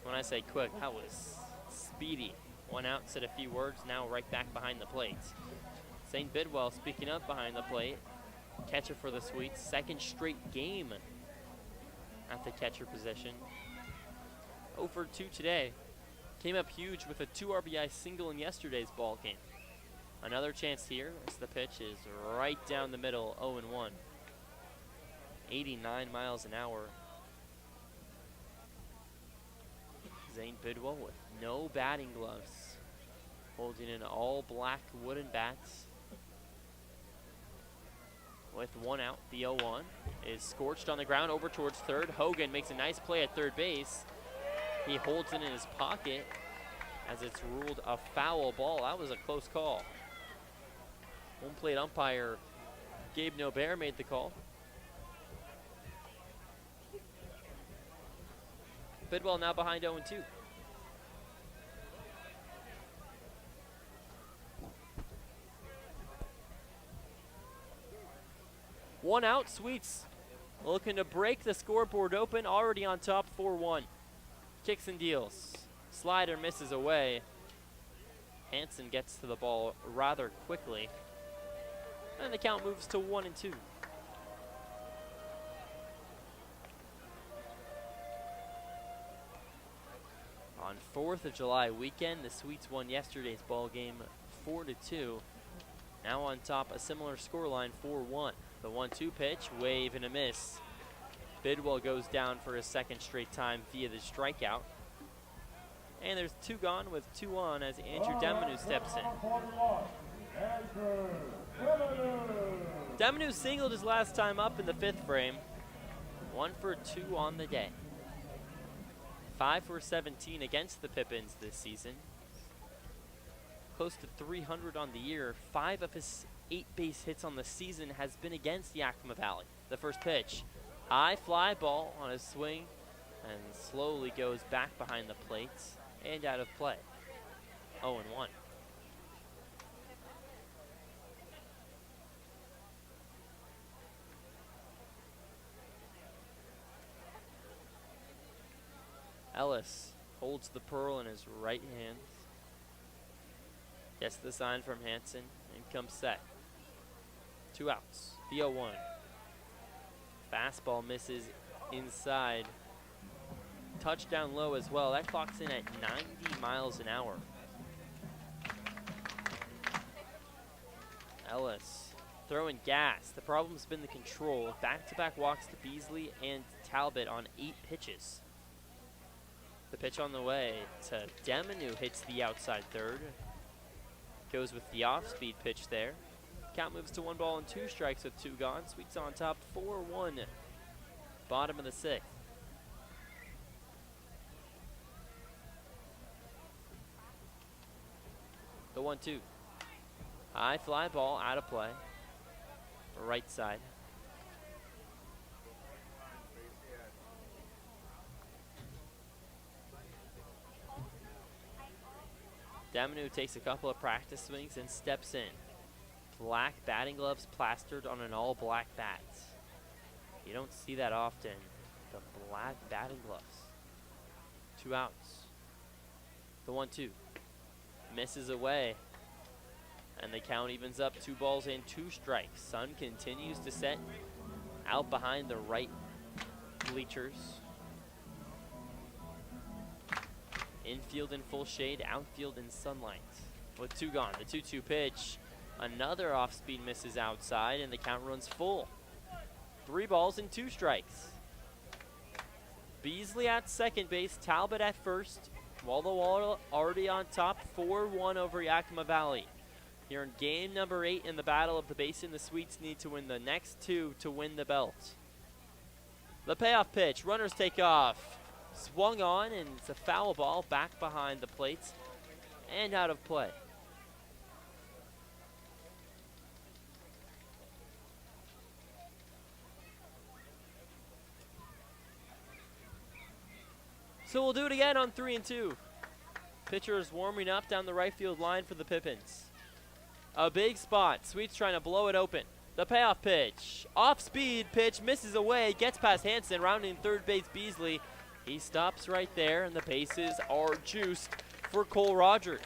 When I say quick, that was speedy. 1 out, said a few words, now right back behind the plate. Zay Bidwell speaking up behind the plate. Catcher for the Sweets, 2nd straight game at the catcher position. 0 for 2 today. Came up huge with a 2 RBI single in yesterday's ball game. Another chance here as the pitch is right down the middle, 0-1. 89 miles an hour. Zay Bidwell with no batting gloves, holding an all black wooden bat. With 1 out, the 0-1 is scorched on the ground over towards third. Hogan makes a nice play at third base. He holds it in his pocket as it's ruled a foul ball. That was a close call. Home plate umpire Gabe Nobert made the call. Bidwell now behind 0-2. One out, Sweets looking to break the scoreboard open, already on top 4-1. Kicks and deals. Slider misses away. Hansen gets to the ball rather quickly. And the count moves to 1-2. On 4th of July weekend, the Sweets won yesterday's ball game 4-2. Now on top, a similar scoreline, 4-1. The 1-2 pitch, wave and a miss. Bidwell goes down for his 2nd straight time via the strikeout. And there's 2 gone with 2 on as Andrew Demanu steps in. Demanu singled his last time up in the 5th frame. 1 for 2 on the day. 5 for 17 against the Pippins this season. close to 300 on the year. 5 of his 8 base hits on the season has been against Yakima Valley. The first pitch, high fly ball on his swing, and slowly goes back behind the plates and out of play. 0-1. Ellis holds the pearl in his right hand. Gets the sign from Hansen and comes set. 2 outs. The 0-1. Fastball misses inside. Touchdown low as well. That clocks in at 90 miles an hour. Ellis throwing gas. The problem's been the control. Back-to-back walks to Beasley and Talbot on 8 pitches. The pitch on the way to Demanu hits the outside third. Goes with the off-speed pitch there. Count moves to 1 ball and 2 strikes with 2 gone. Sweets on top, 4-1. Bottom of the 6th. The 1-2. High fly ball out of play. Right side. Demanu takes a couple of practice swings and steps in. Black batting gloves plastered on an all-black bat. You don't see that often, the black batting gloves. 2 outs. The 1-2. Misses away. And the count evens up, 2 balls and 2 strikes. Sun continues to set out behind the right bleachers. Infield in full shade, outfield in sunlight. With 2 gone, the 2-2 pitch. Another off-speed misses outside, and the count runs full. 3 balls and 2 strikes. Beasley at second base, Talbot at first. Walla Walla already on top, 4-1 over Yakima Valley. Here in game number 8 in the Battle of the Basin, the Sweets need to win the next 2 to win the belt. The payoff pitch, runners take off. Swung on, and it's a foul ball back behind the plates and out of play. So we'll do it again on 3-2. Pitcher is warming up down the right field line for the Pippins. A big spot. Sweets trying to blow it open. The payoff pitch. Off-speed pitch misses away. Gets past Hansen, rounding third base Beasley. He stops right there, and the bases are juiced for Cole Rogers.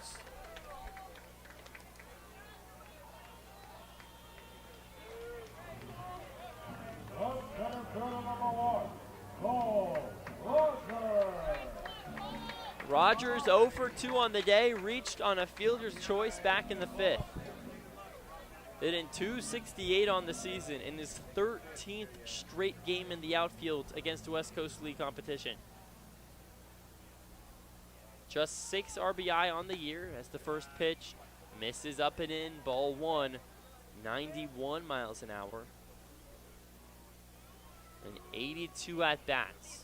Rogers 0 for 2 on the day, reached on a fielder's choice back in the 5th. Hitting .268 on the season in his 13th straight game in the outfield against West Coast League competition. Just 6 RBI on the year as the first pitch misses up and in, ball 1, 91 miles an hour. And 82 at-bats.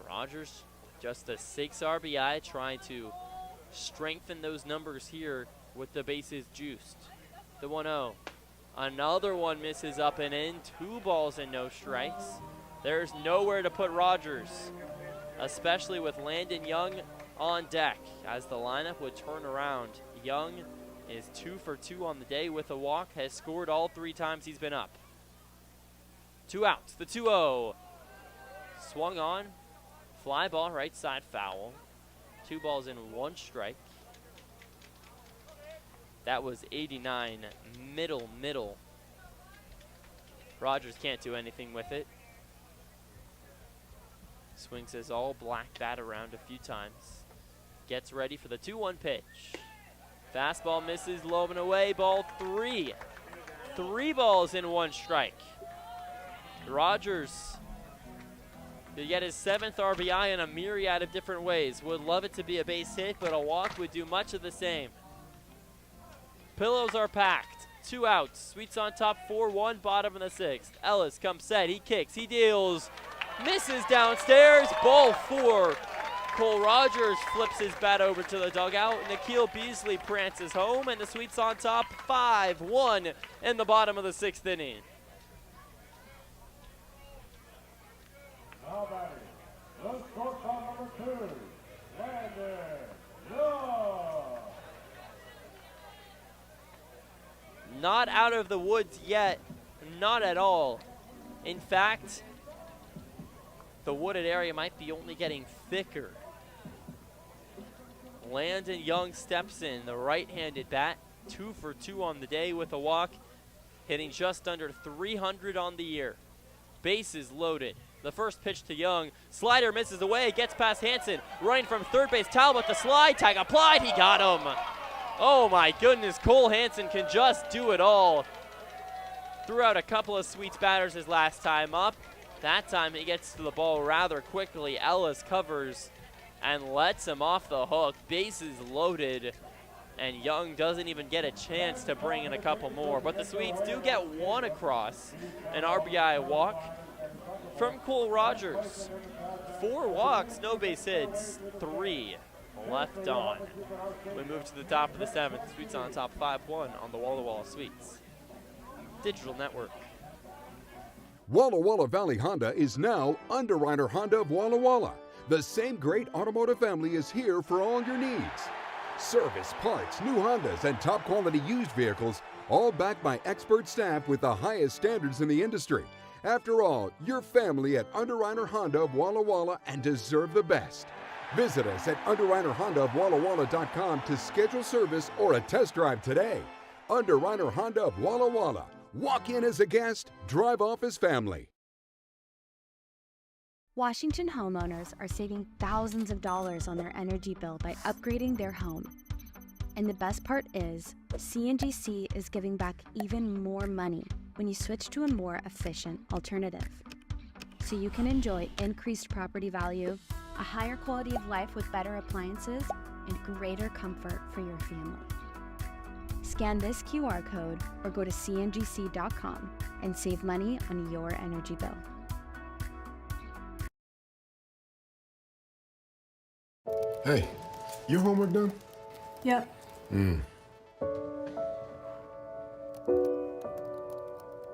Rogers just a 6 RBI, trying to strengthen those numbers here with the bases juiced. The 1-0. Another one misses up and in. 2 balls and no strikes. There's nowhere to put Rogers, especially with Landon Young on deck as the lineup would turn around. Young is 2 for 2 on the day with a walk, has scored all 3 times he's been up. 2 outs, the 2-0. Swung on, fly ball, right side foul. 2 balls and 1 strike. That was 89, middle. Rogers can't do anything with it. Swings his all black bat around a few times. Gets ready for the 2-1 pitch. Fastball misses, low and away, ball 3. 3 balls and 1 strike. Rogers to get his 7th RBI in a myriad of different ways. Would love it to be a base hit, but a walk would do much of the same. Pillows are packed. 2 outs. Sweets on top, 4-1, bottom of the 6th. Ellis comes set. He kicks. He deals. Misses downstairs. Ball 4. Cole Rogers flips his bat over to the dugout. Nikhil Beasley prances home, and the Sweets on top 5-1 in the bottom of the 6th inning. Now batting, the shortstop number 2, Landon Young. Not out of the woods yet, not at all. In fact, the wooded area might be only getting thicker. Landon Young steps in, the right-handed bat, 2 for 2 on the day with a walk, hitting just under 300 on the year. Bases loaded. The first pitch to Young. Slider misses away, gets past Hansen. Running from third base, Talbot, the slide, tag applied, he got him. Oh my goodness, Cole Hansen can just do it all. Threw out a couple of Sweets batters his last time up. That time he gets to the ball rather quickly. Ellis covers and lets him off the hook. Bases loaded, and Young doesn't even get a chance to bring in a couple more. But the Swedes do get one across, an RBI walk from Cole Rogers. 4 walks, no base hits, 3 left on. We move to the top of the 7th. Sweets on top 5-1 on the Walla Walla Sweets Digital Network. Walla Walla Valley Honda is now Underwriter Honda of Walla Walla. The same great automotive family is here for all your needs. Service, parts, new Hondas, and top quality used vehicles, all backed by expert staff with the highest standards in the industry. After all, you're family at Underwriter Honda of Walla Walla and deserve the best. Visit us at underwriterhondaofwallawalla.com to schedule service or a test drive today. Underwriter Honda of Walla Walla. Walk in as a guest, drive off as family. Washington homeowners are saving thousands of dollars on their energy bill by upgrading their home. And the best part is, CNGC is giving back even more money when you switch to a more efficient alternative. So you can enjoy increased property value, a higher quality of life with better appliances, and greater comfort for your family. Scan this QR code or go to cngc.com and save money on your energy bill. Hey, your homework done? Yep.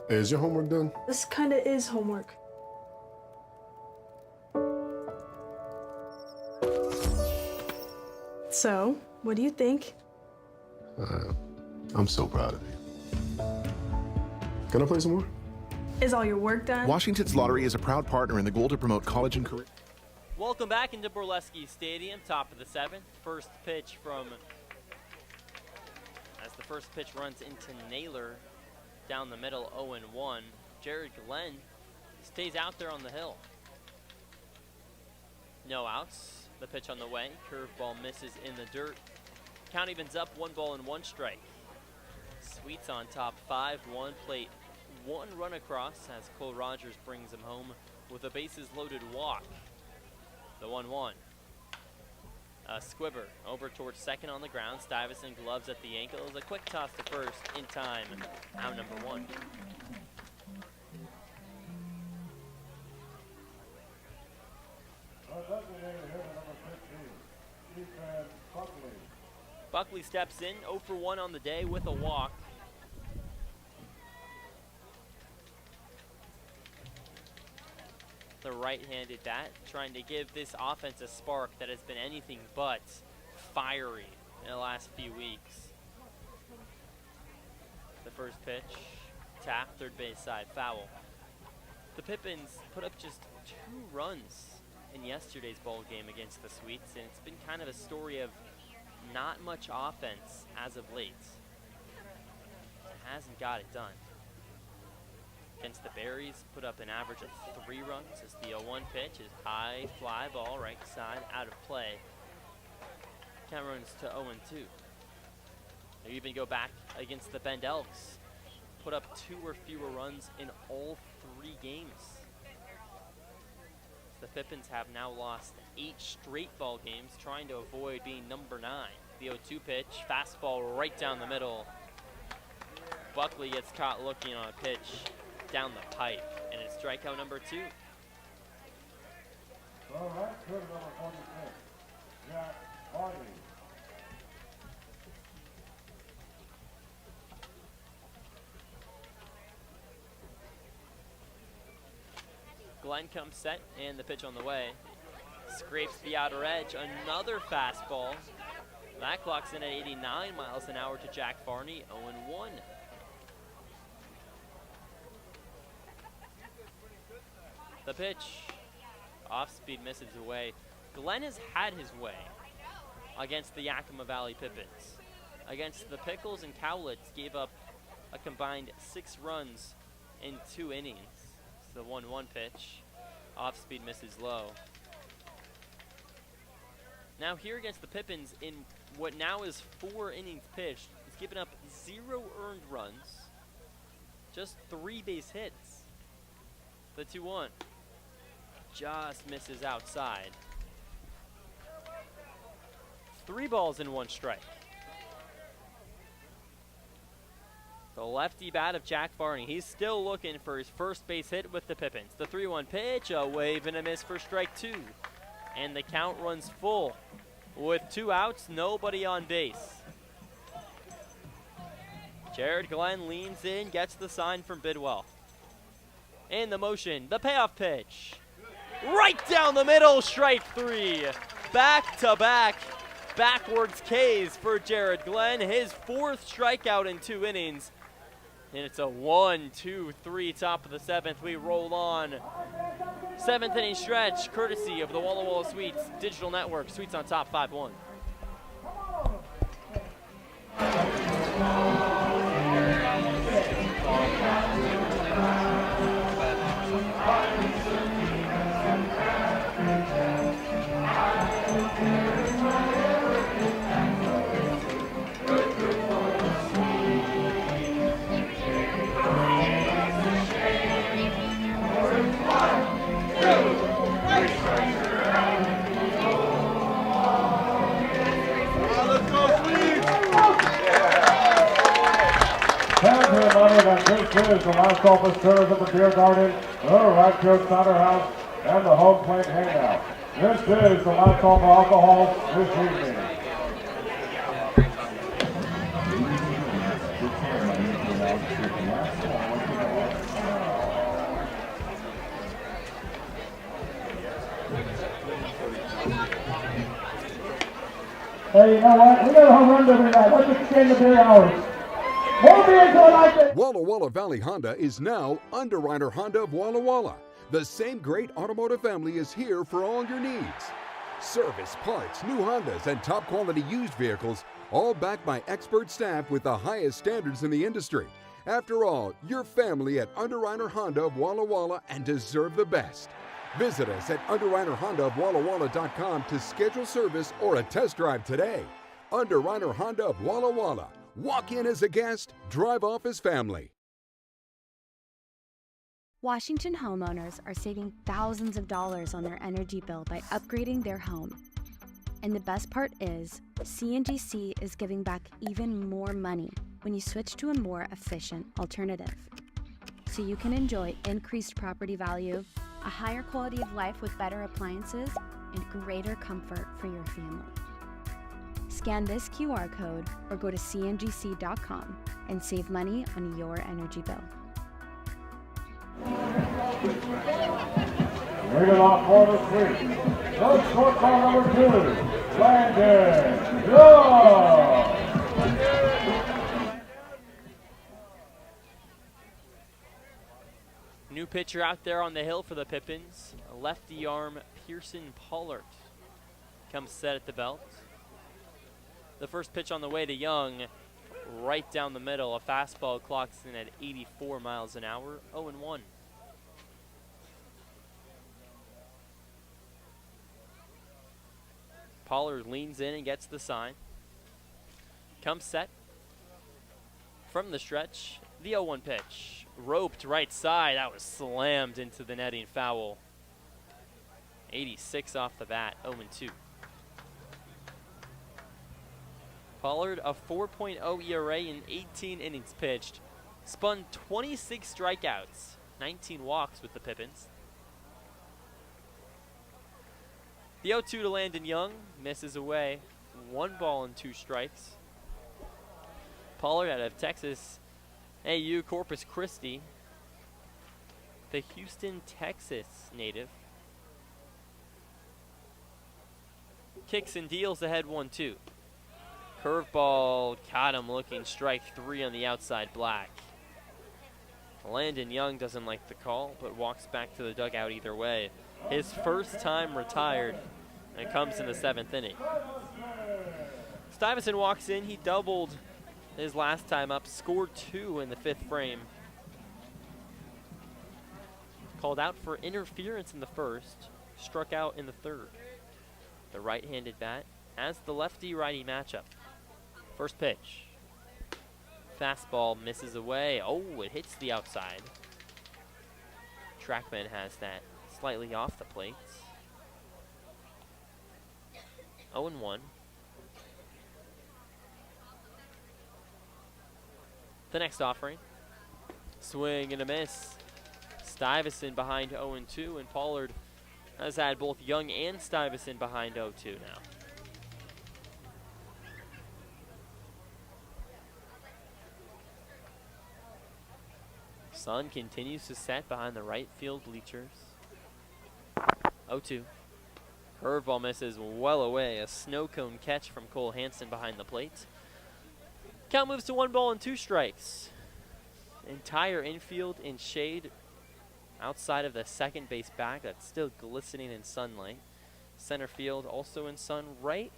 Hey, is your homework done? This kinda is homework. So, what do you think? I'm so proud of you. Can I play some more? Is all your work done? Washington's Lottery is a proud partner in the goal to promote college and career. Welcome back into Borleske Stadium, top of the 7th. First pitch from, as the first pitch runs into Naylor down the middle, 0-1. Jared Glenn stays out there on the hill. No outs. The pitch on the way. Curveball misses in the dirt. Count evens up, 1-1 strike. Sweets on top 5-1 plate. 1 run across as Cole Rogers brings him home with a bases loaded walk. The 1-1. Squibber over towards second on the ground. Stuyvesant gloves at the ankles. A quick toss to first in time. Out number 1. Buckley steps in, 0 for 1 on the day with a walk. The right-handed bat trying to give this offense a spark that has been anything but fiery in the last few weeks. The first pitch, tap, third base side, foul. The Pippins put up just 2 runs in yesterday's ball game against the Sweets, and it's been kind of a story of not much offense as of late. It hasn't got it done. Against the Berries, put up an average of 3 runs as the 0-1 pitch is high fly ball, right side, out of play. Count runs to 0-2. They even go back against the Bend Elks, put up 2 or fewer runs in all 3 games. The Pippins have now lost 8 straight ball games, trying to avoid being number 9. The 0-2 pitch, fastball right down the middle. Buckley gets caught looking on a pitch down the pipe, and it's strikeout number 2. Jack Varney. Glenn comes set, and the pitch on the way. Scrapes the outer edge, another fastball. That clocks in at 89 miles an hour to Jack Varney, 0-1. The pitch, off speed, misses away. Glenn has had his way against the Yakima Valley Pippins. Against the Pickles and Cowlitz, gave up a combined 6 runs in 2 innings. It's the 1-1 pitch. Off speed, misses low. Now here against the Pippins, in what now is 4 innings pitched, he's given up 0 earned runs, just 3 base hits. The 2-1 just misses outside. 3 balls and 1 strike. The lefty bat of Jack Varney. He's still looking for his first base hit with the Pippins. The 3-1 pitch, a wave and a miss for strike 2. And the count runs full. With 2 outs, nobody on base. Jared Glenn leans in, gets the sign from Bidwell. In the motion, the payoff pitch. Right down the middle, strike 3. Back-to-back backwards Ks for Jared Glenn. His 4th strikeout in 2 innings. And it's a 1-2-3 top of the 7th. We roll on. 7th inning stretch, courtesy of the Walla Walla Suites Digital Network. Suites on top, 5-1. This is the last officers of the beer garden, the right field cider house, and the home plate hangout. This is the last call for alcohol this evening. Hey, you know what? We got a home run every night. Let's extend the beer hours. More beer until I like it. Walla Walla Valley Honda is now Underwriter Honda of Walla Walla. The same great automotive family is here for all your needs. Service, parts, new Hondas, and top quality used vehicles, all backed by expert staff with the highest standards in the industry. After all, you're family at Underwriter Honda of Walla Walla and deserve the best. Visit us at underwriterhondaofwallawalla.com to schedule service or a test drive today. Underwriter Honda of Walla Walla. Walk in as a guest, drive off as family. Washington homeowners are saving thousands of dollars on their energy bill by upgrading their home. And the best part is, CNGC is giving back even more money when you switch to a more efficient alternative. So you can enjoy increased property value, a higher quality of life with better appliances, and greater comfort for your family. Scan this QR code or go to cngc.com and save money on your energy bill. Leading off for the Suites, the shortstop number 2, Landon Young. New pitcher out there on the hill for the Pippins, a lefty arm Pearson Pollard comes set at the belt. The first pitch on the way to Young, right down the middle. A fastball clocks in at 84 miles an hour, 0-1. Pollard leans in and gets the sign. Comes set. From the stretch, the 0-1 pitch. Roped right side, that was slammed into the netting, foul. 86 off the bat, 0-2. Pollard, a 4.0 ERA in 18 innings pitched. Spun 26 strikeouts, 19 walks with the Pippins. The 0-2 to Landon Young, misses away. 1 ball and 2 strikes. Pollard out of Texas AU Corpus Christi, the Houston, Texas native. Kicks and deals ahead 1-2. Curveball, caught him looking, strike 3 on the outside black. Landon Young doesn't like the call, but walks back to the dugout either way. His first time retired, and it comes in the 7th inning. Stuyvesant walks in, he doubled his last time up, scored 2 in the 5th frame. Called out for interference in the 1st, struck out in the 3rd. The right-handed bat has the lefty-righty matchup. First pitch. Fastball misses away. Oh, it hits the outside. Trackman has that slightly off the plate. 0-1. The next offering. Swing and a miss. Stuyvesant behind 0-2, and Pollard has had both Young and Stuyvesant behind 0-2 now. Sun continues to set behind the right field bleachers. 0-2. Curveball misses well away. A snow cone catch from Cole Hansen behind the plate. Count moves to 1 ball and 2 strikes. Entire infield in shade outside of the second base bag that's still glistening in sunlight. Center field also in sun. Right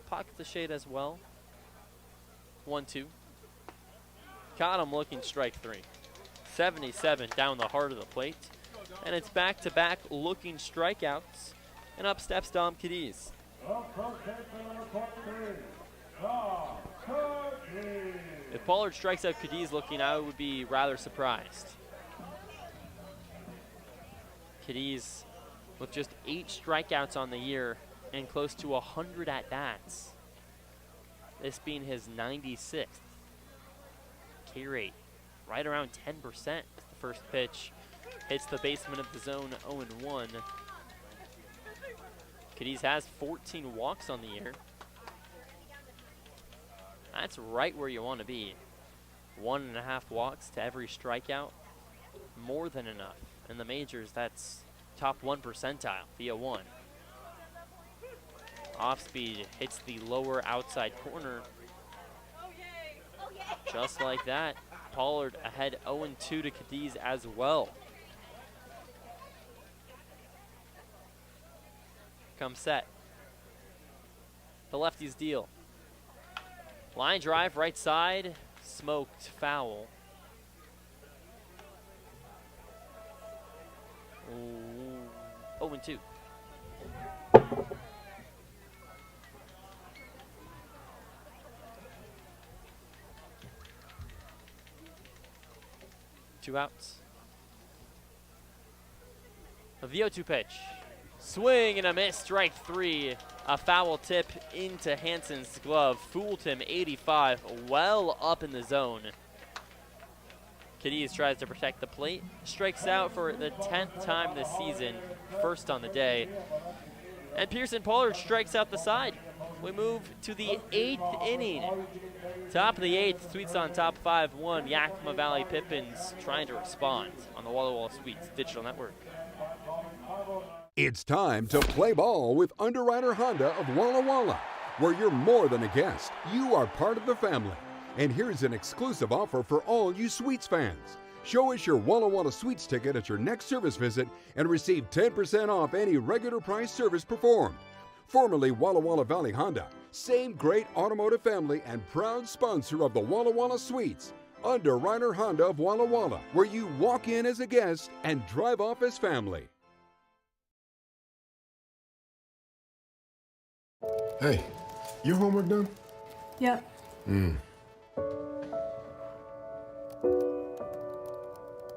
pocket the shade as well. 1-2. Caught him looking, strike 3. 77 down the heart of the plate. And it's back-to-back looking strikeouts. And up steps Dom Cadiz. If Pollard strikes out Cadiz looking, I would be rather surprised. Cadiz with just 8 strikeouts on the year and close to 100 at-bats. This being his 96th. K rate right around 10%. The first pitch hits the basement of the zone, 0-1. Cadiz has 14 walks on the year. That's right where you want to be. 1.5 walks to every strikeout. More than enough. In the majors, that's top 1 percentile via 1. Off speed hits the lower outside corner. Just like that. Pollard ahead 0-2 to Cadiz as well. Come set. The lefties deal. Line drive right side, smoked foul. 0-2. Two outs. The 0-2 pitch. Swing and a miss, strike 3. A foul tip into Hansen's glove. Fooled him 85, well up in the zone. Cadiz tries to protect the plate. Strikes out for the 10th time this season. First on the day. And Pearson Pollard strikes out the side. We move to the 8th inning. Top of the 8th, Sweets on top 5-1. Yakima Valley Pippins trying to respond on the Walla Walla Sweets Digital Network. It's time to play ball with Underwriter Honda of Walla Walla, where you're more than a guest. You are part of the family. And here's an exclusive offer for all you Sweets fans. Show us your Walla Walla Sweets ticket at your next service visit and receive 10% off any regular price service performed. Formerly Walla Walla Valley Honda, same great automotive family and proud sponsor of the Walla Walla Sweets. Underwriter Honda of Walla Walla, where you walk in as a guest and drive off as family. Hey, your homework done? Yep.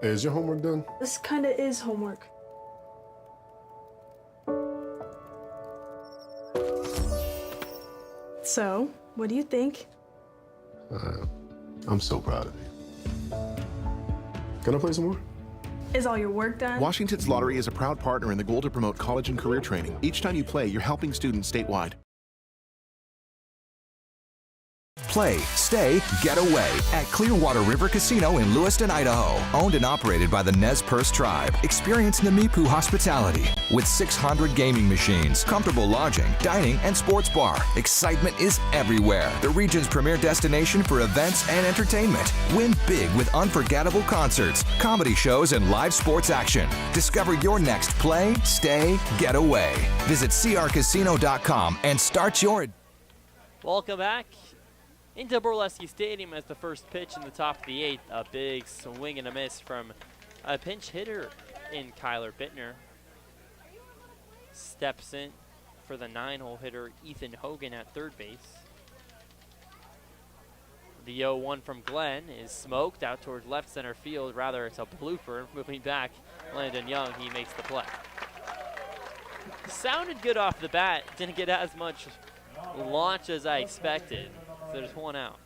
Hey, is your homework done? This kinda is homework. So, what do you think? I'm so proud of you. Can I play some more? Is all your work done? Washington's Lottery is a proud partner in the goal to promote college and career training. Each time you play, you're helping students statewide. Play, stay, get away at Clearwater River Casino in Lewiston, Idaho. Owned and operated by the Nez Perce Tribe. Experience Namipu hospitality with 600 gaming machines, comfortable lodging, dining, and sports bar. Excitement is everywhere. The region's premier destination for events and entertainment. Win big with unforgettable concerts, comedy shows, and live sports action. Discover your next play, stay, get away. Visit crcasino.com and start your... Welcome back into Borleske Stadium as the first pitch in the top of the 8th. A big swing and a miss from a pinch hitter in Kyler Bittner. Steps in for the 9-hole hitter Ethan Hogan at third base. The 0-1 from Glenn is smoked out toward left center field. Rather, it's a blooper. Moving back, Landon Young, he makes the play. Sounded good off the bat. Didn't get as much launch as I expected. So there's one out.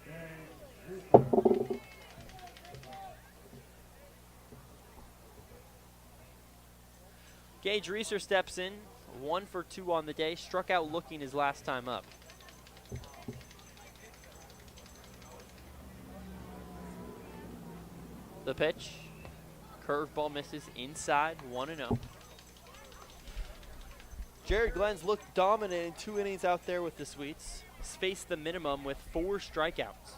Gage Reeser steps in, 1 for 2 on the day. Struck out looking his last time up. The pitch. Curveball misses inside, 1-0. Jared Glenn's looked dominant in 2 innings out there with the Sweets. Faced the minimum with 4 strikeouts.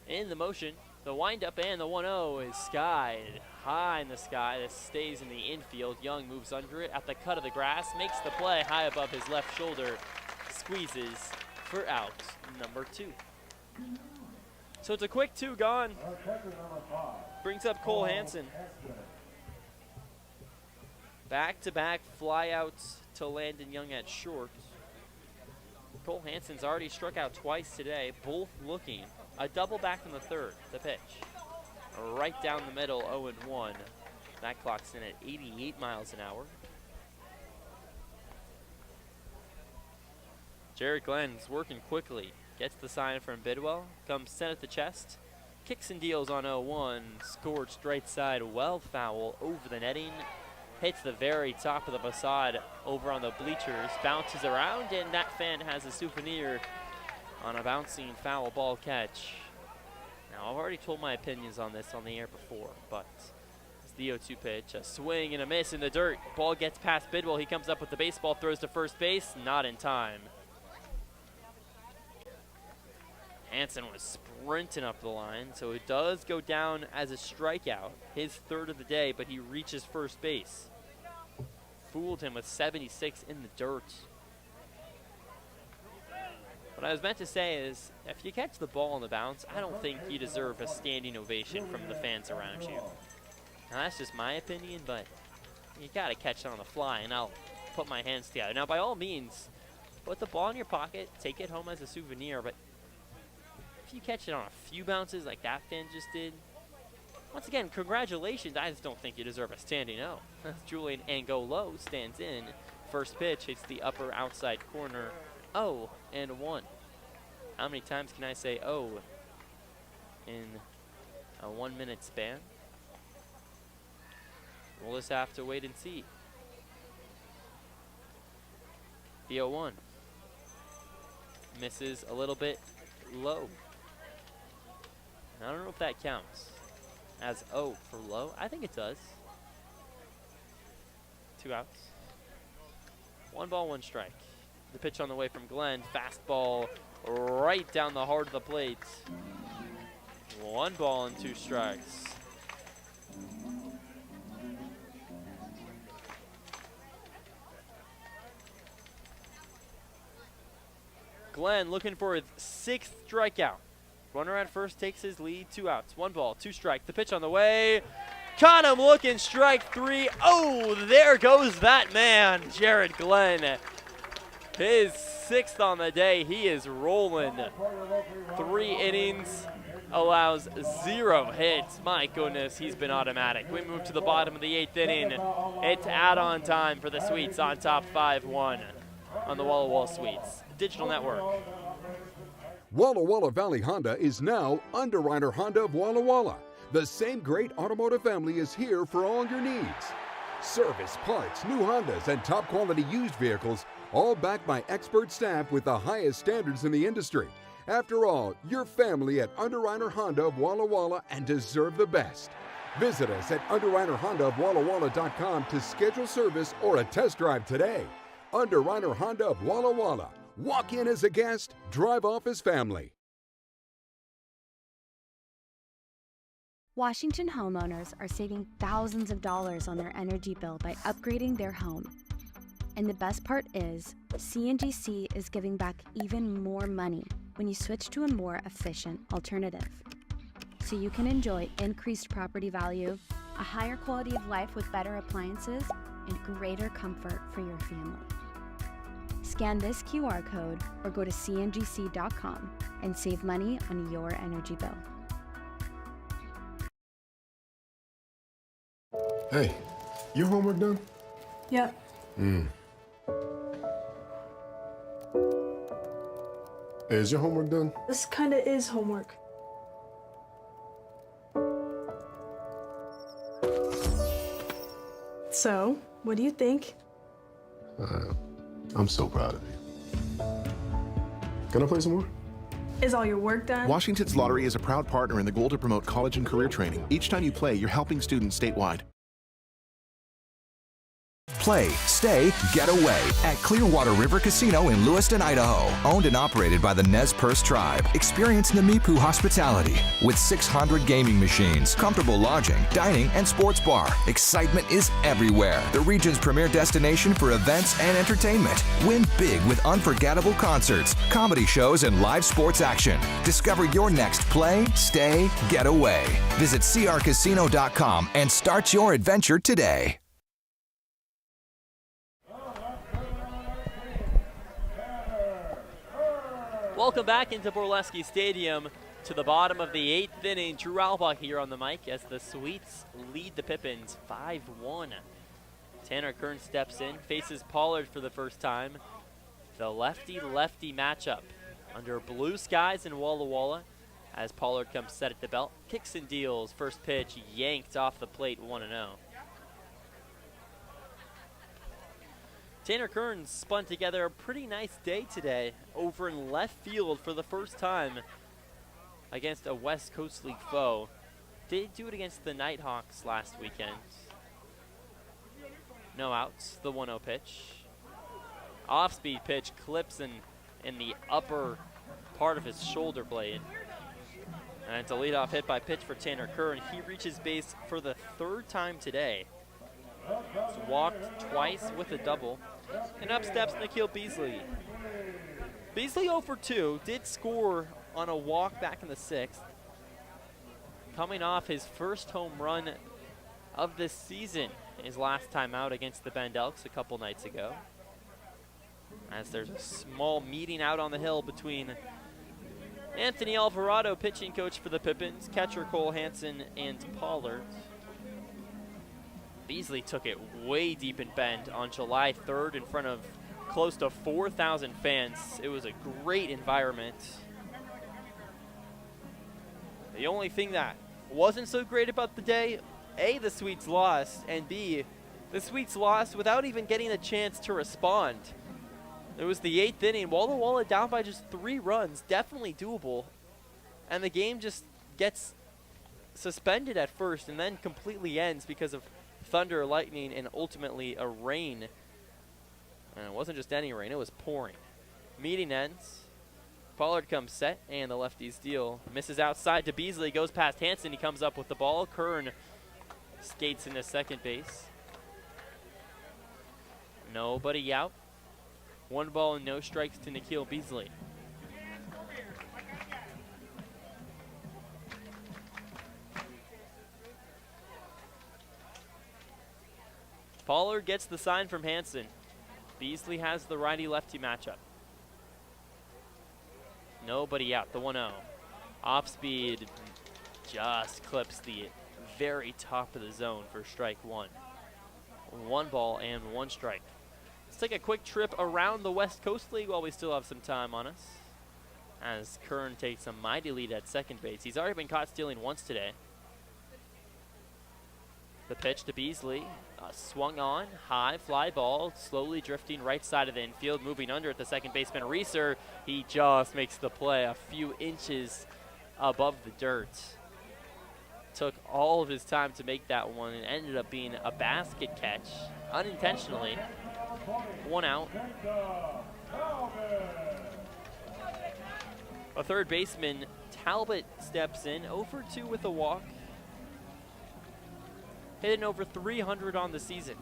In the motion, the windup and the 1-0 is skied high in the sky. This stays in the infield. Young moves under it at the cut of the grass, makes the play high above his left shoulder, squeezes for out number 2. So it's a quick 2 gone. Brings up Cole Hansen. Back-to-back flyouts to Landon Young at short. Cole Hansen's already struck out twice today, both looking. A double back in the third, the pitch. Right down the middle, 0-1. That clocks in at 88 miles an hour. Jared Glenn's working quickly. Gets the sign from Bidwell, comes sent at the chest. Kicks and deals on 0-1, scored straight side, well foul over the netting. Hits the very top of the facade over on the bleachers, bounces around, and that fan has a souvenir on a bouncing foul ball catch. Now, I've already told my opinions on this on the air before, but it's the 0-2 pitch, a swing and a miss in the dirt. Ball gets past Bidwell, he comes up with the baseball, throws to first base, not in time. Hansen was sprinting up the line, so it does go down as a strikeout, his third of the day, but he reaches first base. Fooled him with 76 in the dirt. What I was meant to say is, if you catch the ball on the bounce, I don't think you deserve a standing ovation from the fans around you. Now, that's just my opinion, but you gotta catch it on the fly, and I'll put my hands together. Now, by all means, put the ball in your pocket, take it home as a souvenir, but if you catch it on a few bounces like that fan just did, once again, congratulations. I just don't think you deserve a standing O. Julian Angolo stands in. First pitch hits the upper outside corner. 0-1. How many times can I say oh in a 1 minute span? We'll just have to wait and see. The 0-1. Misses a little bit low. I don't know if that counts as O for low. I think it does. 2 outs. 1 ball, 1 strike. The pitch on the way from Glenn. Fastball right down the heart of the plate. 1 ball and 2 strikes. Glenn looking for his 6th strikeout. Runner at first takes his lead, 2 outs. 1 ball, 2 strikes. The pitch on the way. Caught him looking, strike 3. Oh, there goes that man, Jared Glenn. His 6th on the day. He is rolling. 3 innings, allows 0 hits. My goodness, he's been automatic. We move to the bottom of the 8th inning. It's add-on time for the Sweets on top 5-1 on the Walla Walla Sweets Digital Network. Walla Walla Valley Honda is now Underwriter Honda of Walla Walla, The same great automotive family is here for all your needs. Service, parts, new Hondas, and top quality used vehicles, all backed by expert staff with the highest standards in the industry. After all, you're family at Underwriter Honda of Walla Walla and deserve the best. Visit us at underwriterhondaofwallawalla.com to schedule service or a test drive today. Underwriter Honda of Walla Walla. Walk in as a guest, drive off as family. Washington homeowners are saving thousands of dollars on their energy bill by upgrading their home. And the best part is, CNGC is giving back even more money when you switch to a more efficient alternative. So you can enjoy increased property value, a higher quality of life with better appliances, and greater comfort for your family. Scan this QR code or go to cngc.com and save money on your energy bill. Hey, your homework done? Yep. Hey, is your homework done? This kinda is homework. So, what do you think? I'm so proud of you. Can I play some more? Is all your work done? Washington's Lottery is a proud partner in the goal to promote college and career training. Each time you play, you're helping students statewide. Play, stay, get away at Clearwater River Casino in Lewiston, Idaho. Owned and operated by the Nez Perce Tribe. Experience Namipu hospitality with 600 gaming machines, comfortable lodging, dining, and sports bar. Excitement is everywhere. The region's premier destination for events and entertainment. Win big with unforgettable concerts, comedy shows, and live sports action. Discover your next play, stay, get away. Visit crcasino.com and start your adventure today. Welcome back into Borleske Stadium to the bottom of the 8th inning. Drew Albaugh here on the mic as the Sweets lead the Pippins 5-1. Tanner Kern steps in, faces Pollard for the first time. The lefty-lefty matchup under blue skies in Walla Walla as Pollard comes set at the belt. Kicks and deals, first pitch yanked off the plate 1-0. Tanner Kern spun together a pretty nice day today over in left field for the first time against a West Coast League foe. Did do it against the Nighthawks last weekend. No outs, the 1-0 pitch. Off-speed pitch clips in the upper part of his shoulder blade. And it's a leadoff hit by pitch for Tanner Kern. He reaches base for the third time today. He's walked twice with a double. And up steps Nikhil Beasley. Beasley 0 for 2, did score on a walk back in the 6th. Coming off his first home run of this season, his last time out against the Bend Elks a couple nights ago. As there's a small meeting out on the hill between Anthony Alvarado, pitching coach for the Pippins, catcher Cole Hansen, and Pollard. Beasley took it way deep in Bend on July 3rd in front of close to 4,000 fans. It was a great environment. The only thing that wasn't so great about the day, A, the Sweets lost, and B, the Sweets lost without even getting a chance to respond. It was the 8th inning. Walla Walla down by just 3 runs, definitely doable. And the game just gets suspended at first and then completely ends because of thunder, lightning, and ultimately a rain. And it wasn't just any rain, it was pouring. Meeting ends. Pollard comes set, and the lefty's deal misses outside to Beasley, goes past Hansen, he comes up with the ball. Kern skates into second base. Nobody out. 1 ball and no strikes to Nikhil Beasley. Pollard gets the sign from Hansen. Beasley has the righty-lefty matchup. Nobody out, the 1-0. Off speed just clips the very top of the zone for strike 1. 1 ball and 1 strike. Let's take a quick trip around the West Coast League while we still have some time on us. As Kern takes a mighty lead at second base. He's already been caught stealing once today. The pitch to Beasley. Swung on, high, fly ball, slowly drifting right side of the infield, moving under at the second baseman, Reeser. He just makes the play a few inches above the dirt. Took all of his time to make that one and ended up being a basket catch, unintentionally. 1 out. A third baseman, Talbot, steps in, 0 for 2 with a walk. Hitting over 300 on the season.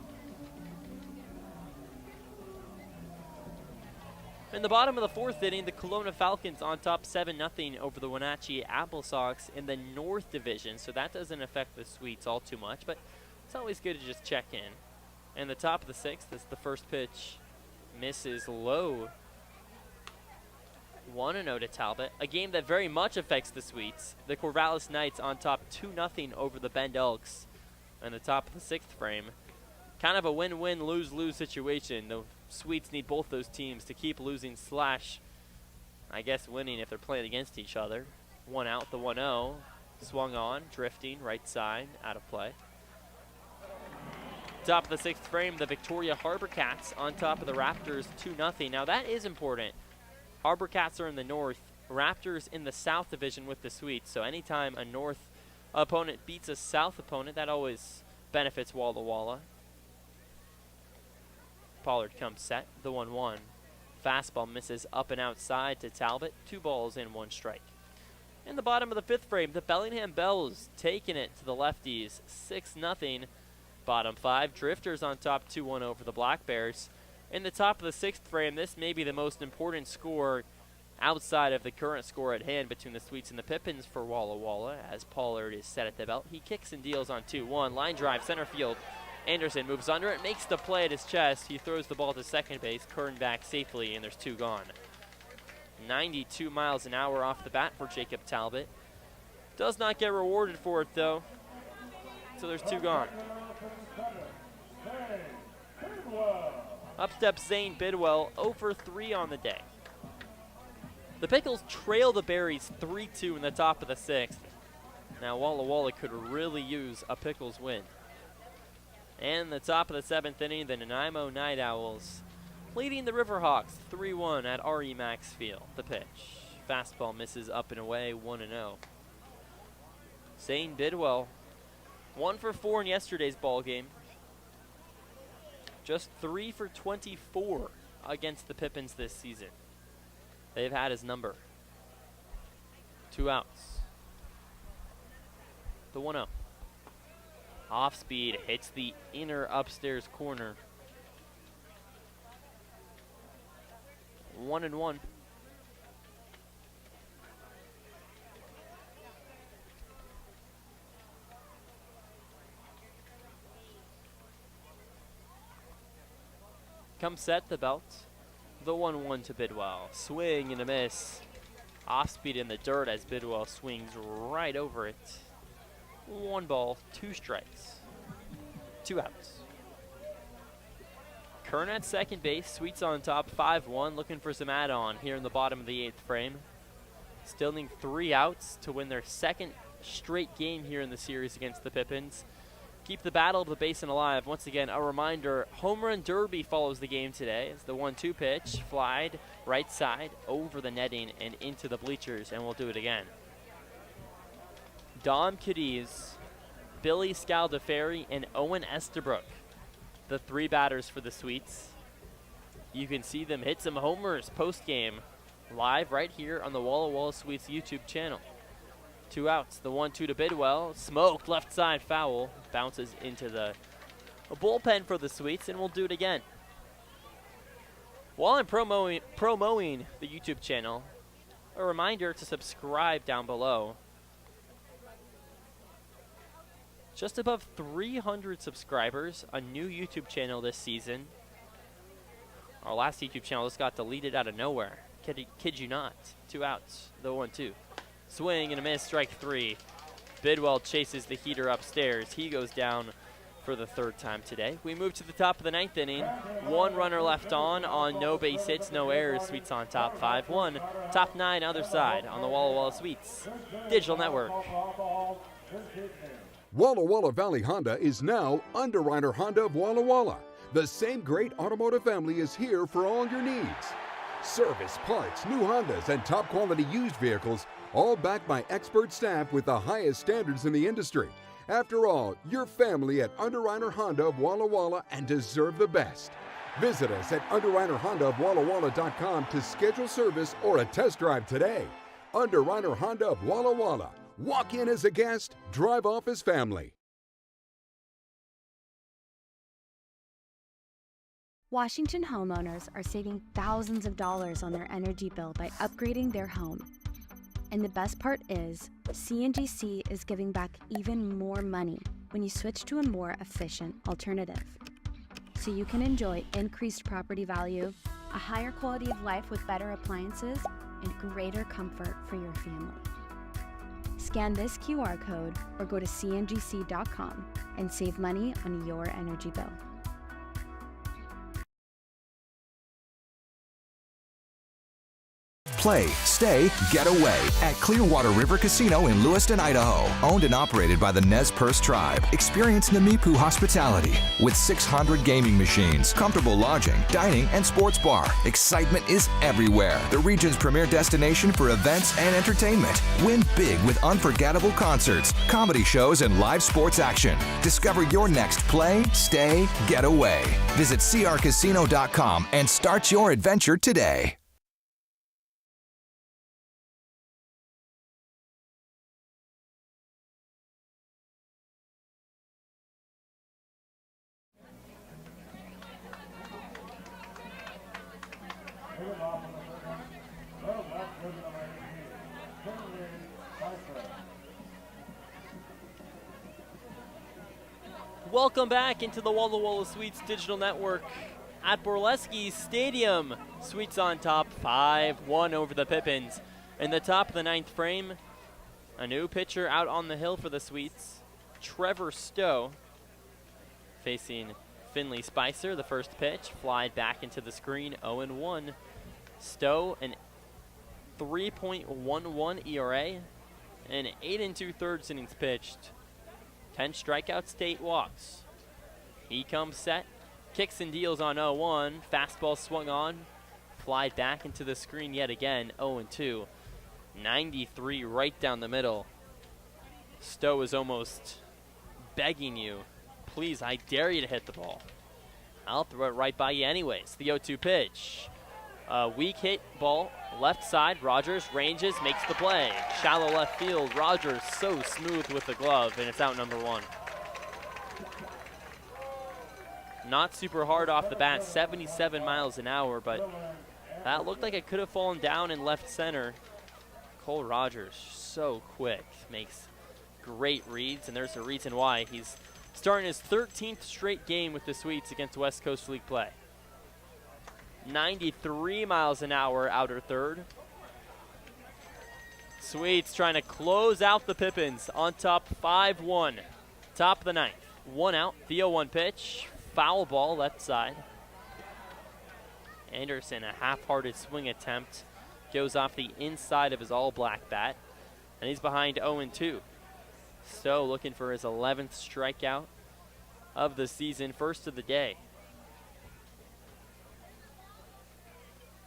In the bottom of the 4th inning, the Kelowna Falcons on top 7-0 over the Wenatchee Apple Sox in the North Division, so that doesn't affect the Sweets all too much, but it's always good to just check in. And the top of the 6th is the first pitch. Misses low. 1-0 to Talbot. A game that very much affects the Sweets. The Corvallis Knights on top 2-0 over the Bend Elks in the top of the 6th frame. Kind of a win-win, lose-lose situation. The Sweets need both those teams to keep losing / I guess winning if they're playing against each other. 1 out, the 1-0. Swung on, drifting, right side, out of play. Top of the 6th frame, the Victoria Harbor Cats on top of the Raptors 2-0. Now that is important. Harbor Cats are in the North, Raptors in the South Division with the Sweets. So anytime a North opponent beats a South opponent, that always benefits Walla Walla. Pollard comes set, the 1-1. Fastball misses up and outside to Talbot. 2 balls and 1 strike. In the bottom of the 5th frame, the Bellingham Bells taking it to the lefties, 6-0. Bottom 5, Drifters on top 2-1 over the Black Bears. In the top of the 6th frame, this may be the most important score outside of the current score at hand between the Sweets and the Pippins for Walla Walla, as Pollard is set at the belt. He kicks and deals on 2-1. Line drive, center field. Anderson moves under it, makes the play at his chest. He throws the ball to second base, Kern back safely, and there's 2 gone. 92 miles an hour off the bat for Jacob Talbot. Does not get rewarded for it, though. So there's 2 gone. Up steps Zay Bidwell, 0 for 3 on the day. The Pickles trail the Berries 3-2 in the top of the 6th. Now Walla Walla could really use a Pickles win. And the top of the 7th inning, the Nanaimo Night Owls leading the Riverhawks 3-1 at R.E. Max Field. The pitch. Fastball misses up and away, 1-0. Zay Bidwell, 1 for 4 in yesterday's ball game. Just 3 for 24 against the Pippins this season. They've had his number. 2 outs. The 1-0. Off speed, hits the inner upstairs corner. 1-1. Come set the belt. The 1-1 to Bidwell. Swing and a miss. Off speed in the dirt as Bidwell swings right over it. 1 ball, 2 strikes. 2 outs. Kern at second base. Sweets on top, 5-1. Looking for some add-on here in the bottom of the 8th frame. Still need 3 outs to win their 2nd straight game here in the series against the Pippins. Keep the battle of the basin alive. Once again, a reminder, home run derby follows the game today. It's the 1-2 pitch, flied right side over the netting and into the bleachers, and we'll do it again. Dom Cadiz, Billy Scaldaferri, and Owen Estabrook, the 3 batters for the Sweets. You can see them hit some homers post-game live right here on the Walla Walla Sweets YouTube channel. 2 outs, the 1-2 to Bidwell, smoked left side foul, bounces into the bullpen for the Sweets, and we'll do it again. While I'm promoting the YouTube channel, a reminder to subscribe down below. Just above 300 subscribers, a new YouTube channel this season. Our last YouTube channel just got deleted out of nowhere. Kid you not. 2 outs, the 1-2. Swing and a miss, strike 3. Bidwell chases the heater upstairs. He goes down for the 3rd time today. We move to the top of the 9th inning. 1 runner left on no base hits, no errors. Sweets on top, 5-1. Top 9 other side on the Walla Walla Sweets Digital Network. Walla Walla Valley Honda is now Underwriter Honda of Walla Walla. The same great automotive family is here for all your needs. Service, parts, new Hondas, and top quality used vehicles, all backed by expert staff with the highest standards in the industry. After all, you're family at Underwriter Honda of Walla Walla and deserve the best. Visit us at underwriterhondaofwallawalla.com to schedule service or a test drive today. Underwriter Honda of Walla Walla. Walk in as a guest, drive off as family. Washington homeowners are saving thousands of dollars on their energy bill by upgrading their home. And the best part is, CNGC is giving back even more money when you switch to a more efficient alternative. So you can enjoy increased property value, a higher quality of life with better appliances, and greater comfort for your family. Scan this QR code or go to cngc.com and save money on your energy bill. Play, stay, get away at Clearwater River Casino in Lewiston, Idaho. Owned and operated by the Nez Perce Tribe. Experience Namipu hospitality with 600 gaming machines, comfortable lodging, dining, and sports bar. Excitement is everywhere. The region's premier destination for events and entertainment. Win big with unforgettable concerts, comedy shows, and live sports action. Discover your next play, stay, get away. Visit crcasino.com and start your adventure today. Welcome back into the Walla Walla Suites digital network at Borleske Stadium. Suites on top, 5-1 over the Pippins. In the top of the 9th frame, a new pitcher out on the hill for the Suites, Trevor Stowe, facing Finley Spicer. The first pitch, flied back into the screen, 0-1. Stowe, an 3.11 ERA, and 8 2/3 innings pitched. 10 strikeouts, 8 walks. He comes set, kicks and deals on 0-1. Fastball swung on, flied back into the screen yet again, 0-2. 93 right down the middle. Stowe is almost begging you, please, I dare you to hit the ball. I'll throw it right by you anyways. The 0-2 pitch. A weak hit ball, left side. Rogers ranges, makes the play. Shallow left field. Rogers so smooth with the glove, and it's out number 1. Not super hard off the bat, 77 miles an hour, but that looked like it could have fallen down in left center. Cole Rogers, so quick, makes great reads, and there's a reason why. He's starting his 13th straight game with the Sweets against West Coast League play. 93 miles an hour, outer third. Sweets trying to close out the Pippins on top, 5-1. Top of the 9th. 1 out, the 0-1 pitch. Foul ball, left side. Anderson, a half-hearted swing attempt. Goes off the inside of his all-black bat. And he's behind 0-2. Stowe looking for his 11th strikeout of the season, first of the day.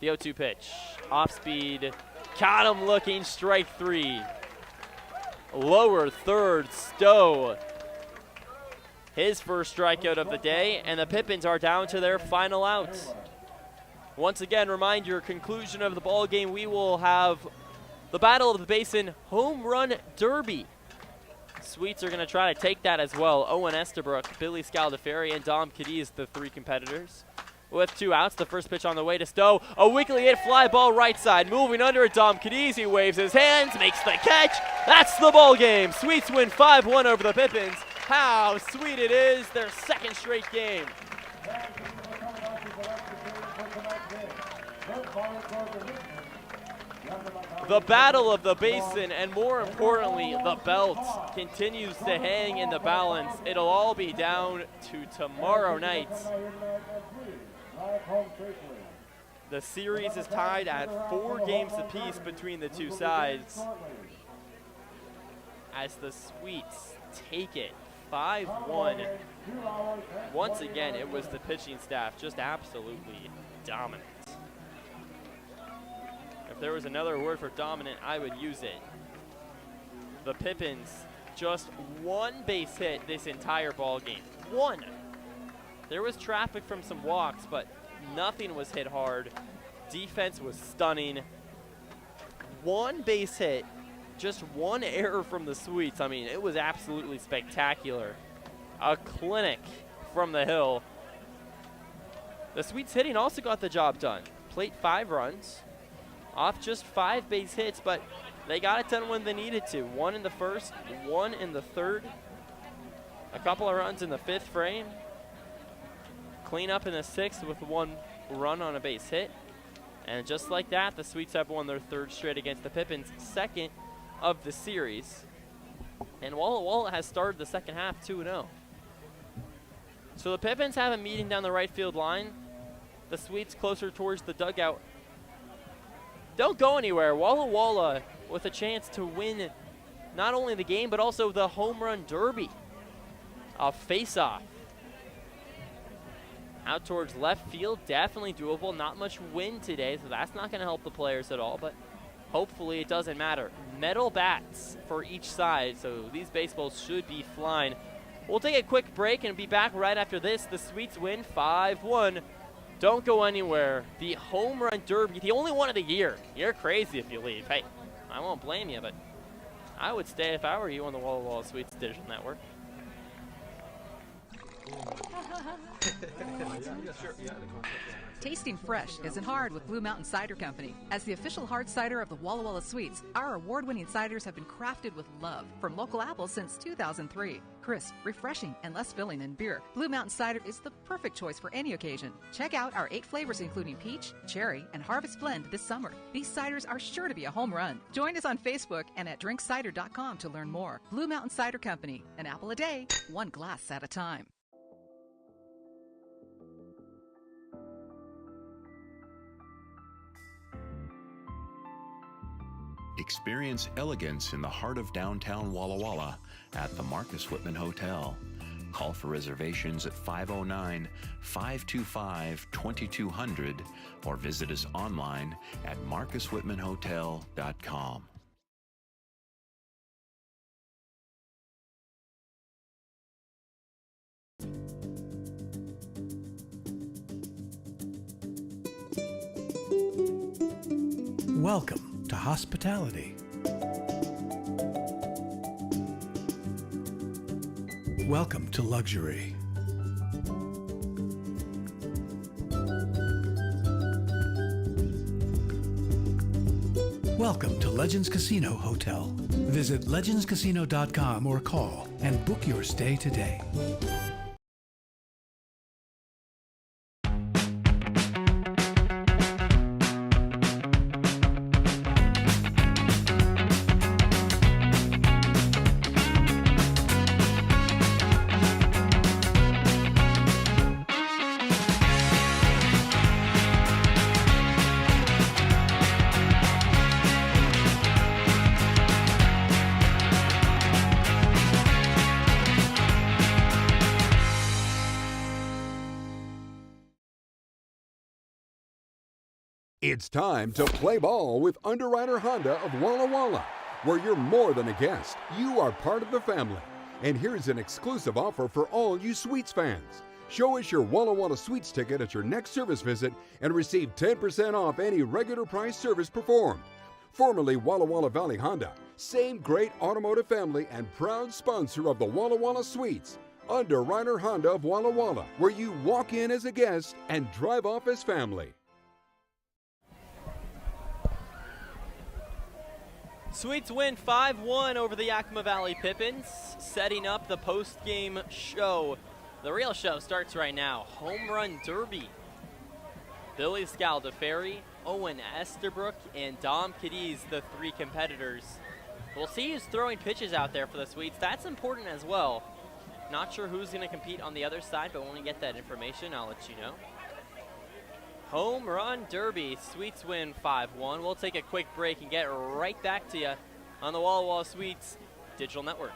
The 0-2 pitch, off speed, caught him looking, strike 3. Lower third, Stowe. His first strikeout of the day, and the Pippins are down to their final out. Once again, reminder, conclusion of the ball game, we will have the Battle of the Basin Home Run Derby. Sweets are going to try to take that as well. Owen Estabrook, Billy Scaldaferri, and Dom Cadiz, the 3 competitors. With 2 outs, the first pitch on the way to Stowe. A weakly hit fly ball right side. Moving under it, Dom Cadiz. He waves his hands, makes the catch. That's the ball game. Sweets win 5-1 over the Pippins. How sweet it is, their 2nd straight game. The Battle of the Basin, and more importantly, the belt, continues to hang in the balance. It'll all be down to tomorrow night. The series is tied at 4 games apiece between the two sides, as the Sweets take it. 5-1. Once again, it was the pitching staff just absolutely dominant. If there was another word for dominant, I would use it. The Pippins just one base hit this entire ball game. One. There was traffic from some walks, but nothing was hit hard. Defense was stunning. One base hit, just one error from the Sweets. I mean, it was absolutely spectacular. A clinic from the hill. The Sweets hitting also got the job done. Played 5 runs off just 5 base hits, but they got it done when they needed to. 1 in the first, 1 in the third, a couple of runs in the 5th frame. Clean up in the 6th with 1 run on a base hit. And just like that, the Sweets have won their 3rd straight against the Pippins, 2nd of the series. And Walla Walla has started the second half 2-0. So the Pippins have a meeting down the right field line. The Sweets closer towards the dugout. Don't go anywhere. Walla Walla with a chance to win not only the game, but also the home run derby. A face-off. Out towards left field, definitely doable. Not much wind today, so that's not going to help the players at all, but hopefully it doesn't matter. Metal bats for each side, so these baseballs should be flying. We'll take a quick break and be back right after this. The Sweets win 5-1. Don't go anywhere. The home run derby, the only one of the year. You're crazy if you leave. Hey, I won't blame you, but I would stay if I were you on the Walla Walla Sweets digital network. Tasting fresh isn't hard with Blue Mountain Cider Company. As the official hard cider of the Walla Walla Sweets, our award-winning ciders have been crafted with love from local apples since 2003. Crisp, refreshing, and less filling than beer, Blue Mountain Cider is the perfect choice for any occasion. Check out our 8 flavors including peach, cherry, and harvest blend this summer. These ciders are sure to be a home run. Join us on Facebook and at drinkcider.com to learn more. Blue Mountain Cider Company, an apple a day, 1 glass at a time. Experience elegance in the heart of downtown Walla Walla at the Marcus Whitman Hotel. Call for reservations at 509-525-2200 or visit us online at marcuswhitmanhotel.com. Welcome to hospitality. Welcome to luxury. Welcome to Legends Casino Hotel. Visit legendscasino.com or call and book your stay today. It's time to play ball with Underwriter Honda of Walla Walla, where you're more than a guest. You are part of the family. And here's an exclusive offer for all you Sweets fans. Show us your Walla Walla Sweets ticket at your next service visit and receive 10% off any regular price service performed. Formerly Walla Walla Valley Honda, same great automotive family and proud sponsor of the Walla Walla Sweets. Underwriter Honda of Walla Walla, where you walk in as a guest and drive off as family. Sweets win 5-1 over the Yakima Valley Pippins, setting up the post-game show. The real show starts right now. Home Run Derby. Billy Scaldaferri, Owen Esterbrook, and Dom Cadiz, the 3 competitors. We'll see who's throwing pitches out there for the Sweets. That's important as well. Not sure who's going to compete on the other side, but when we get that information, I'll let you know. Home Run Derby. Sweets win 5-1. We'll take a quick break and get right back to you on the Walla Walla Sweets Digital Network.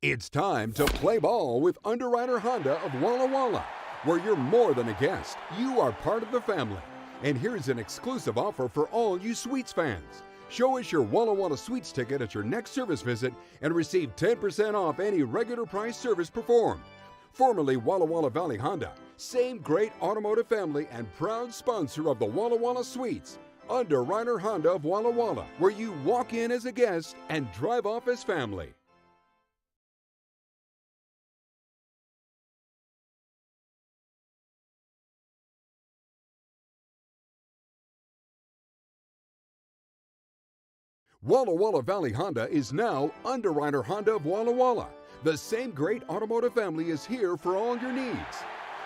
It's time to play ball with Underwriter Honda of Walla Walla, where you're more than a guest. You are part of the family. And here's an exclusive offer for all you Sweets fans. Show us your Walla Walla Sweets ticket at your next service visit and receive 10% off any regular price service performed. Formerly Walla Walla Valley Honda, same great automotive family and proud sponsor of the Walla Walla Sweets. Underwriter Honda of Walla Walla, where you walk in as a guest and drive off as family. Walla Walla Valley Honda is now Underwriter Honda of Walla Walla. The same great automotive family is here for all your needs.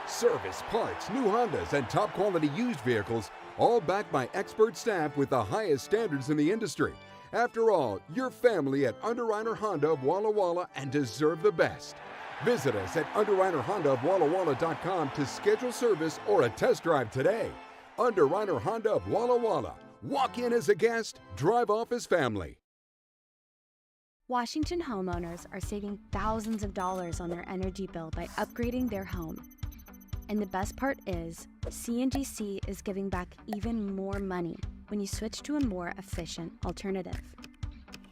Service, parts, new Hondas, and top quality used vehicles, all backed by expert staff with the highest standards in the industry. After all, you're family at Underwriter Honda of Walla Walla and deserve the best. Visit us at underwriterhondaofwallawalla.com to schedule service or a test drive today. Underwriter Honda of Walla Walla. Walk in as a guest, drive off as family. Washington homeowners are saving thousands of dollars on their energy bill by upgrading their home. And the best part is, CNGC is giving back even more money when you switch to a more efficient alternative.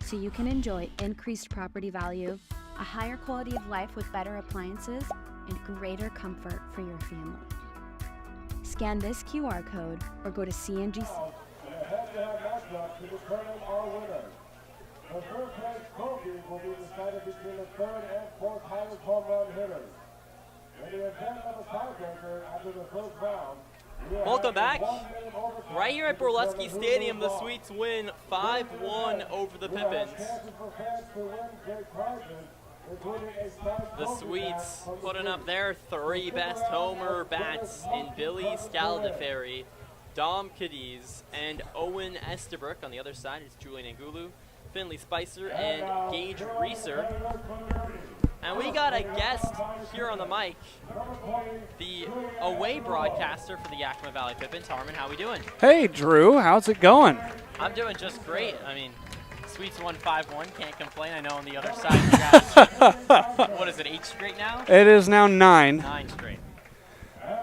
So you can enjoy increased property value, a higher quality of life with better appliances, and greater comfort for your family. Scan this QR code or go to CNGC. Head-to-head matchup to determine our winners. The first place trophy will be decided between the third and fourth highest home run hitters. In the event of a tiebreaker after the first round, welcome back. Right here at Borleske Stadium, the Sweets win 5-1 over the Pippins. The Sweets putting up their 3 best homer bats in Billy Scaldaferri, Dom Cadiz, and Owen Estabrook. On the other side, it's Julian Angulu, Finley Spicer, and Gage Reeser. And we got a guest here on the mic, the away broadcaster for the Yakima Valley Pippins. Harmon, how we doing? Hey, Drew. How's it going? I'm doing just great. I mean, Sweets won 5-1. Can't complain. I know on the other side, you guys, what is it, 8 straight now? It is now 9. 9 straight.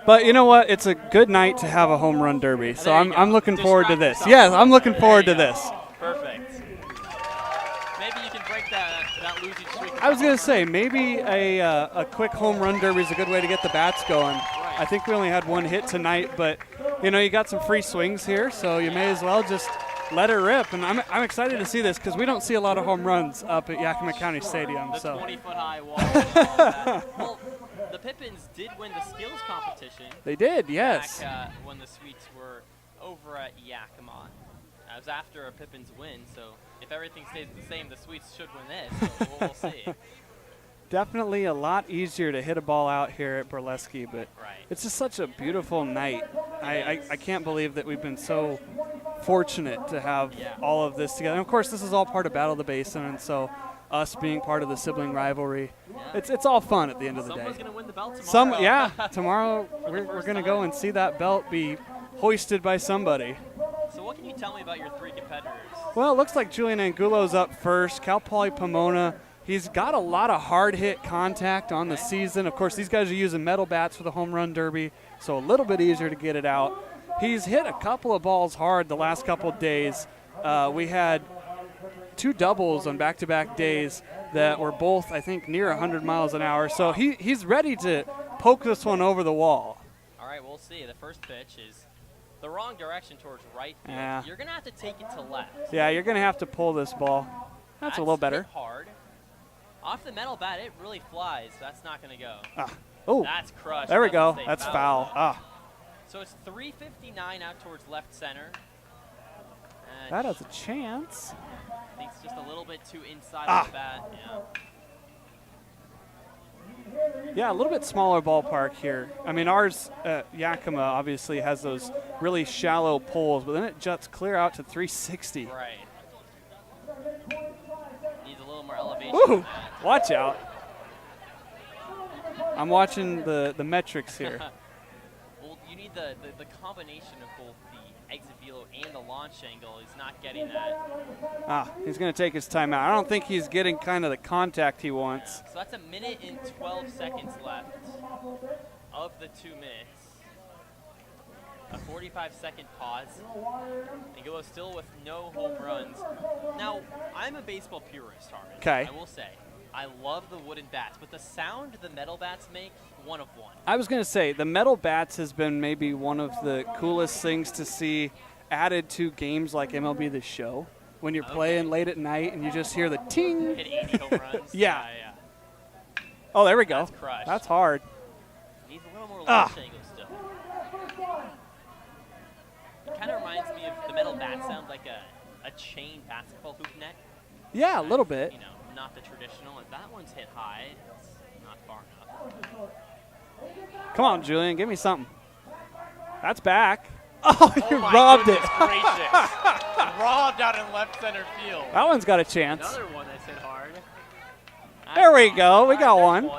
But you know what? It's a good night to have a home run derby. So I'm looking forward to this. Yes, I'm looking forward to this. Perfect. Maybe you can break that losing streak. I was going to say, maybe a quick home run derby is a good way to get the bats going. Right. I think we only had 1 hit tonight, but you know, you got some free swings here, so you may as well just let it rip. And I'm excited to see this because we don't see a lot of home runs up at Yakima County Stadium. The so 20-foot-high wall. Well, the Pippins did win the skills competition. They did, yes. Back, when the Sweets were over at Yakima. That was after a Pippins win, so if everything stays the same, the Sweets should win this. So we'll see. Definitely a lot easier to hit a ball out here at Borleske, but it's just such a beautiful night. I can't believe that we've been so fortunate to have all of this together. And of course, this is all part of Battle of the Basin, and so us being part of the sibling rivalry, it's all fun at the end of the day. Someone's going to win the belt tomorrow. Tomorrow we're going to go and see that belt be hoisted by somebody. So what can you tell me about your 3 competitors? Well, it looks like Julian Angulo's up first. Cal Poly Pomona, he's got a lot of hard hit contact on the season. Of course, these guys are using metal bats for the home run derby, so a little bit easier to get it out. He's hit a couple of balls hard the last couple of days. We had 2 doubles on back-to-back days that were both, I think, near 100 miles an hour. So he's ready to poke this one over the wall. All right, we'll see. The first pitch is the wrong direction towards right field. Yeah. You're going to have to take it to left. Yeah, you're going to have to pull this ball. That's a little better. Hit hard. Off the metal bat, it really flies. That's not going to go. Oh, that's crushed. There we go. That's foul. So it's 359 out towards left center. And that has a chance. I think it's just a little bit too inside of the bat. Yeah, a little bit smaller ballpark here. I mean, ours, Yakima, obviously has those really shallow poles, but then it juts clear out to 360. Right. Needs a little more elevation. Ooh, watch out. I'm watching the metrics here. Well, you need the combination of both exit velo and the launch angle. He's not getting that. He's going to take his timeout. I don't think he's getting kind of the contact he wants. So that's a minute and 12 seconds left of the 2 minutes. A 45-second pause. Angulo still with no home runs. Now, I'm a baseball purist, Harmon. Okay. I will say, I love the wooden bats, but the sound the metal bats make, one of one. I was going to say, the metal bats has been maybe one of the coolest things to see added to games like MLB The Show. When you're playing late at night and you just hear the ting. Hit 80 home runs. Yeah. Oh, there we go. That's crushed. That's hard. Needs a little more launch angle still. It kind of reminds me of the metal bat sound like a chain basketball hoop net. Yeah, a little bit. You know, not the traditional. If that one's hit high, it's not far enough. Come on, Julian, give me something. That's back. Oh, you robbed it. Robbed out in left center field. That one's got a chance. Another one that's hit hard. There we go. We got one.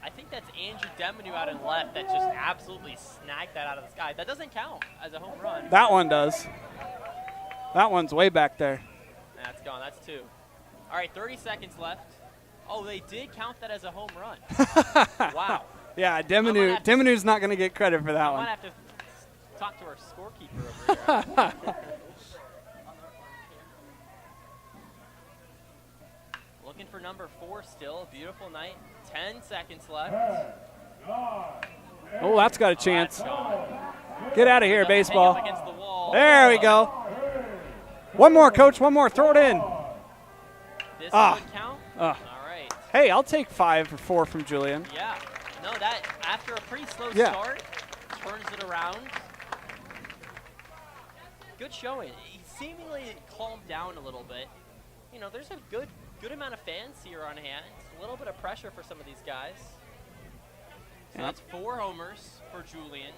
I think that's Andrew Demanu out in left that just absolutely snagged that out of the sky. That doesn't count as a home run. That one does. That one's way back there. That's gone. That's 2. All right, 30 seconds left. Oh, they did count that as a home run. Wow. Yeah, Demanu's not going to get credit for that one. I might have to talk to our scorekeeper over here. Looking for number 4 still. Beautiful night. 10 seconds left. Oh, that's got a chance. Get out of here, baseball. There we go. One more, coach. One more. Throw it in. This would count? All right. Hey, I'll take 5 or 4 from Julian. Yeah. No, that after a pretty slow start, turns it around. Good showing. He seemingly calmed down a little bit. You know, there's a good amount of fans here on hand. A little bit of pressure for some of these guys. So that's 4 homers for Julian.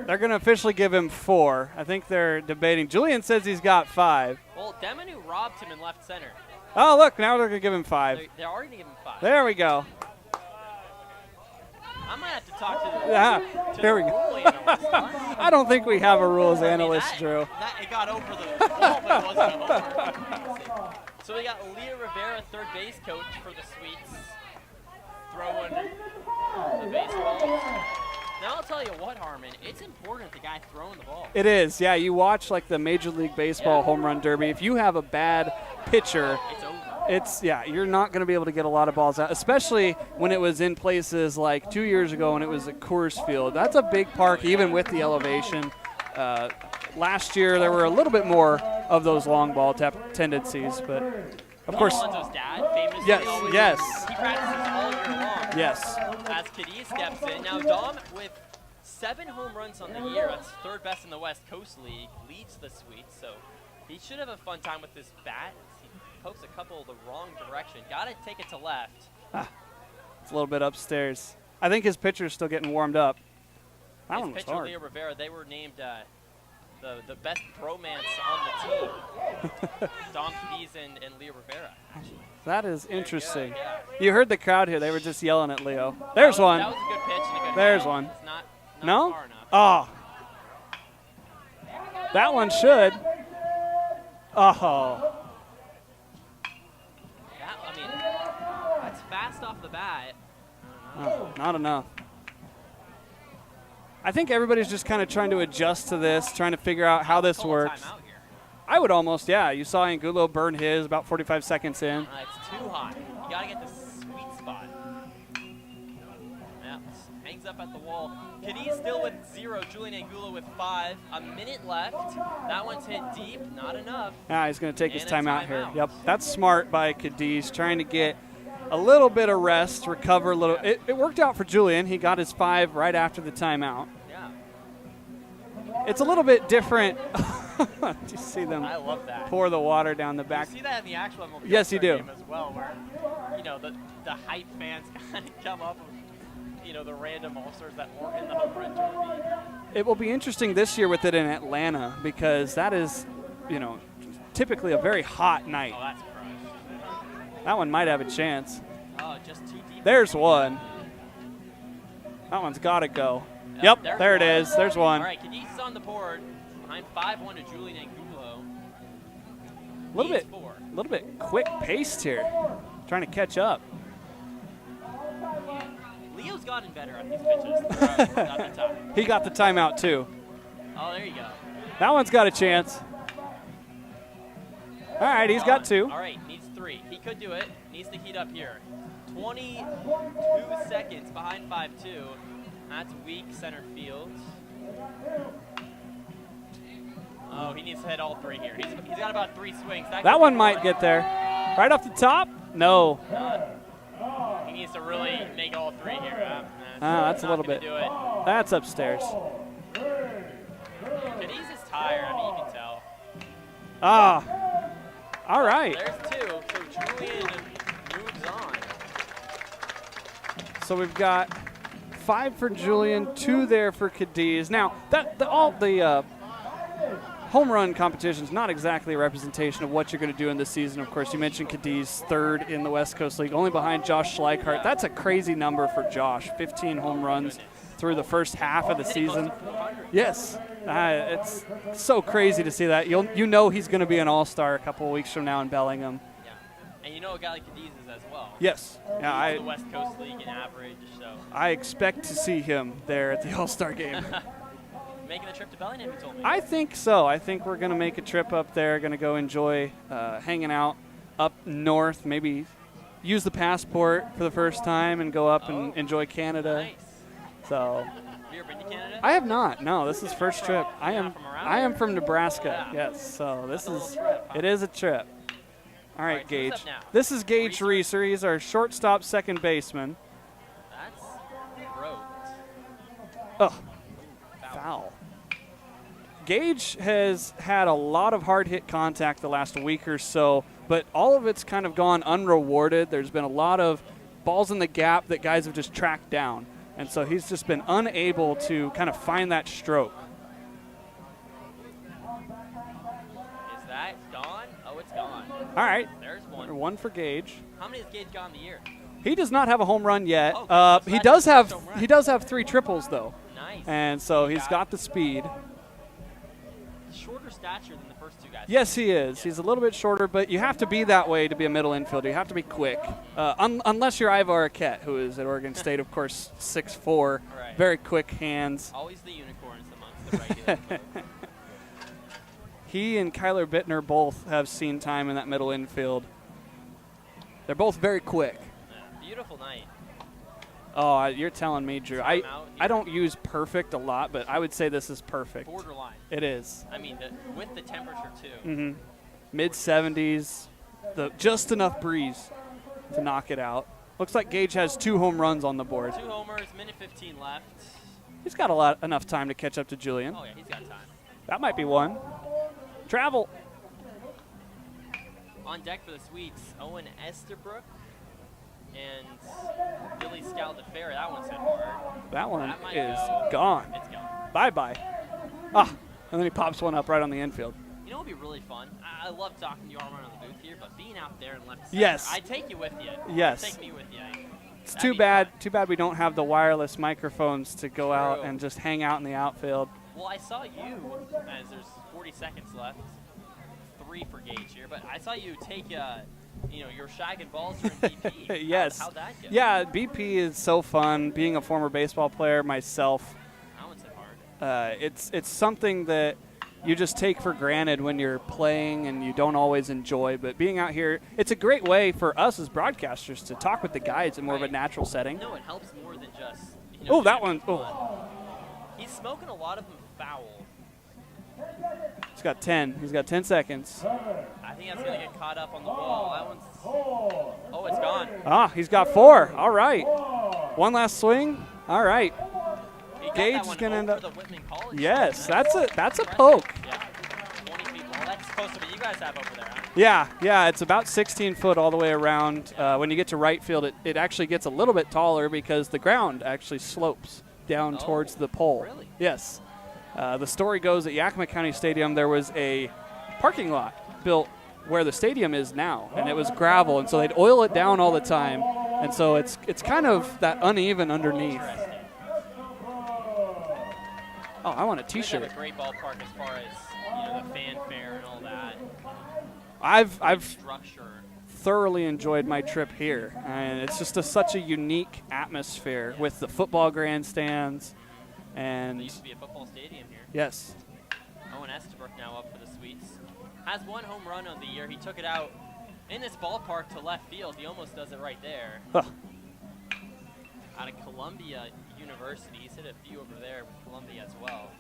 They're going to officially give him 4. I think they're debating. Julian says he's got 5. Well, Demanu robbed him in left center. Oh, look, now they're going to give him 5. They're already going to give him 5. There we go. I might have to talk to the, there we go. I don't think we have a rules analyst, Drew. It got over the wall, but it wasn't a homer. So we got Leah Rivera, third base coach for the Sweets, throwing the baseball. Now I'll tell you what, Harmon, it's important the guy throwing the ball. It is, yeah. You watch like the Major League Baseball home run derby. If you have a bad pitcher, it's over. You're not going to be able to get a lot of balls out, especially when it was in places like 2 years ago when it was at Coors Field. That's a big park, even with the elevation. Last year there were a little bit more of those long ball tendencies, but of course. Alonso's dad, famously, yes. He practices all year long. Yes. As Cadiz steps in. Now Dom with 7 home runs on the year. That's third best in the West Coast League. Leads the Sweets, so he should have a fun time with this bat. He pokes a couple the wrong direction. Got to take it to left. It's a little bit upstairs. I think his pitcher's still getting warmed up. That His one was pitcher, hard. Leo Rivera, they were named the best bromance on the team. Dom Cadiz and Leo Rivera. That is interesting. Yeah. You heard the crowd here. They were just yelling at Leo. There's one. That was a good pitch and a good There's ball. one. It's not No? far enough. Oh. That one should. Oh. That's fast off the bat. Oh, not enough. I think everybody's just kind of trying to adjust to this, trying to figure out how this works. I would almost, You saw Angulo burn his about 45 seconds in. It's too high. You got to get the sweet spot. Yeah, hangs up at the wall. Cadiz still with 0. Julian Angulo with 5. A minute left. That one's hit deep. Not enough. Yeah, he's going to take his And a timeout here. timeout. Yep, that's smart by Cadiz, trying to get a little bit of rest, recover a little. It worked out for Julian. He got his 5 right after the timeout. Yeah. It's a little bit different. Do you see them I love that. pour the water down the back? You see that in the actual MLB Yes, you do. game as well, where, the hype fans kind of come up with, the random all-stars that weren't in the home run derby. It will be interesting this year with it in Atlanta because that is, typically a very hot night. Oh, that's crushed. That one might have a chance. Oh, just too deep. There's one. That one's got to go. Yep, there it is. There's one. All right, Cadiz is on the board. Behind 5-1 to Julian Angulo. A little bit quick paced here. Trying to catch up. Leo's gotten better on these pitches. Got the time. He got the timeout too. Oh, there you go. That one's got a chance. All right, he's got 2. All right, needs 3. He could do it. Needs to heat up here. 22 seconds behind 5-2. That's weak center field. Oh, he needs to hit all 3 here. He's got about 3 swings. That one might get there. Right off the top? No. He needs to really make all 3 here. That's a little bit. Do it. That's upstairs. Cadiz is tired. I mean, you can tell. All right. There's 2. So Julian moves on. So we've got 5 for Julian, 2 there for Cadiz. Now, all the home run competition is not exactly a representation of what you're going to do in this season. Of course, you mentioned Cadiz 3rd in the West Coast League, only behind Josh Schleichart. That's a crazy number for Josh, 15 home runs through the first half of the season. Yes, it's so crazy to see that. You know he's going to be an all-star a couple of weeks from now in Bellingham. Yeah, and you know a guy like Cadiz is as well. Yes. Yeah, the West Coast League in average, so. I expect to see him there at the All-Star game. Making a trip to Bellingham, you told me. I think so. I think we're going to make a trip up there, going to go enjoy hanging out up north, maybe use the passport for the first time and go up and enjoy Canada. Nice. So. Have you ever been to Canada? I have not. No, this is first trip. I am from Nebraska. Yeah. Yes. So it is a trip. All right, Gage. Who's up now? This is Gage Reeser. He's our shortstop, second baseman. That's road. Oh, foul. Gage has had a lot of hard hit contact the last week or so, but all of it's kind of gone unrewarded. There's been a lot of balls in the gap that guys have just tracked down. And so he's just been unable to kind of find that stroke. Is that gone? Oh, it's gone. All right. There's one. One for Gage. How many has Gage got in the year? He does not have a home run yet. Okay, he does have 3 triples though. Nice. And so he's got the speed. Shorter stature than the first 2 guys. Yes, he is. Yeah. He's a little bit shorter, but you have to be that way to be a middle infielder. You have to be quick. Unless you're Ivar Arquette, who is at Oregon State, of course, 6'4", right. Very quick hands. Always the unicorns amongst the regulars. He and Kyler Bittner both have seen time in that middle infield. They're both very quick. Yeah, beautiful night. Oh, you're telling me, Drew. I don't use perfect a lot, but I would say this is perfect. Borderline. It is. I mean, with the temperature, too. Mm-hmm. Mid-70s, just enough breeze to knock it out. Looks like Gage has 2 home runs on the board. 2 homers, minute 15 left. He's got enough time to catch up to Julian. Oh, yeah, he's got time. That might be one. Travel. On deck for the Swedes, Owen Esterbrook and Billy Scaldaferra. That one's hit hard. That one is gone. It's gone. Bye-bye. And then he pops one up right on the infield. You know what would be really fun? I love talking to you all around the booth here, but being out there in left center, yes. I'd take you with you. Yes. Take me with you. It's too bad we don't have the wireless microphones to go out and just hang out in the outfield. Well, I saw you, as there's 40 seconds left, 3 for Gage here, but I saw you take your shagging balls during BP. Yes. How'd that go? Yeah, BP is so fun. Being a former baseball player myself, that one's hit hard. It's something that you just take for granted when you're playing and you don't always enjoy. But being out here, it's a great way for us as broadcasters to talk with the guys in more of a natural setting. No, it helps more than just. Oh, that one. Oh. He's smoking a lot of them foul. He's got 10. He's got 10 seconds. I think that's going to get caught up on the wall. That one's. Oh, it's gone. He's got 4. All right. One last swing. All right. Gage is going to end up. Yes, that's a poke. Yeah, 20 feet. Well, that's close to what you guys have over there, huh? Yeah, it's about 16 foot all the way around. When you get to right field, it actually gets a little bit taller because the ground actually slopes down towards the pole. Really? Yes. The story goes at Yakima County Stadium, there was a parking lot built where the stadium is now, and it was gravel, and so they'd oil it down all the time, and so it's kind of that uneven underneath. Oh, I want a You T-shirt. guys have a great ballpark as far as the fanfare and all that. I've Structure. thoroughly enjoyed my trip here, and it's just such a unique atmosphere with the football grandstands. And There used to be a football stadium here. yes, Owen Estabrook now up for the Sweets. Has one home run of the year. He took it out in this ballpark to left field. He almost does it right there. Huh. Out of Columbia University. He's hit a few over there with Columbia as well.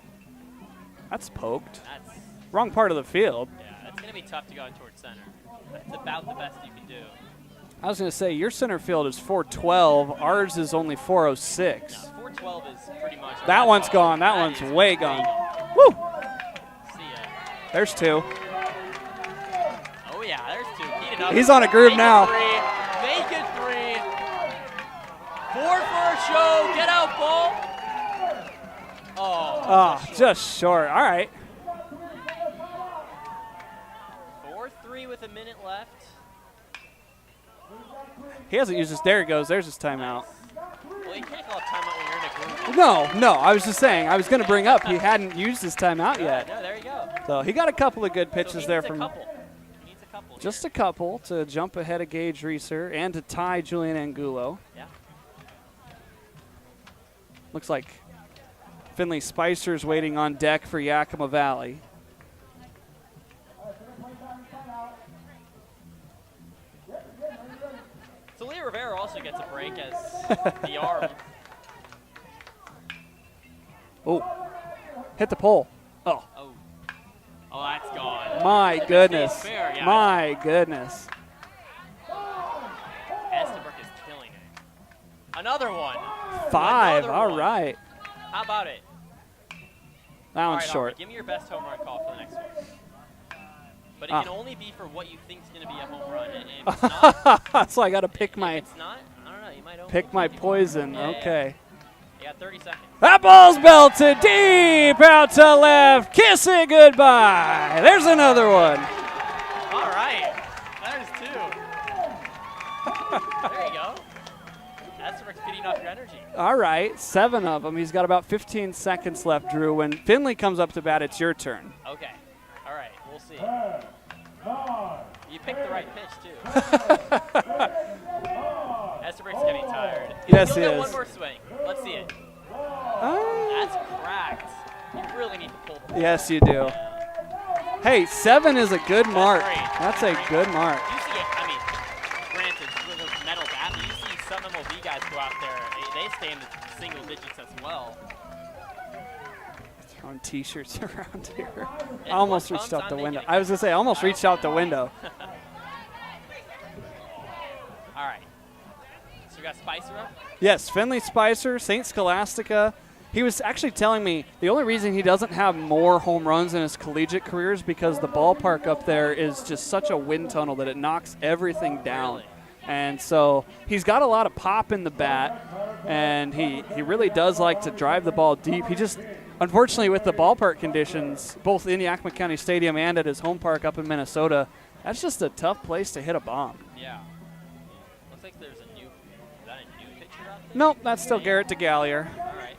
that's poked. That's Wrong part of the field. Yeah, it's going to be tough to go towards center. That's about the best you can do. I was going to say, your center field is 412. Ours is only 406. 412 is pretty much. That one's gone. That one's way gone. Woo! See ya. There's two. Oh, yeah, there's two. Heat it up. He's on a groove Make now. It three. Make it three. 4 for a show. Get out, ball. Oh. Just short. All right. 4-3 with a minute left. He hasn't used his. There he goes. There's his timeout. Well, you can't call a timeout when you're in a group. No. I was just saying. I was going to bring up he hadn't used his timeout yet. No, there you go. So he got a couple of good pitches there from. He needs a couple. Just a couple to jump ahead of Gage Reeser and to tie Julian Angulo. Yeah. Looks like Finley Spicer's waiting on deck for Yakima Valley. So Leah Rivera also gets a break as the arm. Oh, hit the pole. Oh. Oh, that's gone. My If it goodness. stays fair, yeah. My goodness. Estabrook is killing it. Another one. 5. Another All one. right. How about it? That All one's right, short. Aubrey, give me your best home run call for the next one. But it can only be for what you think is going to be a home run. And if it's not, So I got to pick my if it's not, I don't know. You might pick my poison. Yeah, Okay. You got 30 seconds. That ball's belted deep out to left. Kiss it goodbye. There's another one. All right. There's 2. There you go. Estabrook's feeding off your energy. All right, 7 of them. He's got about 15 seconds left, Drew. When Finley comes up to bat, it's your turn. Okay. All right. We'll see. You picked the right pitch, too. Estabrook's getting tired. Yes, He'll he get is. one more swing. Let's see it. That's cracked. You really need to pull. Yes, you do. Hey, 7 is a good mark. great. That's a good mark. You see it. I mean, granted, with those metal bats, you see some MLB guys go out there. They stay in the single digits as well. On T-shirts around here. I And almost one reached comes, out the I'm window. making I was going to say, I almost reached out the window. All right. So we got Spicer up. Yes, Finley Spicer, St. Scholastica. He was actually telling me the only reason he doesn't have more home runs in his collegiate career is because the ballpark up there is just such a wind tunnel that it knocks everything down. Really? And so he's got a lot of pop in the bat, and he really does like to drive the ball deep. He just, unfortunately, with the ballpark conditions, both in Yakima County Stadium and at his home park up in Minnesota, that's just a tough place to hit a bomb. Yeah. Looks like there's a new. Is that a new pitcher out there? Nope, that's still Garrett DeGallier. All right.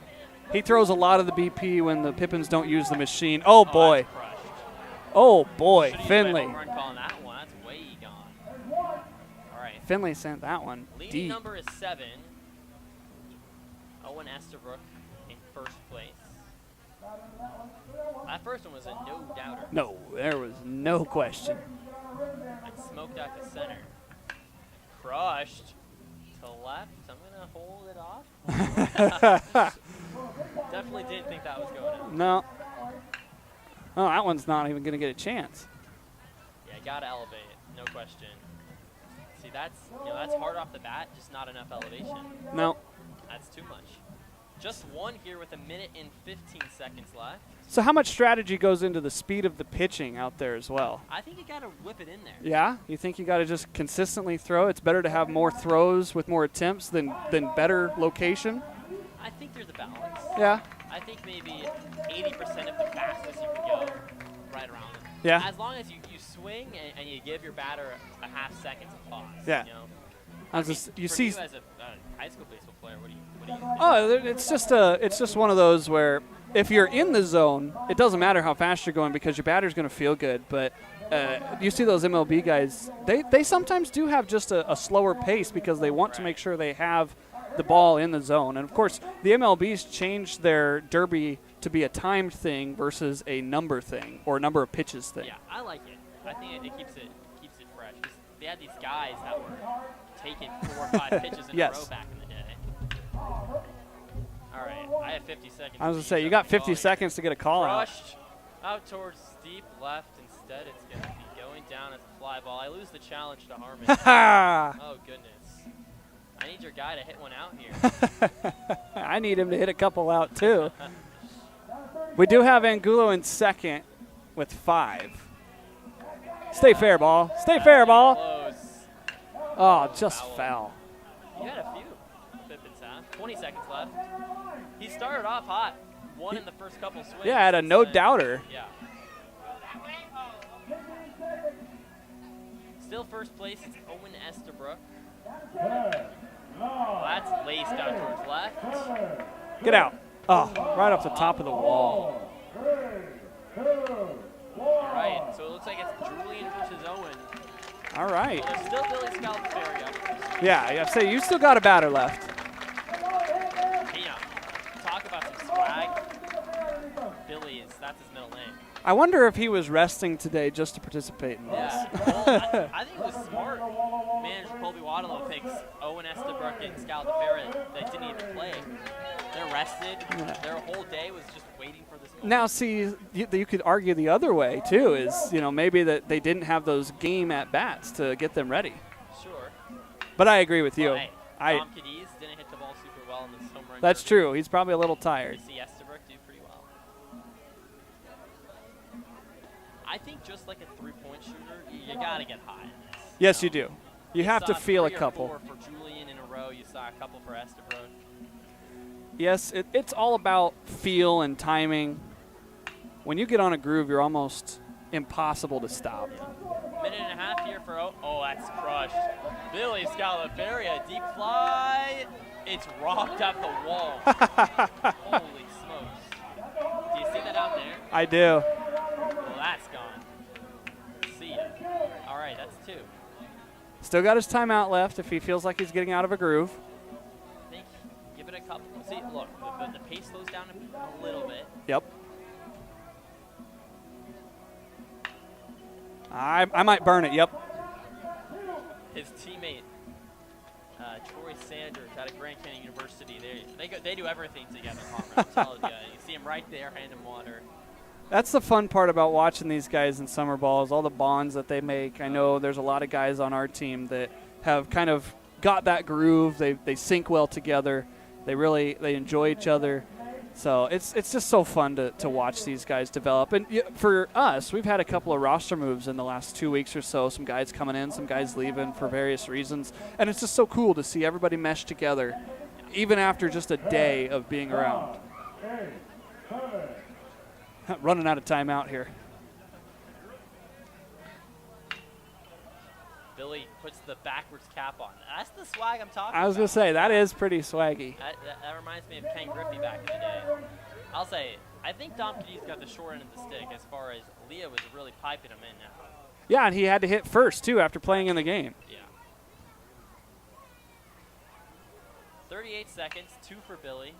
He throws a lot of the BP when the Pippins don't use the machine. Oh, boy. Oh, boy. Should've used my Finley. home run call on that one. That's way gone. All right. Finley sent that one Leading deep. number is 7. Owen Estabrook in first place. That first one was a no-doubter. No, there was no question. And smoked out to center. Crushed to left. I'm going to hold it off. Definitely didn't think that was going out. No. Oh, that one's not even going to get a chance. Yeah, you got to elevate it. No question. See, that's hard off the bat, just not enough elevation. No. That's too much. Just one here with 1 minute and 15 seconds left. So how much strategy goes into the speed of the pitching out there as well? I think you got to whip it in there. Yeah? You think you got to just consistently throw? It's better to have more throws with more attempts than better location? I think there's a balance. Yeah. I think maybe 80% of the fastest you can go right around it. Yeah. As long as you swing and you give your batter a half second to pause. Yeah. You know? You For see. you as a high school baseball player, what do you think? Oh, it's just one of those where if you're in the zone, it doesn't matter how fast you're going because your batter's going to feel good. But you see those MLB guys, they sometimes do have just a slower pace because they want to make sure they have the ball in the zone. And, of course, the MLB's changed their derby to be a timed thing versus a number thing or a number of pitches thing. Yeah, I like it. I think it keeps it fresh. 'Cause they had these guys that were taking 4 or 5 pitches in a row back in the day. All right, I have 50 seconds. I was going to say, you got 50 seconds to get a call out. Crushed out towards deep left. Instead, it's going to be going down as a fly ball. I lose the challenge to Harmon. Oh, goodness. I need your guy to hit one out here. I need him to hit a couple out, too. We do have Angulo in second with 5. Stay fair, ball. Stay fair, ball. Close. Oh, just fell. You had a few. Pippins, huh? 20 seconds left. He started off hot. Won in the first couple swings. Yeah, had a no-doubter. Yeah. Still first place, it's Owen Estabrook. Well, that's laced out towards left. Get out. Oh, right off the top of the wall. All right, so it looks like it's Julian versus Owen. All right. Well, there's still Billy Scalaberi up. Yeah, say you still got a batter left. You know, talk about some swag. Billy that's his middle name. I wonder if he was resting today just to participate in this. Yeah, well, I think it was smart. Manager Colby Waddle picks Owen Estabrook and Scalaberi that didn't even play. They're rested. Yeah. Their whole day was just waiting for this moment. Now, see, you could argue the other way, too, is, maybe that they didn't have those game at-bats to get them ready. Sure. But I agree with you. Well, hey, Tom Cadiz didn't hit the ball super well in this home run. That's true. He's probably a little tired. You see Estabrook do pretty well. I think just like a three-point shooter, you got to get high in this. Yes, you do. You have to feel a couple. 3 or 4 for Julian in a row. You saw a couple for Estabrook. Yes, it's all about feel and timing. When you get on a groove, you're almost impossible to stop. Minute and a half here for that's crushed. Billy Scalaberi, a deep fly. It's rocked up the wall. Holy smokes. Do you see that out there? I do. Well, that's gone. See ya. All right, that's 2. Still got his timeout left if he feels like he's getting out of a groove. I think give it a couple. See, look, the pace slows down a little bit. Yep. I might burn it, yep. His teammate, Troy Sanders, out of Grand Canyon University, they do everything together, I'm telling you. You see him right there, hand him water. That's the fun part about watching these guys in summer ball is all the bonds that they make. I know there's a lot of guys on our team that have kind of got that groove. They sync well together. They enjoy each other. So it's just so fun to watch these guys develop. And for us, we've had a couple of roster moves in the last 2 weeks or so. Some guys coming in, some guys leaving for various reasons. And it's just so cool to see everybody mesh together, even after just a day of being around. Running out of timeout here. Billy puts the backwards cap on. That's the swag I'm talking about. I was going to say, that is pretty swaggy. That reminds me of Ken Griffey back in the day. I'll say, I think Dom Cadiz got the short end of the stick as far as Leah was really piping him in now. Yeah, and he had to hit first, too, after playing in the game. Yeah. 38 seconds, 2 for Billy.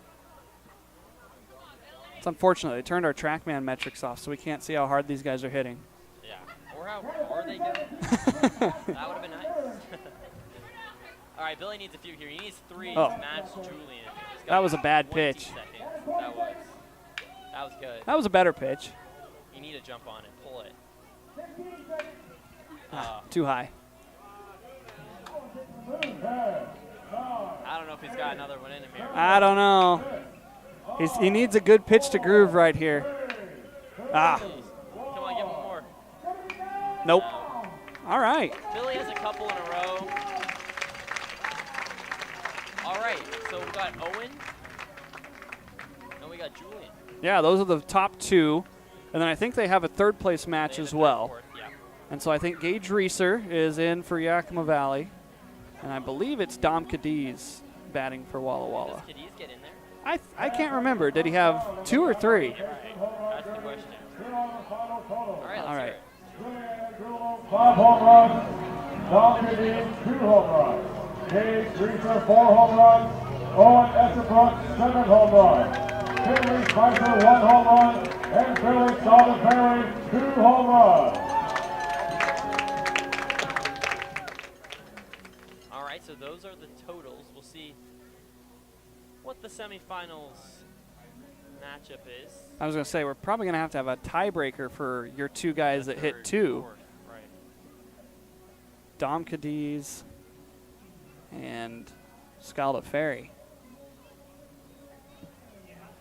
It's unfortunate. They turned our TrackMan metrics off, so we can't see how hard these guys are hitting. Yeah. Or how far they go. That would have been nice. All right, Billy needs a few here. He needs 3 to match Julian. That was a bad pitch. That was good. That was a better pitch. You need to jump on it. Pull it. Too high. I don't know if he's got another one in him here. I don't know. He needs a good pitch to groove right here. Come on, give him more. Nope. All right. Billy has a couple in a row. All right, so we got Owen, and we got Julian. Yeah, those are the top 2. And then I think they have a third-place match as well. Yeah. And so I think Gage Reeser is in for Yakima Valley. And I believe it's Dom Cadiz batting for Walla Walla. Does Cadiz get in there? I can't remember. Did he have 2 or 3? That's the question. All right. 5 home runs. Dom Cadine, 2 home runs. Gage Reeser, 4 home runs. Owen Estabrook, 7 home runs. Finley Spicer, 1 home run. And Billy Salisbury, 2 home runs. All right, so those are the totals. We'll see what the semifinals matchup is. I was going to say, we're probably going to have a tiebreaker for your 2 guys that hit 2. Fourth, right. Dom Cadiz and Scalda Ferry.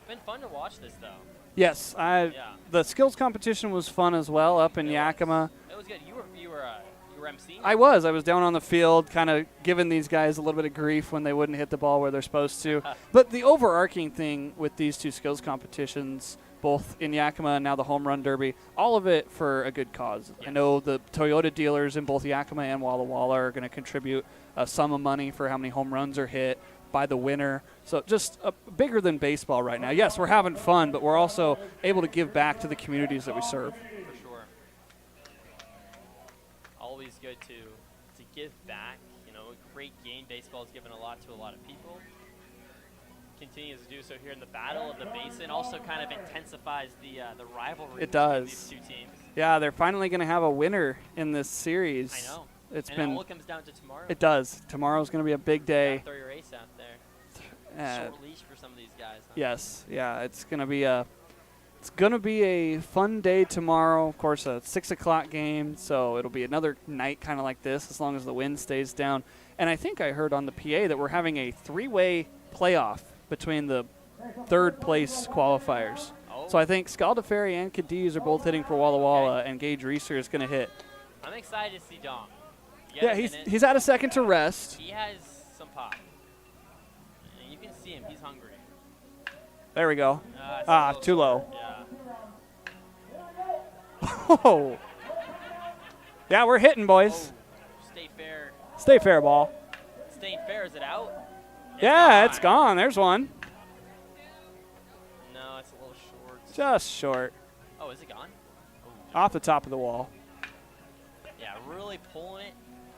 Been fun to watch this, though. Yes, the skills competition was fun as well up in Yakima. It was good. You were emceeing? I was down on the field kind of giving these guys a little bit of grief when they wouldn't hit the ball where they're supposed to. But the overarching thing with these 2 skills competitions, both in Yakima and now the Home Run Derby, all of it for a good cause. Yes. I know the Toyota dealers in both Yakima and Walla Walla are going to contribute a sum of money for how many home runs are hit by the winner. So just bigger than baseball right now. Yes, we're having fun, but we're also able to give back to the communities that we serve. For sure. Always good to give back. You know, a great game. Baseball has given a lot to a lot of people. Continues to do so here in the Battle of the Basin. Also kind of intensifies the rivalry between these 2 teams. Yeah, they're finally going to have a winner in this series. I know. It all comes down to tomorrow. It does. Tomorrow's going to be a big day. Throw your ace out there. Short leash for some of these guys. Huh? Yes. Yeah. It's going to be a fun day tomorrow. Of course, a 6 o'clock game, so it'll be another night kind of like this as long as the wind stays down. And I think I heard on the PA that we're having a 3-way playoff between the 3rd place qualifiers. Oh. So I think Scalda Ferry and Cadiz are both hitting for Walla Walla, and Gage Reeser is going to hit. I'm excited to see Dom. Yeah, he's had a second to rest. He has some pop. And you can see him. He's hungry. There we go. Too low. Yeah. Oh. Yeah, we're hitting, boys. Oh. Stay fair. Stay fair, ball. Staying fair. Is it out? It's gone. There's one. No, it's a little short. Just short. Oh, is it gone? Oh, off the top of the wall. Yeah, really pulling it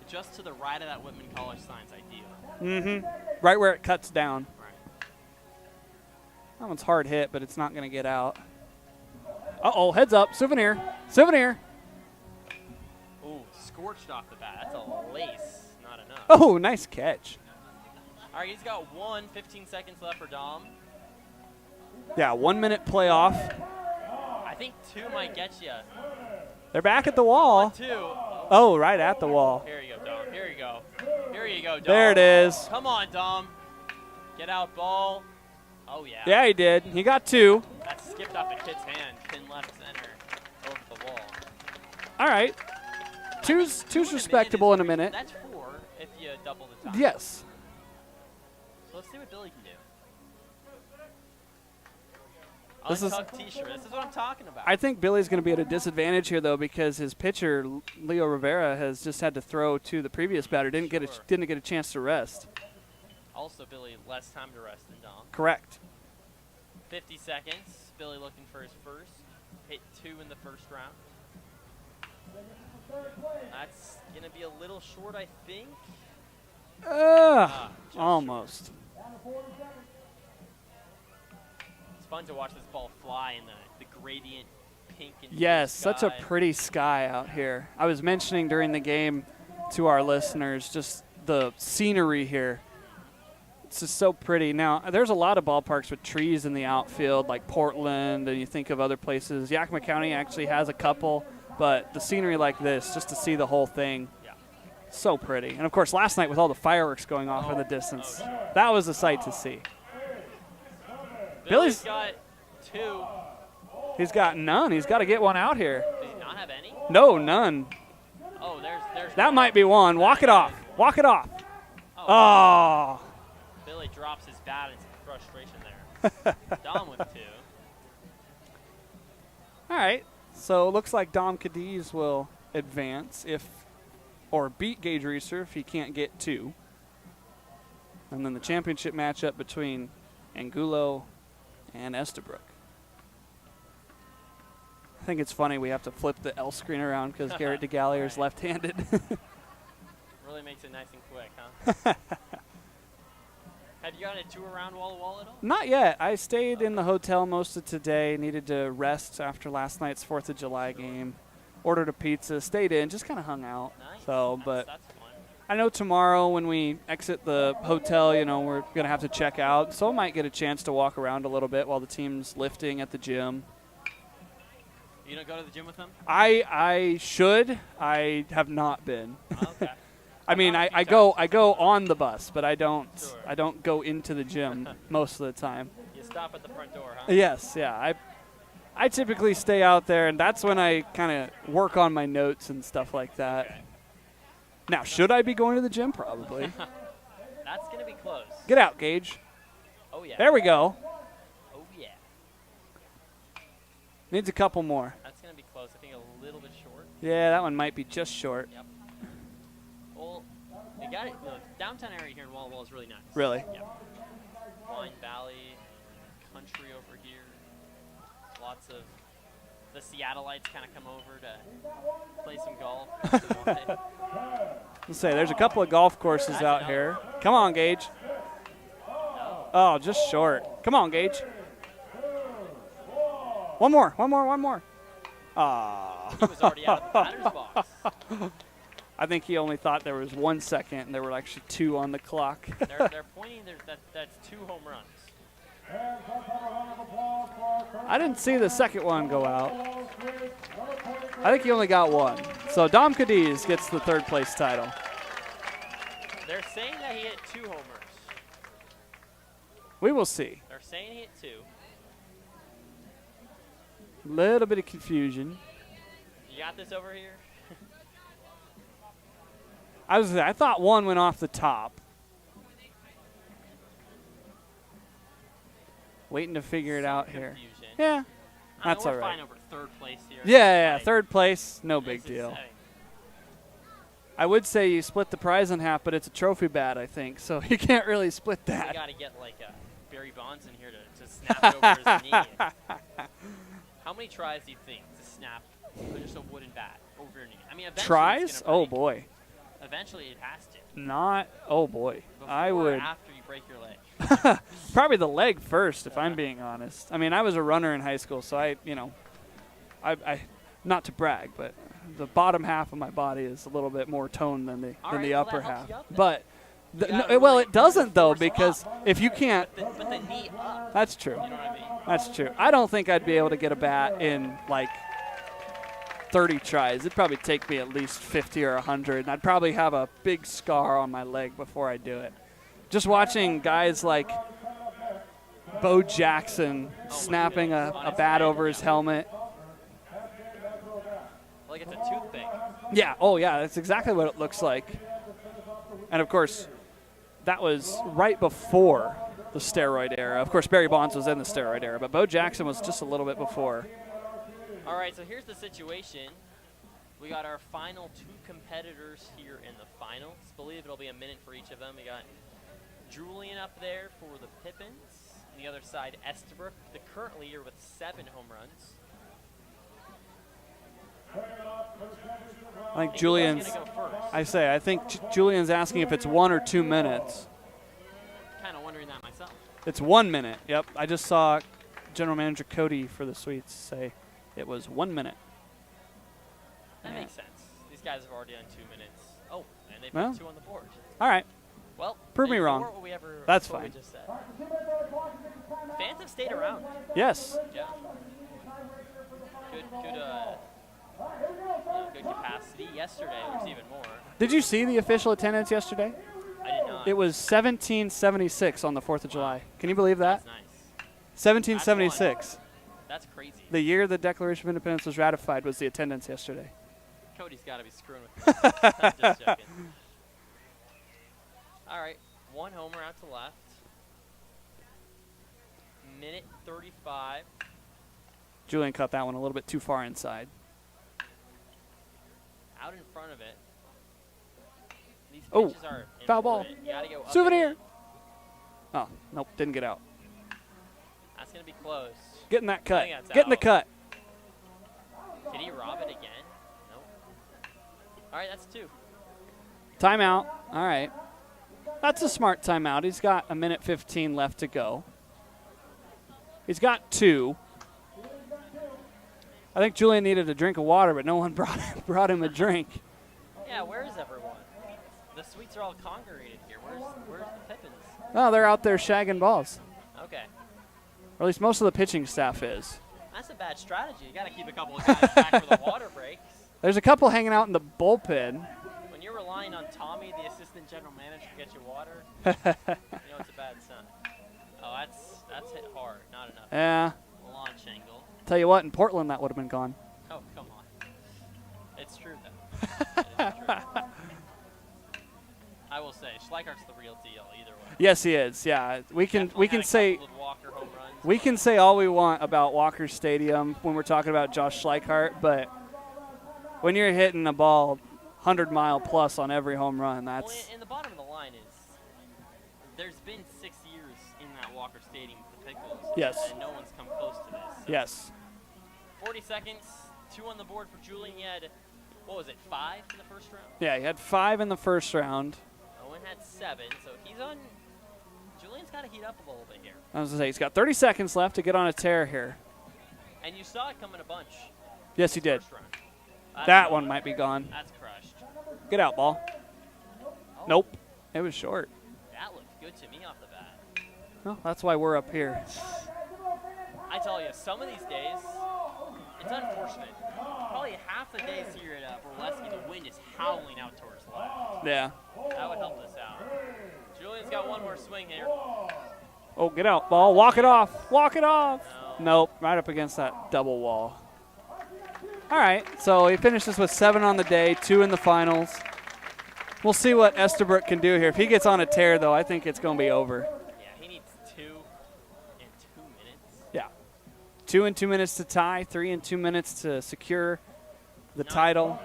just to the right of that Whitman College sign's ideal. Mm-hmm. Right where it cuts down. Right. That one's hard hit, but it's not going to get out. Uh-oh, heads up. Souvenir. Souvenir. Ooh, scorched off the bat. That's a lace. Not enough. Oh, nice catch. All right, he's got 15 seconds left for Dom. Yeah, 1 minute playoff. I think 2 might get you. They're back at the wall. 1, 2. Oh, right at the wall. Here you go, Dom. Here you go. Here you go, Dom. There it is. Come on, Dom. Get out, ball. Oh, yeah. Yeah, he did. He got 2. That skipped off the kid's hand. Pin left center over the wall. All right. Two's respectable in a minute. That's 4 if you double the time. Yes. So let's see what Billy can do. This is T-shirt. This is what I'm talking about. I think Billy's going to be at a disadvantage here, though, because his pitcher, Leo Rivera, has just had to throw to the previous batter. Didn't get a chance to rest. Also, Billy, less time to rest than Dom. Correct. 50 seconds. Billy looking for his first. Hit 2 in the first round. That's going to be a little short, I think. Almost. It's fun to watch this ball fly in the gradient pink and Yes, sky. such a pretty sky out here. I was mentioning during the game to our listeners just the scenery here. It's just so pretty. Now, there's a lot of ballparks with trees in the outfield, like Portland, and you think of other places. Yakima County actually has a couple, but the scenery like this, just to see the whole thing, so pretty. And, of course, last night with all the fireworks going off in the distance, that was a sight to see. Billy's got 2. He's got none. He's got to get one out here. Does he not have any? No, none. Oh, there's that might be one. Walk it off. Walk it off. Oh. Billy drops his bat in some frustration there. Dom with 2. All right. So it looks like Dom Cadiz will advance or beat Gage Reeser if he can't get 2. And then the championship matchup between Angulo, and Estabrook. I think it's funny we have to flip the L screen around because Garrett DeGallier is left-handed. Really makes it nice and quick, huh? Have you gotten a tour around Walla Walla at all? Not yet. I stayed in the hotel most of today. Needed to rest after last night's 4th of July game. Ordered a pizza, stayed in, just kind of hung out. Nice. So, but That's fun. I know tomorrow when we exit the hotel, you know, we're going to have to check out. So I might get a chance to walk around a little bit while the team's lifting at the gym. You don't go to the gym with them? I should. I have not been. Okay. I mean, I go on the bus, but I don't go into the gym most of the time. You stop at the front door, huh? Yes, yeah. I typically stay out there, and that's when I kind of work on my notes and stuff like that. Okay. Now, should I be going to the gym? Probably. That's going to be close. Get out, Gage. Oh, yeah. There we go. Oh, yeah. Needs a couple more. That's going to be close. I think a little bit short. Yeah, that one might be just short. Yep. Well, you got it. The downtown area here in Walla Walla is really nice. Really? Yep. Wine Valley, country over here. Lots of the Seattleites kind of come over to play some golf. Let's say there's a couple of golf courses out here. Come on, Gage. Oh, just short. Come on, Gage. One more. Ah. He was already out of the batter's box. I think he only thought there was 1 second, and there were actually 2 on the clock. They're pointing. That's 2 home runs. I didn't see the second one go out. I think he only got 1. So Dom Cadiz gets the 3rd place title. They're saying that he hit 2 homers. We will see. They're saying he hit 2. Little bit of confusion. You got this over here? I thought 1 went off the top. Waiting to figure it out here. Yeah, that's all we're right. fine over 3rd place here. Yeah, 3rd place, no big deal. I would say you split the prize in half, but it's a trophy bat, I think, so you can't really split that. We got to get like Barry Bonds in here to snap it over his knee. How many tries do you think to snap just a wooden bat over your knee? I mean, eventually Tries? Oh boy. Eventually it has to. Not. Oh boy. Before I would. Or after you break your leg. Probably the leg first, if I'm being honest. I mean, I was a runner in high school, so I not to brag, but the bottom half of my body is a little bit more toned than the upper half. But it doesn't though, because if you can't. But the knee up. That's true. You know what I mean? That's true. I don't think I'd be able to get a bat in like 30 tries. It'd probably take me at least 50 or 100, and I'd probably have a big scar on my leg before I do it. Just watching guys like Bo Jackson snapping a bat over his helmet. Like it's a toothpick. Yeah, oh yeah, that's exactly what it looks like. And of course, that was right before the steroid era. Of course, Barry Bonds was in the steroid era, but Bo Jackson was just a little bit before. All right, so here's the situation. We got our final 2 competitors here in the finals. Believe it'll be a minute for each of them. We got Julian up there for the Pippins. On the other side, Estabrook, the current leader with 7 home runs. I think Julian's. I think Julian's asking if it's 1 or 2 minutes. Kind of wondering that myself. It's 1 minute. Yep, I just saw General Manager Cody for the Sweets say it was 1 minute. That makes sense. These guys have already done 2 minutes. Oh, and they Well, put 2 on the board. All right. Well, prove me wrong. That's fine. Just said. Fans have stayed around. Yes. Yeah. Good capacity. Yesterday there was even more. Did you see the official attendance yesterday? I did not. It was 1776 on the 4th of July. Can you believe that? That's nice. 1776. That's crazy. The year the Declaration of Independence was ratified was the attendance yesterday. Cody's got to be screwing with me. I'm just joking. All right, 1 homer out to left. Minute 35. Julian cut that one a little bit too far inside. Out in front of it. These Oh, pitches are foul ball. important. You gotta go up Souvenir. and in. Oh, nope, didn't get out. going to be close. Getting that cut. I think that's Getting the out. cut. Did he rob it again? Nope. All right, that's 2. Timeout. All right. That's a smart timeout. He's got 1:15 left to go. He's got 2. I think Julian needed a drink of water, but no one brought him a drink. Yeah, where is everyone? The Sweets are all congregated here. Where's the Pippins? Oh, they're out there shagging balls. Okay. Or at least most of the pitching staff is. That's a bad strategy. You got to keep a couple of guys back for the water breaks. There's a couple hanging out in the bullpen. When you're relying on Tommy, the assistant general manager, to get you water, you know it's a bad sign. Oh, that's hit hard. Not enough. Yeah. Launch angle. Tell you what, in Portland that would have been gone. Oh, come on. It's true, though. It is true. I will say, Schleichert's the real deal either way. Yes, he is. Yeah, we can say Walker home runs. we can say all we want about Walker Stadium when we're talking about Josh Schleichert, but when you're hitting a ball 100-mile plus on every home run, that's. Well, and the bottom of the line is there's been 6 years in that Walker Stadium with the Pickles. Yes. And no one's come close to this. So Yes. 40 seconds, 2 on the board for Julian. He had, what was it, 5 in the first round? Yeah, he had 5 in the first round. Owen had 7, so he's on. Julian's got to heat up a little bit here. I was going to say, he's got 30 seconds left to get on a tear here. And you saw it coming a bunch. Yes, he did. First round. That one might be gone. That's crushed. Get out, ball. Nope. It was short. That looked good to me off the bat. Well, that's why we're up here. I tell you, some of these days, it's unfortunate. Probably half the days here at Borleske, the wind is howling out towards left. Yeah. That would help us out. Julian's got one more swing here. Oh, get out, ball. Walk it off. Walk it off. Nope. Right up against that double wall. All right. So he finishes with 7 on the day, 2 in the finals. We'll see what Estabrook can do here. If he gets on a tear, though, I think it's going to be over. Yeah, he needs 2 in 2 minutes. Yeah. 2 in 2 minutes to tie, 3 in 2 minutes to secure the title.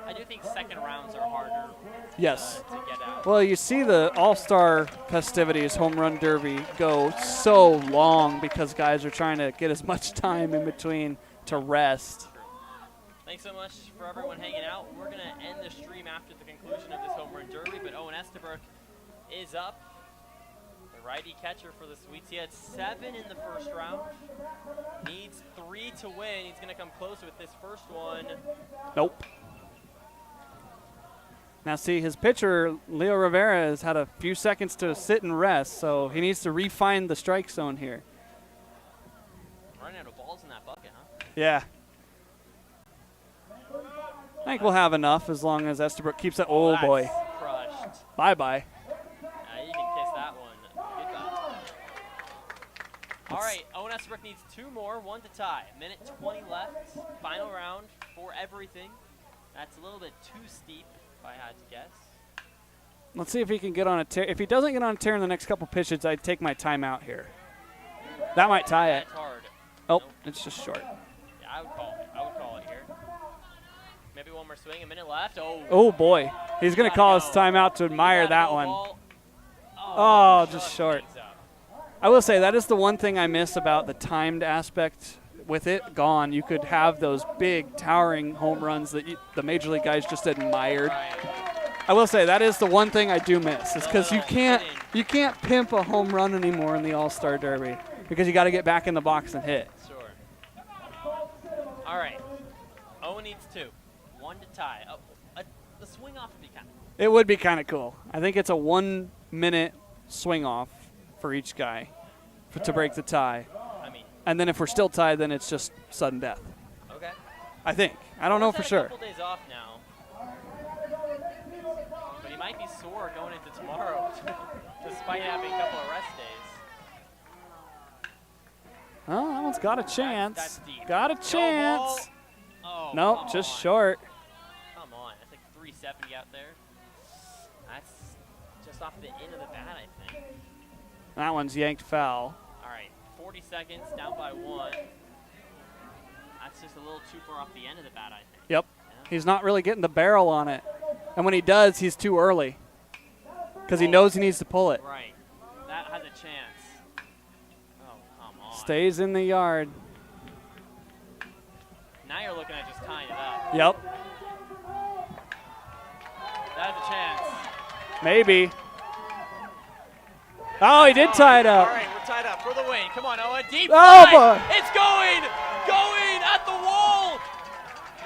I do think second rounds are harder. Yes. To get out. Well, you see the All-Star festivities, Home Run Derby, go so long because guys are trying to get as much time in between to rest. Thanks so much for everyone hanging out. We're going to end the stream after the conclusion of this Home Run Derby, but Owen Estabrook is up. The righty catcher for the Sweets. He had 7 in the first round. Needs 3 to win. He's going to come close with this first one. Nope. Now, see, his pitcher, Leo Rivera, has had a few seconds to sit and rest, so he needs to refine the strike zone here. Running out of balls in that bucket, huh? Yeah. I think we'll have enough as long as Estabrook keeps it. Oh, That's boy. crushed. Bye-bye. You can kiss that one. Goodbye. All right, Owen Estabrook needs 2 more, 1 to tie. Minute 20 left. Final round for everything. That's a little bit too steep, if I had to guess. Let's see if he can get on a tear. If he doesn't get on a tear in the next couple pitches, I'd take my timeout here. That might tie it. That's hard. Oh, Nope. it's just short. Yeah, I would call it. I would call it here. Maybe one more swing. A minute left. Oh. Oh, boy. He's going to call his timeout to admire that one. Oh, just short. I will say that is the one thing I miss about the timed aspect. With it gone, you could have those big, towering home runs that the Major League guys just admired. I will say that is the one thing I do miss, is because you can't pimp a home run anymore in the All-Star Derby because you got to get back in the box and hit. Sure. All right. Owen needs 2. 1 to tie. The swing off would be kind of. It would be kind of cool. I think it's a 1-minute swing off for each guy to break the tie. And then if we're still tied, then it's just sudden death. Okay. I think. I don't know for sure. A couple days off now. But he might be sore going into tomorrow, despite having a couple of rest days. Oh, that one's got a chance. That's deep. Got a chance. Oh, nope, just short. Come on. That's like 370 out there. That's just off the end of the bat, I think. That one's yanked foul. All right. 40 seconds, down by 1. That's just a little too far off the end of the bat, I think. Yep. Yeah. He's not really getting the barrel on it. And when he does, he's too early because he knows he needs to pull it. Right. That has a chance. Oh, come on. Stays in the yard. Now you're looking at just tying it up. Yep. That's a chance. Maybe. Oh, he did tie it up. All right, we're tied up for the win. Come on, Owen. Deep Oh, fly. boy. It's going at the wall.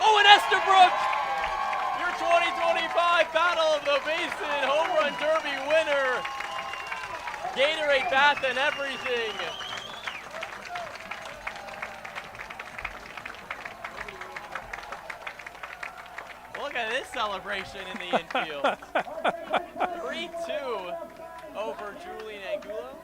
Owen Estabrook, your 2025 Battle of the Basin Home Run Derby winner. Gatorade bath and everything. Look at this celebration in the infield. 3-2 over Julian Angulo.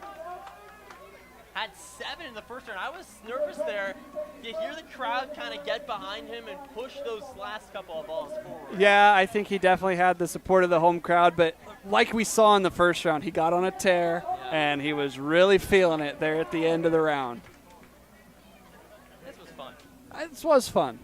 Had 7 in the first round. I was nervous there. You hear the crowd kind of get behind him and push those last couple of balls forward. Yeah, I think he definitely had the support of the home crowd, but like we saw in the first round, he got on a tear, and he was really feeling it there at the end of the round. This was fun. This was fun.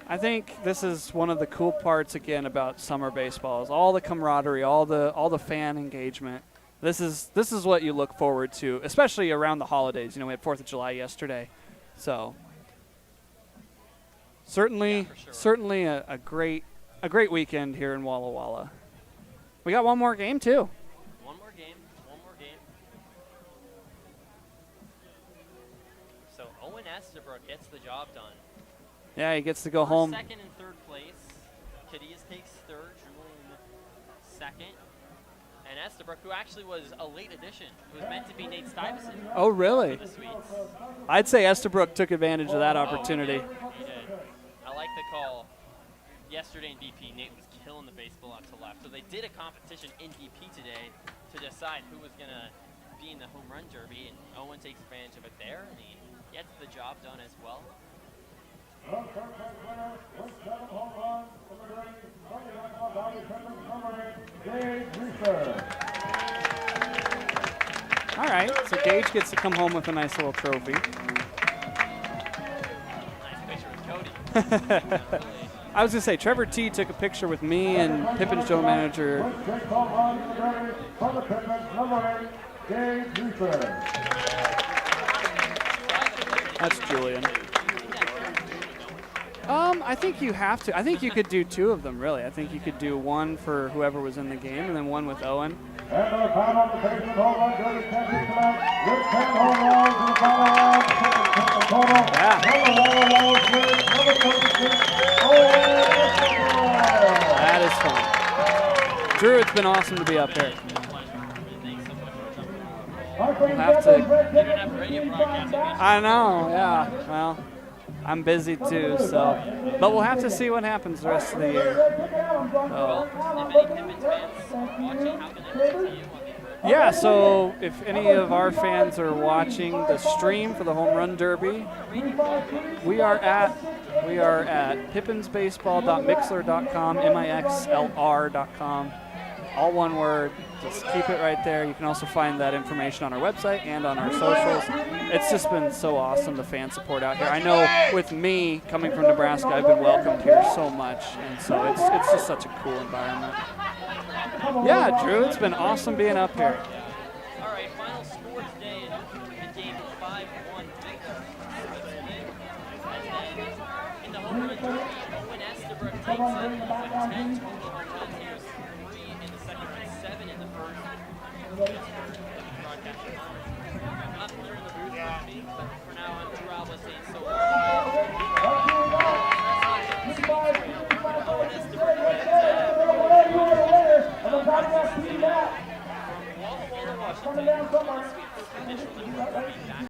I think this is one of the cool parts, again, about summer baseball is all the camaraderie, all the fan engagement. This is what you look forward to, especially around the holidays. You know, we had 4th of July yesterday. So certainly a great weekend here in Walla Walla. We got one more game too. One more game. So Owen Estabrook gets the job done. Yeah, he gets to go home. Second and third place. Cadiz takes third. Julian second. And Estabrook, who actually was a late addition, who was meant to be Nate Stuyvesant. Oh, really? For the Sweets. I'd say Estabrook took advantage of that opportunity. He did. I like the call. Yesterday in DP, Nate was killing the baseball out to left. So they did a competition in DP today to decide who was going to be in the home run derby, and Owen takes advantage of it there, and he gets the job done as well. All right, so Gage gets to come home with a nice little trophy. Nice picture with Cody. I was going to say, Trevor T took a picture with me and Pippins general manager. That's Julian. I think you have to. I think you could do 2 of them, really. I think you could do one for whoever was in the game and then one with Owen. And our battle of the basement home run derby champion tonight with 10 home runs in the final round. That is fun. Drew, it's been awesome to be up here. We'll have to. I know, yeah. Well, I'm busy too, so. But we'll have to see what happens the rest of the year. So. Yeah, so if any of our fans are watching the stream for the Home Run Derby, we are at pippinsbaseball.mixler.com, mixlr.com, all one word. Just keep it right there. You can also find that information on our website and on our socials. It's just been so awesome, the fan support out here. I know with me, coming from Nebraska, I've been welcomed here so much, and so it's just such a cool environment. Yeah, Drew, it's been awesome being up here. All right, final score today in game 5-1 victory. And then in the home run derby, Owen Estabrook takes it with 10 total home runs. He was 3 in the second and 7 in the first. I'm not clear in the booth with me, but for now I'm Drew Albaugh saying so long. Owen Estabrook wins. Walla Walla, Washington.